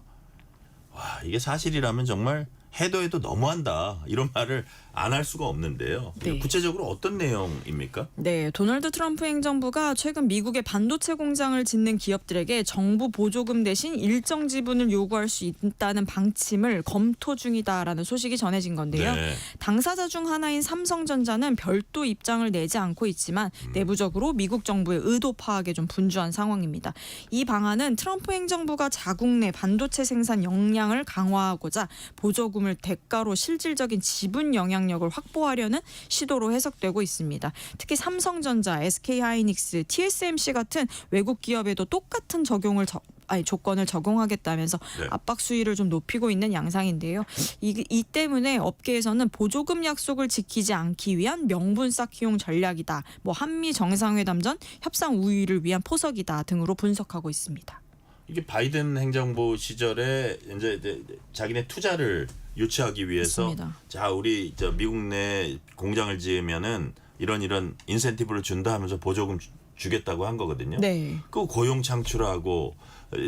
와, 이게 사실이라면 정말 해도 너무한다 이런 말을 안 할 수가 없는데요. 네. 구체적으로 어떤 내용입니까? 네, 도널드 트럼프 행정부가 최근 미국의 반도체 공장을 짓는 기업들에게 정부 보조금 대신 일정 지분을 요구할 수 있다는 방침을 검토 중이다라는 소식이 전해진 건데요. 네. 당사자 중 하나인 삼성전자는 별도 입장을 내지 않고 있지만 내부적으로 미국 정부의 의도 파악에 좀 분주한 상황입니다. 이 방안은 트럼프 행정부가 자국 내 반도체 생산 역량을 강화하고자 보조금을 대가로 실질적인 지분 영향력을 확보하려는 시도로 해석되고 있습니다. 특히 삼성전자, SK하이닉스, TSMC 같은 외국 기업에도 똑같은 조건을 적용하겠다면서 압박 수위를 좀 높이고 있는 양상인데요. 이 때문에 업계에서는 보조금 약속을 지키지 않기 위한 명분 쌓기용 전략이다. 한미 정상회담 전 협상 우위를 위한 포석이다 등으로 분석하고 있습니다. 이게 바이든 행정부 시절에 이제 자기네 투자를 유치하기 위해서 맞습니다. 자, 우리 미국 내 공장을 지으면은 이런 인센티브를 준다 하면서 보조금 주겠다고 한 거거든요. 네. 그 고용 창출하고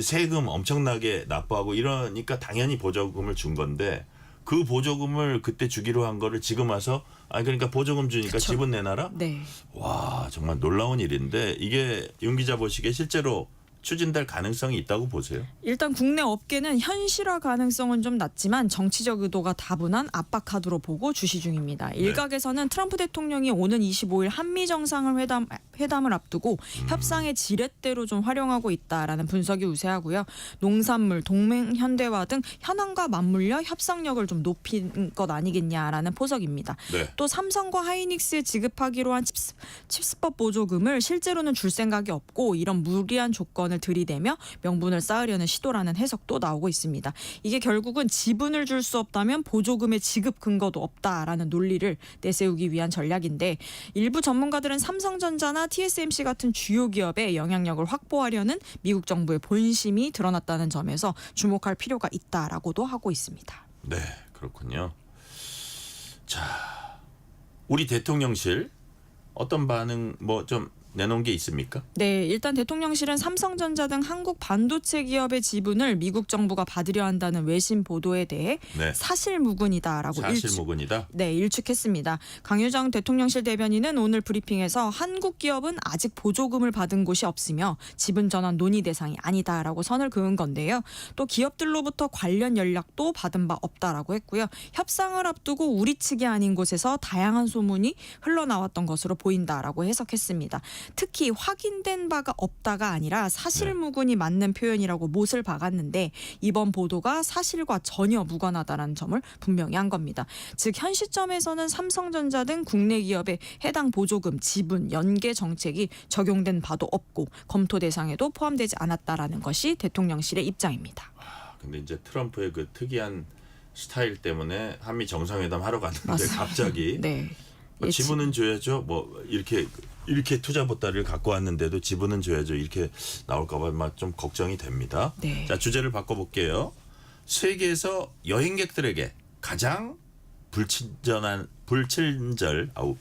세금 엄청나게 납부하고 이러니까 당연히 보조금을 준 건데 그 보조금을 그때 주기로 한 거를 지금 와서 그러니까 보조금 주니까 그쵸. 지분 내놔라? 네. 와, 정말 놀라운 일인데 이게 윤 기자 보시기에 실제로 추진될 가능성이 있다고 보세요? 일단 국내 업계는 현실화 가능성은 좀 낮지만 정치적 의도가 다분한 압박 카드로 보고 주시 중입니다. 일각에서는 트럼프 대통령이 오는 25일 한미 정상회담을 앞두고 협상의 지렛대로 좀 활용하고 있다라는 분석이 우세하고요. 농산물, 동맹 현대화 등 현안과 맞물려 협상력을 좀 높인 것 아니겠냐라는 포석입니다. 네. 또 삼성과 하이닉스에 지급하기로 한 칩스법 보조금을 실제로는 줄 생각이 없고 이런 무리한 조건을 들이대며 명분을 쌓으려는 시도라는 해석도 나오고 있습니다. 이게 결국은 지분을 줄 수 없다면 보조금의 지급 근거도 없다라는 논리를 내세우기 위한 전략인데 일부 전문가들은 삼성전자나 TSMC 같은 주요 기업의 영향력을 확보하려는 미국 정부의 본심이 드러났다는 점에서 주목할 필요가 있다라고도 하고 있습니다. 네, 그렇군요. 자, 우리 대통령실 어떤 반응 뭐 좀 내놓은 게 있습니까? 네, 일단 대통령실은 삼성전자 등 한국 반도체 기업의 지분을 미국 정부가 받으려 한다는 외신 보도에 대해 네. 사실무근이다라고 사실무근이다. 일축했습니다. 강유정 대통령실 대변인은 오늘 브리핑에서 한국 기업은 아직 보조금을 받은 곳이 없으며 지분 전환 논의 대상이 아니다라고 선을 그은 건데요. 또 기업들로부터 관련 연락도 받은 바 없다라고 했고요. 협상을 앞두고 우리 측이 아닌 곳에서 다양한 소문이 흘러나왔던 것으로 보인다라고 해석했습니다. 특히 확인된 바가 없다가 아니라 사실무근이 맞는 표현이라고 못을 박았는데 이번 보도가 사실과 전혀 무관하다는 점을 분명히 한 겁니다. 즉 현 시점에서는 삼성전자 등 국내 기업의 해당 보조금, 지분, 연계 정책이 적용된 바도 없고 검토 대상에도 포함되지 않았다라는 것이 대통령실의 입장입니다. 근데 이제 트럼프의 그 특이한 스타일 때문에 한미 정상회담 하러 갔는데 맞습니다. 갑자기 네. 지분은 줘야죠. 뭐 이렇게 투자 보따리를 갖고 왔는데도 지분은 줘야죠. 이렇게 나올까봐 막 좀 걱정이 됩니다. 네. 자, 주제를 바꿔볼게요. 세계에서 여행객들에게 가장 불친절한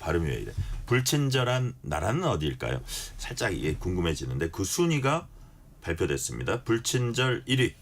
발음이 왜 이래? 불친절한 나라는 어디일까요? 살짝 이게 궁금해지는데 그 순위가 발표됐습니다. 불친절 1위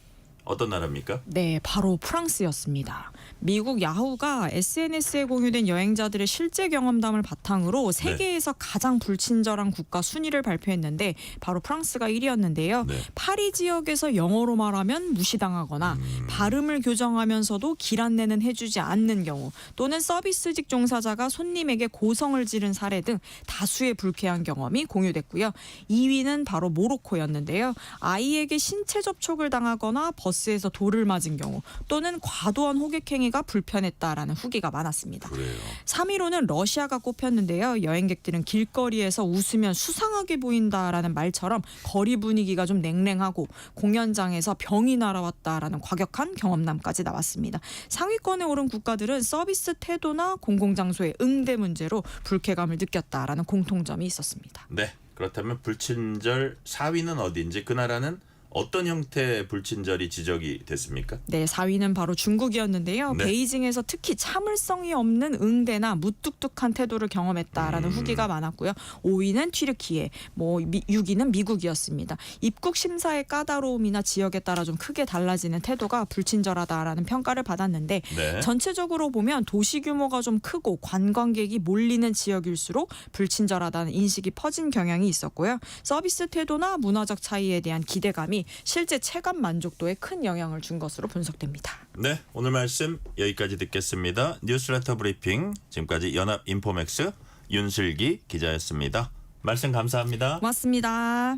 어떤 나라입니까? 네, 바로 프랑스였습니다. 미국 야후가 SNS에 공유된 여행자들의 실제 경험담을 바탕으로 세계에서 가장 불친절한 국가 순위를 발표했는데 바로 프랑스가 1위였는데요. 네. 파리 지역에서 영어로 말하면 무시당하거나 발음을 교정하면서도 길 안내는 해주지 않는 경우 또는 서비스직 종사자가 손님에게 고성을 지른 사례 등 다수의 불쾌한 경험이 공유됐고요. 2위는 바로 모로코였는데요. 아이에게 신체 접촉을 당하거나 버스에서 돌을 맞은 경우 또는 과도한 호객행위가 불편했다라는 후기가 많았습니다. 그래요. 3위로는 러시아가 꼽혔는데요. 여행객들은 길거리에서 웃으면 수상하게 보인다라는 말처럼 거리 분위기가 좀 냉랭하고 공연장에서 병이 날아왔다라는 과격한 경험담까지 나왔습니다. 상위권에 오른 국가들은 서비스 태도나 공공장소의 응대 문제로 불쾌감을 느꼈다라는 공통점이 있었습니다. 네. 그렇다면 불친절 4위는 어디인지 그 나라는 어떤 형태의 불친절이 지적이 됐습니까? 네, 4위는 바로 중국이었는데요. 네. 베이징에서 특히 참을성이 없는 응대나 무뚝뚝한 태도를 경험했다라는 후기가 많았고요. 5위는 튀르키예, 6위는 미국이었습니다. 입국 심사의 까다로움이나 지역에 따라 좀 크게 달라지는 태도가 불친절하다라는 평가를 받았는데 네. 전체적으로 보면 도시 규모가 좀 크고 관광객이 몰리는 지역일수록 불친절하다는 인식이 퍼진 경향이 있었고요. 서비스 태도나 문화적 차이에 대한 기대감이 실제 체감 만족도에 큰 영향을 준 것으로 분석됩니다. 네, 오늘 말씀 여기까지 듣겠습니다. 뉴스레터 브리핑 지금까지 연합인포맥스 윤슬기 기자였습니다. 말씀 감사합니다. 고맙습니다.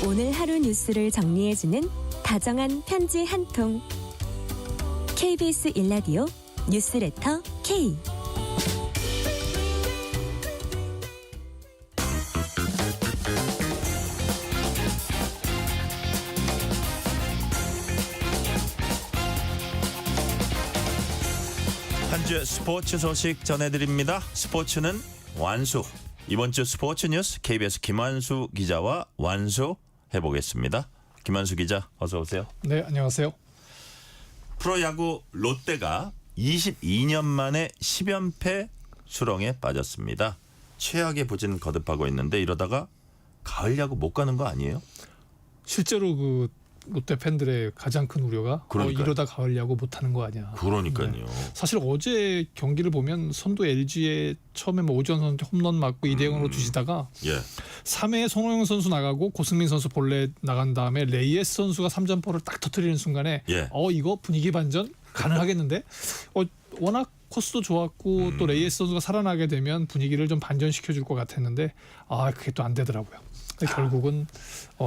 오늘 하루 뉴스를 정리해주는 다정한 편지 한 통. KBS 1라디오 뉴스레터 K. 한 주의 스포츠 소식 전해드립니다. 스포츠는 완수. 이번 주 스포츠 뉴스 KBS 김완수 기자와 완수해보겠습니다. 김완수 기자 어서 오세요. 네, 안녕하세요. 프로야구 롯데가 22년 만에 10연패 수렁에 빠졌습니다. 최악의 부진 거듭하고 있는데 이러다가 가을 야구 못 가는 거 아니에요? 실제로 그 롯데 팬들의 가장 큰 우려가 이러다 가을 야구 못하는 거 아니야. 그러니까요. 네. 사실 어제 경기를 보면 선두 LG에 처음에 오지환 선수 홈런 맞고 2대0으로 두시다가 3회에 손호영 선수 나가고 고승민 선수 본래 나간 다음에 레이에스 선수가 3점포를 딱 터뜨리는 순간에 이거 분위기 반전 가능하겠는데 워낙 코스도 좋았고 또 레이에스 선수가 살아나게 되면 분위기를 좀 반전시켜 줄 것 같았는데 그게 또 안 되더라고요. 결국은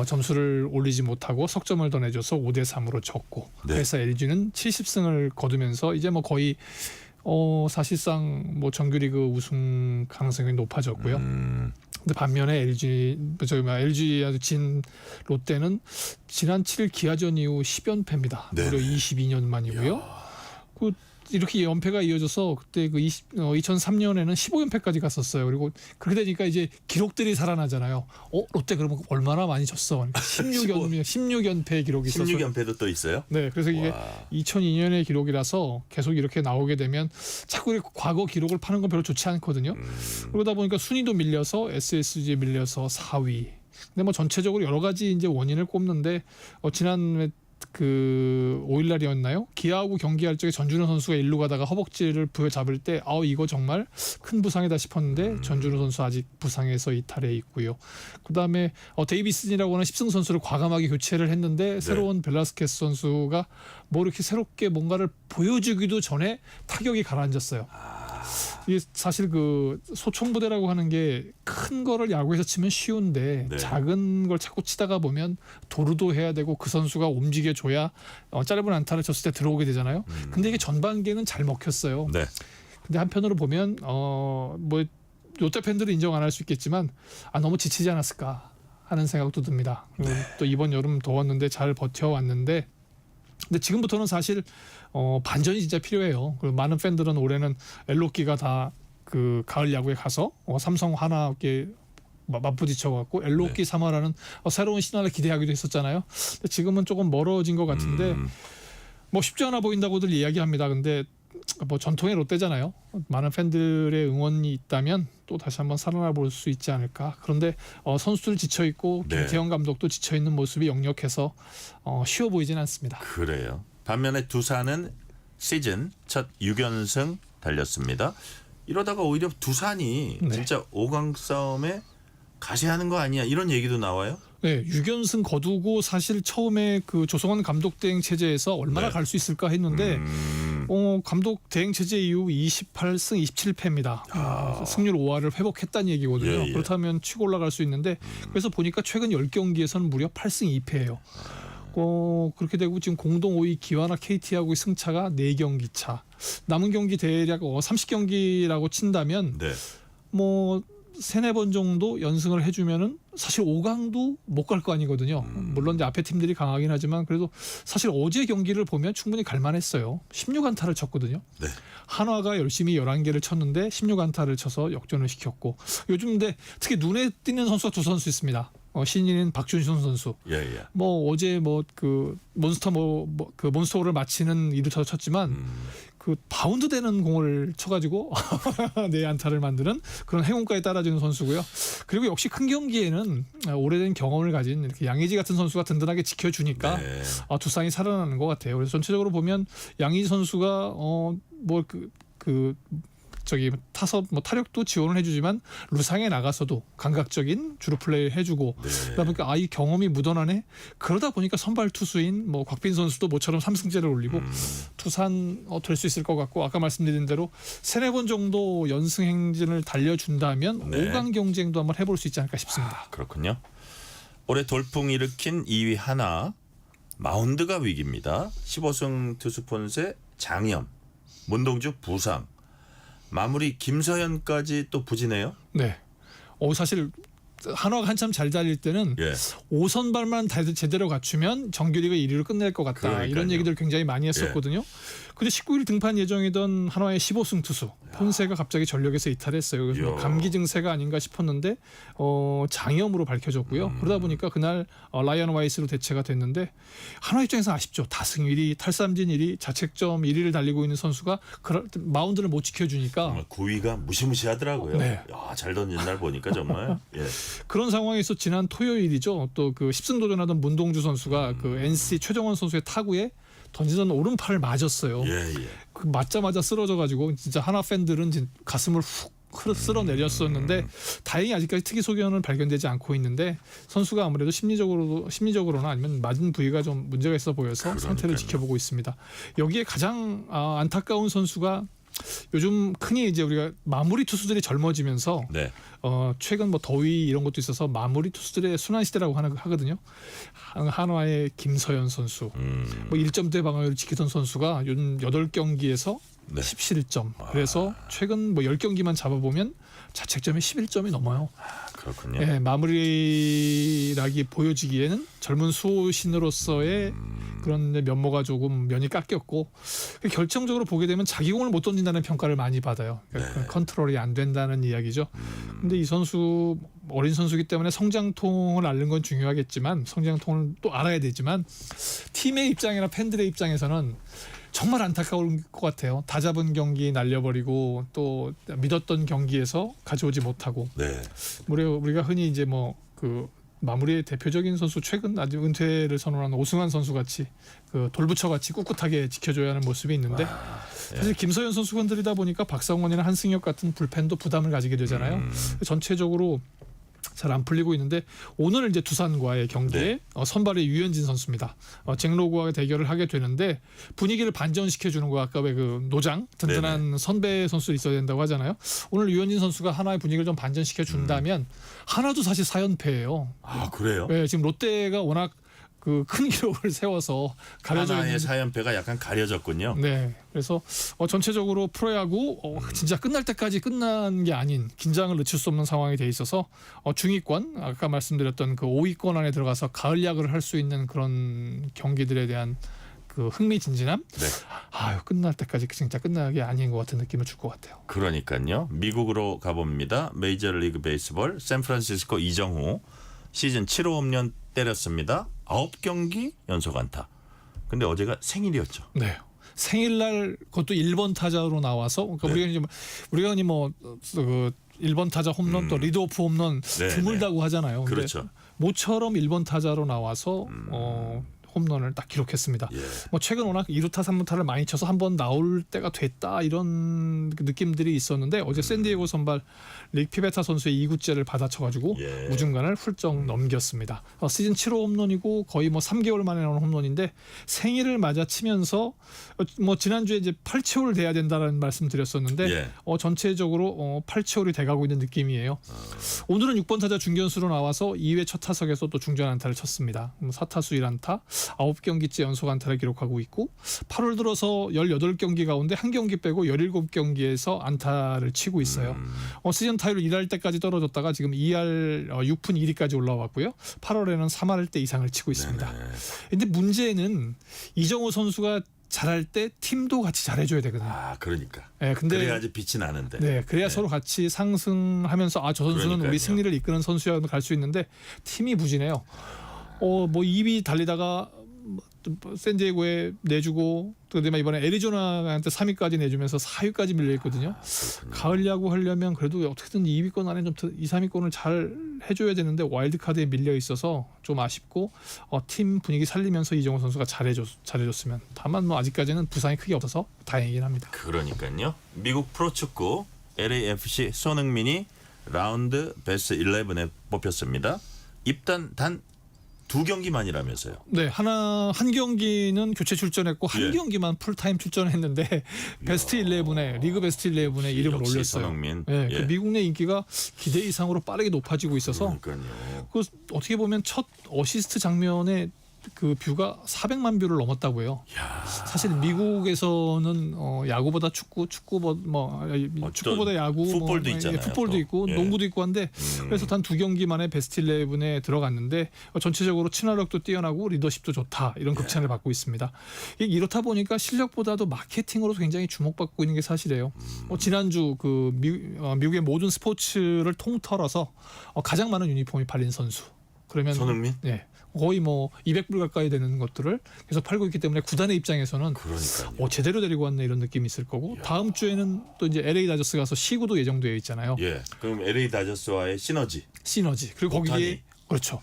점수를 올리지 못하고 석점을 더 내줘서 5대3으로 졌고 그래서 LG는 70승을 거두면서 이제 거의 사실상 정규리그 우승 가능성이 높아졌고요. 근데 반면에 LG한테 진 롯데는 지난 7일 기아전 이후 10연패입니다. 무려 22년 만이고요. 그 이렇게 연패가 이어져서 그때 그 2003년에는 15연패까지 갔었어요. 그리고 그렇게 되니까 이제 기록들이 살아나잖아요. 롯데 그러면 얼마나 많이 졌어. 16연패 기록이 있었어요. 16연패도 또 있어요? 네, 그래서 이게 2002년의 기록이라서 계속 이렇게 나오게 되면 자꾸 과거 기록을 파는 건 별로 좋지 않거든요. 그러다 보니까 순위도 밀려서 SSG에 밀려서 4위. 근데 뭐 전체적으로 여러 가지 이제 원인을 꼽는데 지난 그 5일날이었나요? 기아하고 경기할 적에 전준우 선수가 일루 가다가 허벅지를 부여잡을 때 이거 정말 큰 부상이다 싶었는데 전준우 선수 아직 부상에서 이탈해 있고요. 그다음에 데이비슨이라고 하는 10승 선수를 과감하게 교체를 했는데 새로운 벨라스케스 선수가 뭐 이렇게 새롭게 뭔가를 보여주기도 전에 타격이 가라앉았어요. 이게 사실 그 소총부대라고 하는 게 큰 거를 야구에서 치면 쉬운데 작은 걸 자꾸 치다가 보면 도루도 해야 되고 그 선수가 움직여줘야 짧은 안타를 쳤을 때 들어오게 되잖아요. 근데 이게 전반기에는 잘 먹혔어요. 근데 한편으로 보면 뭐 롯데 팬들은 인정 안 할 수 있겠지만 너무 지치지 않았을까 하는 생각도 듭니다. 또 이번 여름 더웠는데 잘 버텨왔는데 근데 지금부터는 사실 반전이 진짜 필요해요. 그리고 많은 팬들은 올해는 엘로끼가 다 그 가을 야구에 가서 삼성 하나께 맞부딪혀갖고 엘로끼 3화라는 새로운 신화를 기대하기도 했었잖아요. 근데 지금은 조금 멀어진 것 같은데 뭐 쉽지 않아 보인다고들 이야기합니다. 근데 뭐 전통의 롯데잖아요. 많은 팬들의 응원이 있다면 또 다시 한번 살아나 볼 수 있지 않을까. 그런데 선수들 지쳐 있고 김태형 감독도 지쳐 있는 모습이 역력해서 쉬워 보이진 않습니다. 그래요. 반면에 두산은 시즌 첫 6연승 달렸습니다. 이러다가 오히려 두산이 진짜 5강 싸움에 가세하는 거 아니야 이런 얘기도 나와요. 네, 6연승 거두고 사실 처음에 그 조성환 감독 대행 체제에서 얼마나 갈 수 있을까 했는데 감독 대행 체제 이후 28승 27패입니다. 승률 5할을 회복했다는 얘기거든요. 그렇다면 치고 올라갈 수 있는데 그래서 보니까 최근 10경기에서는 무려 8승 2패예요. 그렇게 되고 지금 공동 5위 기아나 KT하고의 승차가 4경기 차. 남은 경기 대략 30경기라고 친다면 뭐 3-4번 정도 연승을 해주면은 사실 5강도 못 갈 거 아니거든요. 물론 이제 앞에 팀들이 강하긴 하지만 그래도 사실 어제 경기를 보면 충분히 갈만했어요. 16안타를 쳤거든요. 한화가 열심히 11개를 쳤는데 16안타를 쳐서 역전을 시켰고 요즘 근데 특히 눈에 띄는 선수가 두 선수 있습니다. 신인인 박준순 선수. 뭐 어제 뭐 그 그 몬스터를 마치는 2루타도 쳤지만 그 바운드 되는 공을 쳐가지고 4안타를 만드는 그런 행운까지 따라주는 선수고요. 그리고 역시 큰 경기에는 오래된 경험을 가진 이렇게 양의지 같은 선수가 든든하게 지켜주니까 두산이 살아나는 것 같아요. 그래서 전체적으로 보면 양의지 선수가 타석 타력도 지원을 해주지만 루상에 나가서도 감각적인 주루 플레이 해주고 그러다 보니까 이 경험이 묻어나네. 그러다 보니까 선발 투수인 뭐 곽빈 선수도 모처럼 3승째를 올리고 두산 될 수 있을 것 같고 아까 말씀드린 대로 3-4번 정도 연승 행진을 달려준다면 5강 경쟁도 한번 해볼 수 있지 않을까 싶습니다. 그렇군요. 올해 돌풍 일으킨 2위 하나 마운드가 위기입니다. 15승 투수 폰세 장염, 문동주 부상. 마무리 김서현까지 또 부진해요? 네. 사실 한화가 한참 잘 달릴 때는 5선발만 제대로 갖추면 정규리그 1위로 끝낼 것 같다. 이런 얘기들 굉장히 많이 했었거든요. 근데 19일 등판 예정이던 한화의 15승 투수 폰세가 갑자기 전력에서 이탈했어요. 그래서 뭐 감기 증세가 아닌가 싶었는데 장염으로 밝혀졌고요. 그러다 보니까 그날 라이언 와이스로 대체가 됐는데 한화 입장에서 아쉽죠. 다승 1위, 탈삼진 1위, 자책점 1위를 달리고 있는 선수가 마운드를 못 지켜주니까 9위가 무시무시하더라고요. 잘 던진 날 보니까 정말. 그런 상황에서 지난 토요일이죠. 또 그 10승 도전하던 문동주 선수가 그 NC 최정원 선수의 타구에 던지던 오른팔을 맞았어요. 그 맞자마자 쓰러져가지고 진짜 한화 팬들은 가슴을 훅 쓸어내렸었는데 다행히 아직까지 특이 소견은 발견되지 않고 있는데 선수가 아무래도 심리적으로나 아니면 맞은 부위가 좀 문제가 있어 보여서 상태를 지켜보고 있습니다. 여기에 가장 안타까운 선수가 요즘 흔히 이제 우리가 마무리 투수들이 젊어지면서 최근 뭐 더위 이런 것도 있어서 마무리 투수들의 순환 시대라고 하거든요. 한화의 김서현 선수, 뭐 1점대 방어율을 지키던 선수가 요즘 8경기에서 17점. 그래서 최근 뭐 10경기만 잡아보면 자책점이 11점이 넘어요. 그렇군요. 마무리락이 보여지기에는 젊은 수호신으로서의 그런 면모가 조금 면이 깎였고 결정적으로 보게 되면 자기 공을 못 던진다는 평가를 많이 받아요. 그러니까 컨트롤이 안 된다는 이야기죠. 근데 이 선수 어린 선수이기 때문에 성장통을 앓는 건 중요하겠지만 성장통을 또 알아야 되지만 팀의 입장이나 팬들의 입장에서는 정말 안타까울 것 같아요. 다 잡은 경기 날려버리고 또 믿었던 경기에서 가져오지 못하고. 우리가 흔히 이제 뭐 그 마무리의 대표적인 선수 최근 아주 은퇴를 선언한 오승환 선수 같이 그 돌부처 같이 꿋꿋하게 지켜줘야 하는 모습이 있는데 사실 김서현 선수 건드리다 보니까 박성원이나 한승혁 같은 불펜도 부담을 가지게 되잖아요. 전체적으로 잘 안 풀리고 있는데 오늘 이제 두산과의 경기에 선발의 유현진 선수입니다. 잭로그와 대결을 하게 되는데 분위기를 반전시켜 주는 거 아까 왜 그 노장 든든한 선배 선수 있어야 된다고 하잖아요. 오늘 유현진 선수가 하나의 분위기를 좀 반전시켜 준다면 하나도 사실 4연패예요. 아 그래요? 네, 지금 롯데가 워낙 그 큰 기록을 세워서 가려져 있는 하나의 4연패가 약간 가려졌군요. 네, 그래서 전체적으로 프로야구 진짜 끝날 때까지 끝난 게 아닌 긴장을 늦출 수 없는 상황이 돼 있어서 중위권 아까 말씀드렸던 그 5위권 안에 들어가서 가을 야구를 할 수 있는 그런 경기들에 대한 그 흥미진진함. 아유 끝날 때까지 진짜 끝난 게 아닌 것 같은 느낌을 줄 것 같아요. 그러니까요. 미국으로 가봅니다. 메이저리그 베이스볼 샌프란시스코 이정후 시즌 7호 홈런 때렸습니다. 9경기 연속 안타. 근데 어제가 생일이었죠. 네. 생일날 그것도 1번 타자로 나와서 그러니까 우리가 그 1번 타자 홈런 또 리드오프 홈런 드물다고 하잖아요. 그렇죠. 모처럼 1번 타자로 나와서 홈런을 딱 기록했습니다. 뭐 최근 워낙 2루타 3루타를 많이 쳐서 한번 나올 때가 됐다 이런 느낌들이 있었는데 어제 샌디에고 선발 릭 피베타 선수의 2구째를 받아쳐가지고 우중간을 훌쩍 넘겼습니다. 시즌 7호 홈런이고 거의 뭐 3개월 만에 나온 홈런인데 생일을 맞아 치면서 뭐 지난주에 이제 8채홀을 돼야 된다는 말씀드렸었는데 전체적으로 8채홀이 돼가고 있는 느낌이에요. 오늘은 6번 타자 중견수로 나와서 2회 첫 타석에서 또 중전 안타를 쳤습니다. 4타수 1안타 9경기째 연속 안타를 기록하고 있고 8월 들어서 18경기 가운데 한 경기 빼고 17경기에서 안타를 치고 있어요. 시즌 타율 1할 때까지 떨어졌다가 지금 2할 6푼 1리까지 올라왔고요. 8월에는 3할 때 이상을 치고 있습니다. 근데 문제는 이정우 선수가 잘할 때 팀도 같이 잘해줘야 되거든요. 아 그러니까. 네, 근데 그래야지 빛이 나는데. 네, 그래야 서로 같이 상승하면서 저 선수는 우리 승리를 이끄는 선수야 갈 수 있는데 팀이 부진해요. 뭐 2위 달리다가 샌디에고에 내주고 그다음에 이번에 애리조나한테 3위까지 내주면서 4위까지 밀려 있거든요. 가을 야구 하려면 그래도 어떻게든 2위권 안에 좀 2, 3위권을 잘 해줘야 되는데 와일드카드에 밀려 있어서 좀 아쉽고 팀 분위기 살리면서 이정우 선수가 잘해줬으면. 다만 뭐 아직까지는 부상이 크게 없어서 다행이긴 합니다. 그러니까요. 미국 프로축구 LAFC 손흥민이 라운드 베스트 11에 뽑혔습니다. 입단 단 2경기만이라면서요. 네, 한 경기는 교체 출전했고 한 경기만 풀타임 출전했는데 베스트 11에 리그 베스트 11에 이름을 올렸어요. 손흥민. 네, 그 미국 내 인기가 기대 이상으로 빠르게 높아지고 있어서 그 어떻게 보면 첫 어시스트 장면에 그 뷰가 400만 뷰를 넘었다고 해요. 사실 미국에서는 야구보다 축구보다 야구, 풋볼도 있잖아요. 풋볼도 있고 농구도 있고 한데 그래서 단 2경기 만에 베스트 11에 들어갔는데 전체적으로 친화력도 뛰어나고 리더십도 좋다 이런 극찬을 받고 있습니다. 이렇다 보니까 실력보다도 마케팅으로 굉장히 주목받고 있는 게 사실이에요. 지난주 그 미국의 모든 스포츠를 통틀어서 가장 많은 유니폼이 팔린 선수. 그러면 손흥민? 네. 거의 뭐 200불 가까이 되는 것들을 계속 팔고 있기 때문에 구단의 입장에서는 제대로 데리고 왔네 이런 느낌이 있을 거고 다음 주에는 또 이제 LA 다저스 가서 시구도 예정되어 있잖아요. 그럼 LA 다저스와의 시너지. 그리고 거기에 그렇죠.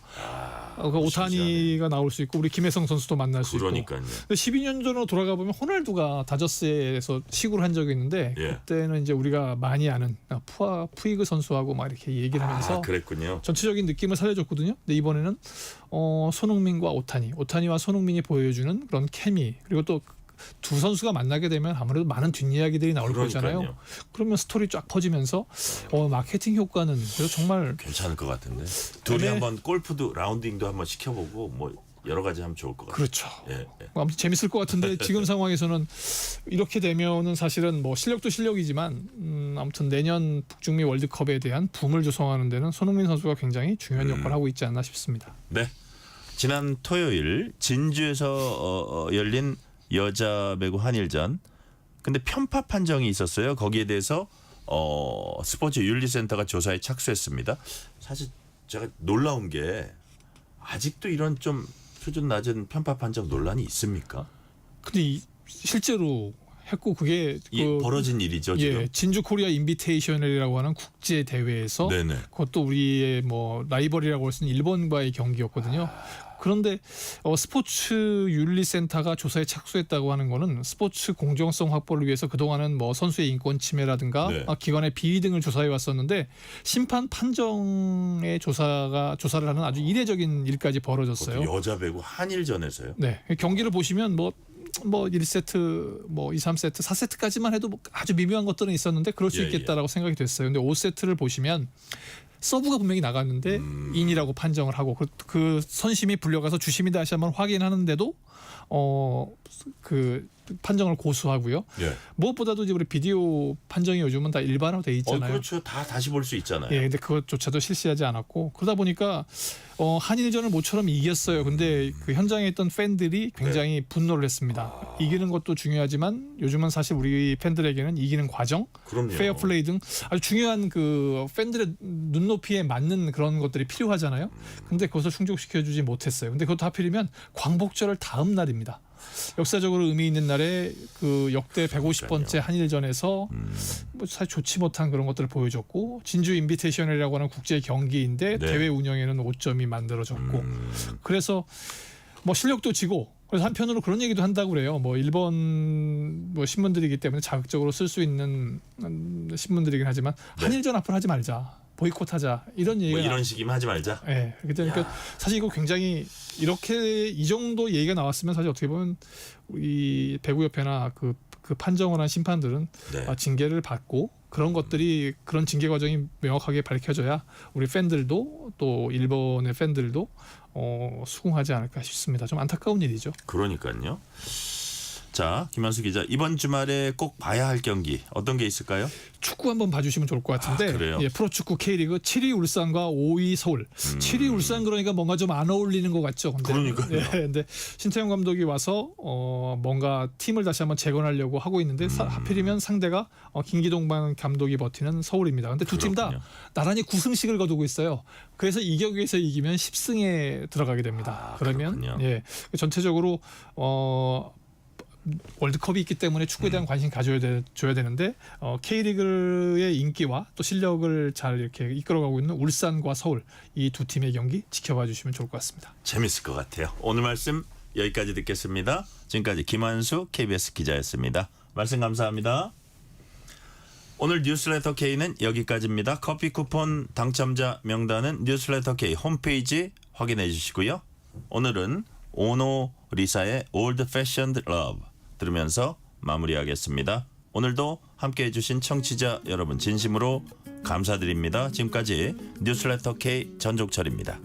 오타니가 나올 수 있고 우리 김혜성 선수도 만날 수 있고. 그러니까요. 12년 전으로 돌아가 보면 호날두가 다저스에서 시구를 한 적이 있는데 그때는 이제 우리가 많이 아는 푸이그 선수하고 막 이렇게 얘기를 하면서 그랬군요. 전체적인 느낌을 살려줬거든요. 근데 이번에는 손흥민과 오타니와 손흥민이 보여주는 그런 케미 그리고 또 두 선수가 만나게 되면 아무래도 많은 뒷이야기들이 나올 거잖아요. 그러면 스토리 쫙 퍼지면서 마케팅 효과는 그래서 정말 괜찮을 것 같은데. 둘이 한번 골프도 라운딩도 한번 시켜보고 뭐 여러 가지 하면 좋을 것 같아요. 그렇죠. 아무튼 재밌을 것 같은데 지금 상황에서는 이렇게 되면은 사실은 뭐 실력도 실력이지만 아무튼 내년 북중미 월드컵에 대한 붐을 조성하는 데는 손흥민 선수가 굉장히 중요한 역할을 하고 있지 않나 싶습니다. 네. 지난 토요일 진주에서 열린 여자 배구 한일전. 근데 편파 판정이 있었어요. 거기에 대해서 스포츠 윤리센터가 조사에 착수했습니다. 사실 제가 놀라운 게 아직도 이런 좀 수준 낮은 편파 판정 논란이 있습니까? 근데 실제로 했고 그게 벌어진 일이죠. 지금. 예, 진주 코리아 인비테이셔널이라고 하는 국제 대회에서 네네. 그것도 우리의 뭐 라이벌이라고 할 수 있는 일본과의 경기였거든요. 그런데 스포츠 윤리센터가 조사에 착수했다고 하는 거는 스포츠 공정성 확보를 위해서 그동안은 뭐 선수의 인권 침해라든가 네. 기관의 비위 등을 조사해 왔었는데 심판 판정의 조사를 하는 아주 이례적인 일까지 벌어졌어요. 여자 배구 한일전에서요. 네, 경기를 보시면 뭐 1세트, 뭐 2, 3세트, 4세트까지만 해도 뭐 아주 미묘한 것들은 있었는데 그럴 수 있겠다라고 생각이 됐어요. 근데 5세트를 보시면 서브가 분명히 나갔는데 인이라고 판정을 하고 그 선심이 불려가서 주심이 다시 한번 확인하는데도 그 판정을 고수하고요. 예. 무엇보다도 이제 우리 비디오 판정이 요즘은 다 일반화돼 있잖아요. 그렇죠. 다 다시 볼 수 있잖아요. 예, 근데 그것조차도 실시하지 않았고 그러다 보니까 한일전을 모처럼 이겼어요. 근데 그 현장에 있던 팬들이 굉장히 분노를 했습니다. 이기는 것도 중요하지만 요즘은 사실 우리 팬들에게는 이기는 과정, 그럼요. 페어플레이 등 아주 중요한 그 팬들의 눈높이에 맞는 그런 것들이 필요하잖아요. 근데 그것을 충족시켜주지 못했어요. 근데 그것도 하필이면 광복절 다음 날입니다. 역사적으로 의미 있는 날에 그 역대 150번째 한일전에서 뭐 사실 좋지 못한 그런 것들을 보여줬고 진주 인비테이셔널이라고 하는 국제 경기인데 네. 대회 운영에는 5점이 만들어졌고 그래서 뭐 실력도 지고 그래서 한편으로 그런 얘기도 한다고 그래요. 뭐 일본 뭐 신문들이기 때문에 자극적으로 쓸 수 있는 신문들이긴 하지만 한일전 앞으로 하지 말자. 보이콧하자 이런 얘기가 이런 식이면 하지 말자. 네, 그러니까 사실 이거 굉장히 이렇게 이 정도 얘기가 나왔으면 사실 어떻게 보면 이 배구협회나 그 판정을 한 심판들은 징계를 받고 그런 것들이 그런 징계 과정이 명확하게 밝혀져야 우리 팬들도 또 일본의 팬들도 수긍하지 않을까 싶습니다. 좀 안타까운 일이죠. 그러니까요. 자, 김한수 기자, 이번 주말에 꼭 봐야 할 경기 어떤 게 있을까요? 축구 한번 봐주시면 좋을 것 같은데 그래요? 예, 프로축구 K리그 7위 울산과 5위 서울. 7위 울산 그러니까 뭔가 좀 안 어울리는 것 같죠. 근데, 그러니까요. 예, 근데 신태용 감독이 와서 뭔가 팀을 다시 한번 재건하려고 하고 있는데 하필이면 상대가 김기동 감독이 버티는 서울입니다. 근데 두 팀 다 나란히 9승씩을 거두고 있어요. 그래서 이 경기에서 이기면 10승에 들어가게 됩니다. 그러면 예, 전체적으로 월드컵이 있기 때문에 축구에 대한 관심 줘야 되는데 K리그의 인기와 또 실력을 잘 이렇게 이끌어가고 있는 울산과 서울 이 두 팀의 경기 지켜봐 주시면 좋을 것 같습니다. 재밌을 것 같아요. 오늘 말씀 여기까지 듣겠습니다. 지금까지 김한수 KBS 기자였습니다. 말씀 감사합니다. 오늘 뉴스레터 K는 여기까지입니다. 커피 쿠폰 당첨자 명단은 뉴스레터 K 홈페이지 확인해 주시고요. 오늘은 오노 리사의 Old Fashioned Love 들으면서 마무리하겠습니다. 오늘도 함께해 주신 청취자 여러분 진심으로 감사드립니다. 지금까지 뉴스레터 K 전종철입니다.